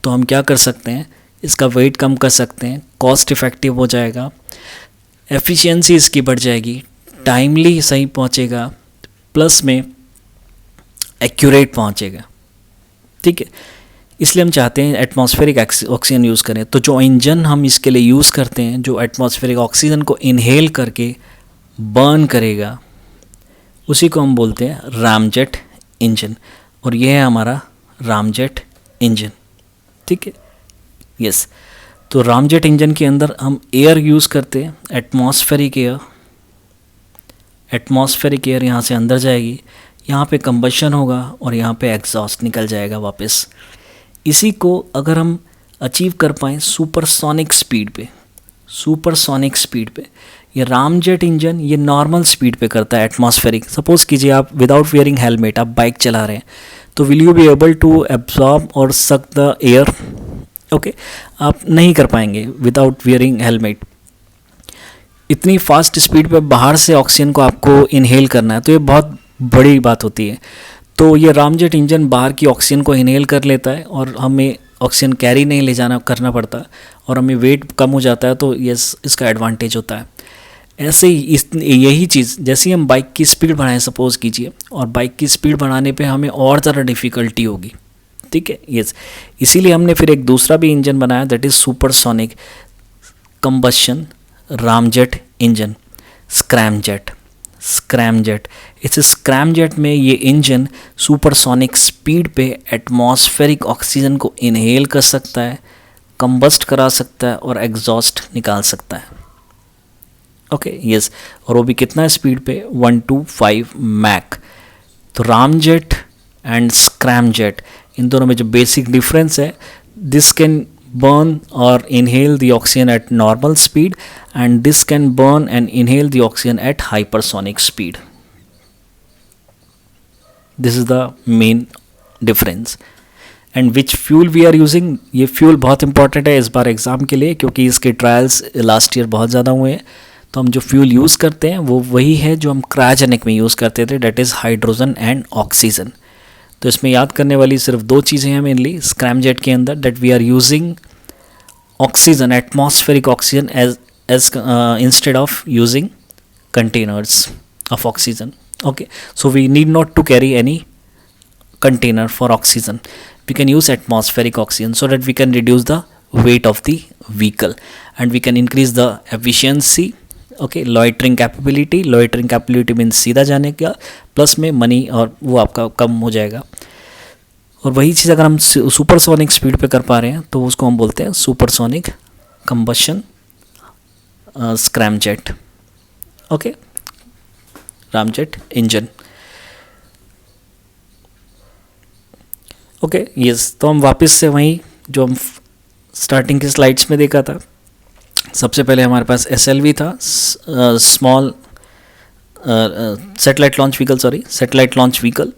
तो हम क्या कर सकते हैं, इसका वेट कम कर सकते हैं, कॉस्ट इफ़ेक्टिव हो जाएगा, एफिशिएंसी इसकी बढ़ जाएगी, टाइमली सही पहुंचेगा, प्लस में एक्यूरेट पहुंचेगा। ठीक है, इसलिए हम चाहते हैं एटमॉस्फेरिक ऑक्सीजन यूज़ करें। तो जो इंजन हम इसके लिए यूज़ करते हैं जो एटमॉस्फेरिक ऑक्सीजन को इनहेल करके बर्न करेगा, उसी को हम बोलते हैं रामजेट इंजन। और ये है हमारा रामजेट इंजन। ठीक है, यस। तो रामजेट इंजन के अंदर हम एयर यूज़ करते हैं, एटमॉस्फेरिक एयर यहाँ से अंदर जाएगी, यहाँ पे कंबशन होगा और यहाँ पे एग्जॉस्ट निकल जाएगा वापस। इसी को अगर हम अचीव कर पाएँ सुपरसोनिक स्पीड पे, ये रामजेट इंजन ये नॉर्मल स्पीड पे करता है एटमॉस्फेरिक। सपोज़ कीजिए आप विदाउट वेयरिंग हेलमेट आप बाइक चला रहे हैं, तो will you be able to absorb और सक द एयर? ओके, आप नहीं कर पाएंगे विदाउट वेयरिंग हेलमेट। इतनी फास्ट स्पीड पे बाहर से ऑक्सीजन को आपको इनहेल करना है, तो ये बहुत बड़ी बात होती है। तो ये रामजेट इंजन बाहर की ऑक्सीजन को इनहेल कर लेता है और हमें ऑक्सीजन कैरी नहीं ले जाना करना पड़ता और हमें वेट कम हो जाता है, तो ये इसका एडवांटेज होता है। ऐसे ही यही चीज़ जैसे ही हम बाइक की स्पीड बढ़ाएं सपोज़ कीजिए, और बाइक की स्पीड बढ़ाने पे हमें और ज़्यादा डिफ़िकल्टी होगी। ठीक है, यस। इसीलिए हमने फिर एक दूसरा भी इंजन बनाया, that is supersonic combustion ramjet engine, scramjet. इस स्क्रैमजेट में ये इंजन सुपरसोनिक स्पीड पे एटमॉस्फेरिक ऑक्सीजन को इनहेल कर सकता है, कंबस्ट करा सकता है और एग्जॉस्ट निकाल सकता है। Okay, yes. और वो भी कितना स्पीड पे, 1 to 5 मैक। तो रामजेट एंड स्क्रैमजेट, इन दोनों में जो बेसिक डिफरेंस है, this can burn or inhale the oxygen at normal speed and this can burn and inhale the oxygen at hypersonic speed. This is the main difference. And which fuel we are using, ये fuel बहुत important है इस बार exam के लिए, क्योंकि इसके trials last year बहुत ज़्यादा हुए हैं। तो हम जो फ्यूल यूज़ करते हैं वो वही है जो हम क्रायोजेनिक में यूज़ करते थे, that is hydrogen and oxygen. तो इसमें याद करने वाली सिर्फ दो चीज़ें हैं मेनली स्क्रैमजेट के अंदर, that we are using oxygen, atmospheric oxygen as instead of using containers of oxygen. Okay, so we need not to carry any container for oxygen. We can use atmospheric oxygen so that we can reduce the weight of the vehicle and we can increase the efficiency. Okay, loitering capability means सीधा जाने का, plus में money और वो आपका कम हो जाएगा। और वही चीज़ अगर हम सुपरसोनिक स्पीड पे कर पा रहे हैं तो उसको हम बोलते हैं supersonic combustion scramjet. Okay, ramjet engine. Okay, yes. तो हम वापस से वहीं जो हम स्टार्टिंग की स्लाइड्स में देखा था, सबसे पहले हमारे पास SLV था, small satellite launch vehicle.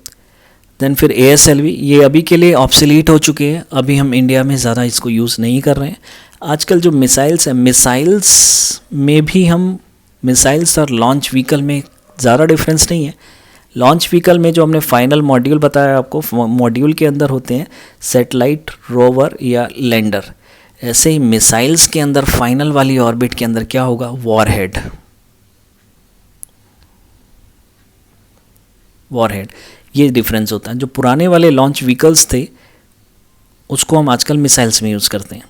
Then फिर ASLV, ये अभी के लिए ऑब्सोलीट हो चुके हैं, अभी हम इंडिया में ज़्यादा इसको यूज़ नहीं कर रहे हैं। आजकल जो मिसाइल्स हैं, मिसाइल्स में भी हम मिसाइल्स और लॉन्च व्हीकल में ज़्यादा डिफरेंस नहीं है। लॉन्च व्हीकल में जो हमने फाइनल मॉड्यूल बताया आपको, मॉड्यूल के अंदर होते हैं सैटेलाइट, रोवर या लैंडर। ऐसे ही मिसाइल्स के अंदर फाइनल वाली ऑर्बिट के अंदर क्या होगा, वॉरहेड। ये डिफरेंस होता है। जो पुराने वाले लॉन्च व्हीकल्स थे उसको हम आजकल मिसाइल्स में यूज़ करते हैं।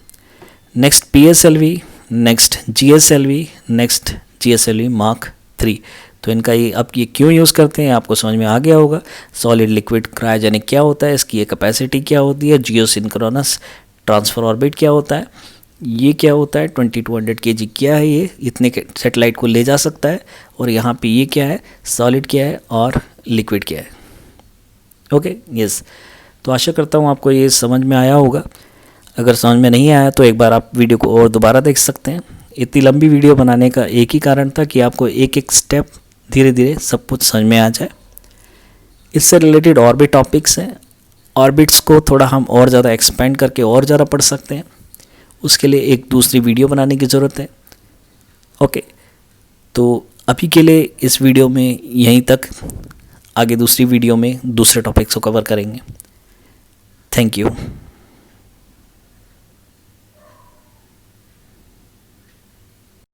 Next PSLV, next GSLV, next GSLV Mark 3। तो इनका ये अब ये क्यों यूज़ करते हैं आपको समझ में आ गया होगा। सॉलिड लिक्विड क्रायोजेनिक क्या होता है, इसकी ये कैपेसिटी क्या होती है, जियोसिंक्रोनस ट्रांसफर ऑर्बिट क्या होता है, ये क्या होता है, 2200 kg क्या है, ये इतने सैटेलाइट को ले जा सकता है, और यहाँ पे ये क्या है, सॉलिड क्या है और लिक्विड क्या है। Okay, yes. तो आशा करता हूँ आपको ये समझ में आया होगा। अगर समझ में नहीं आया तो एक बार आप वीडियो को और दोबारा देख सकते हैं। इतनी लंबी वीडियो बनाने का एक ही कारण था कि आपको एक एक स्टेप धीरे धीरे सब कुछ समझ में आ जाए। इससे रिलेटेड और भी टॉपिक्स हैं। ऑर्बिट्स को थोड़ा हम और ज़्यादा एक्सपेंड करके और ज़्यादा पढ़ सकते हैं, उसके लिए एक दूसरी वीडियो बनाने की ज़रूरत है। ओके, तो अभी के लिए इस वीडियो में यहीं तक। आगे दूसरी वीडियो में दूसरे टॉपिक्स को कवर करेंगे। Thank you.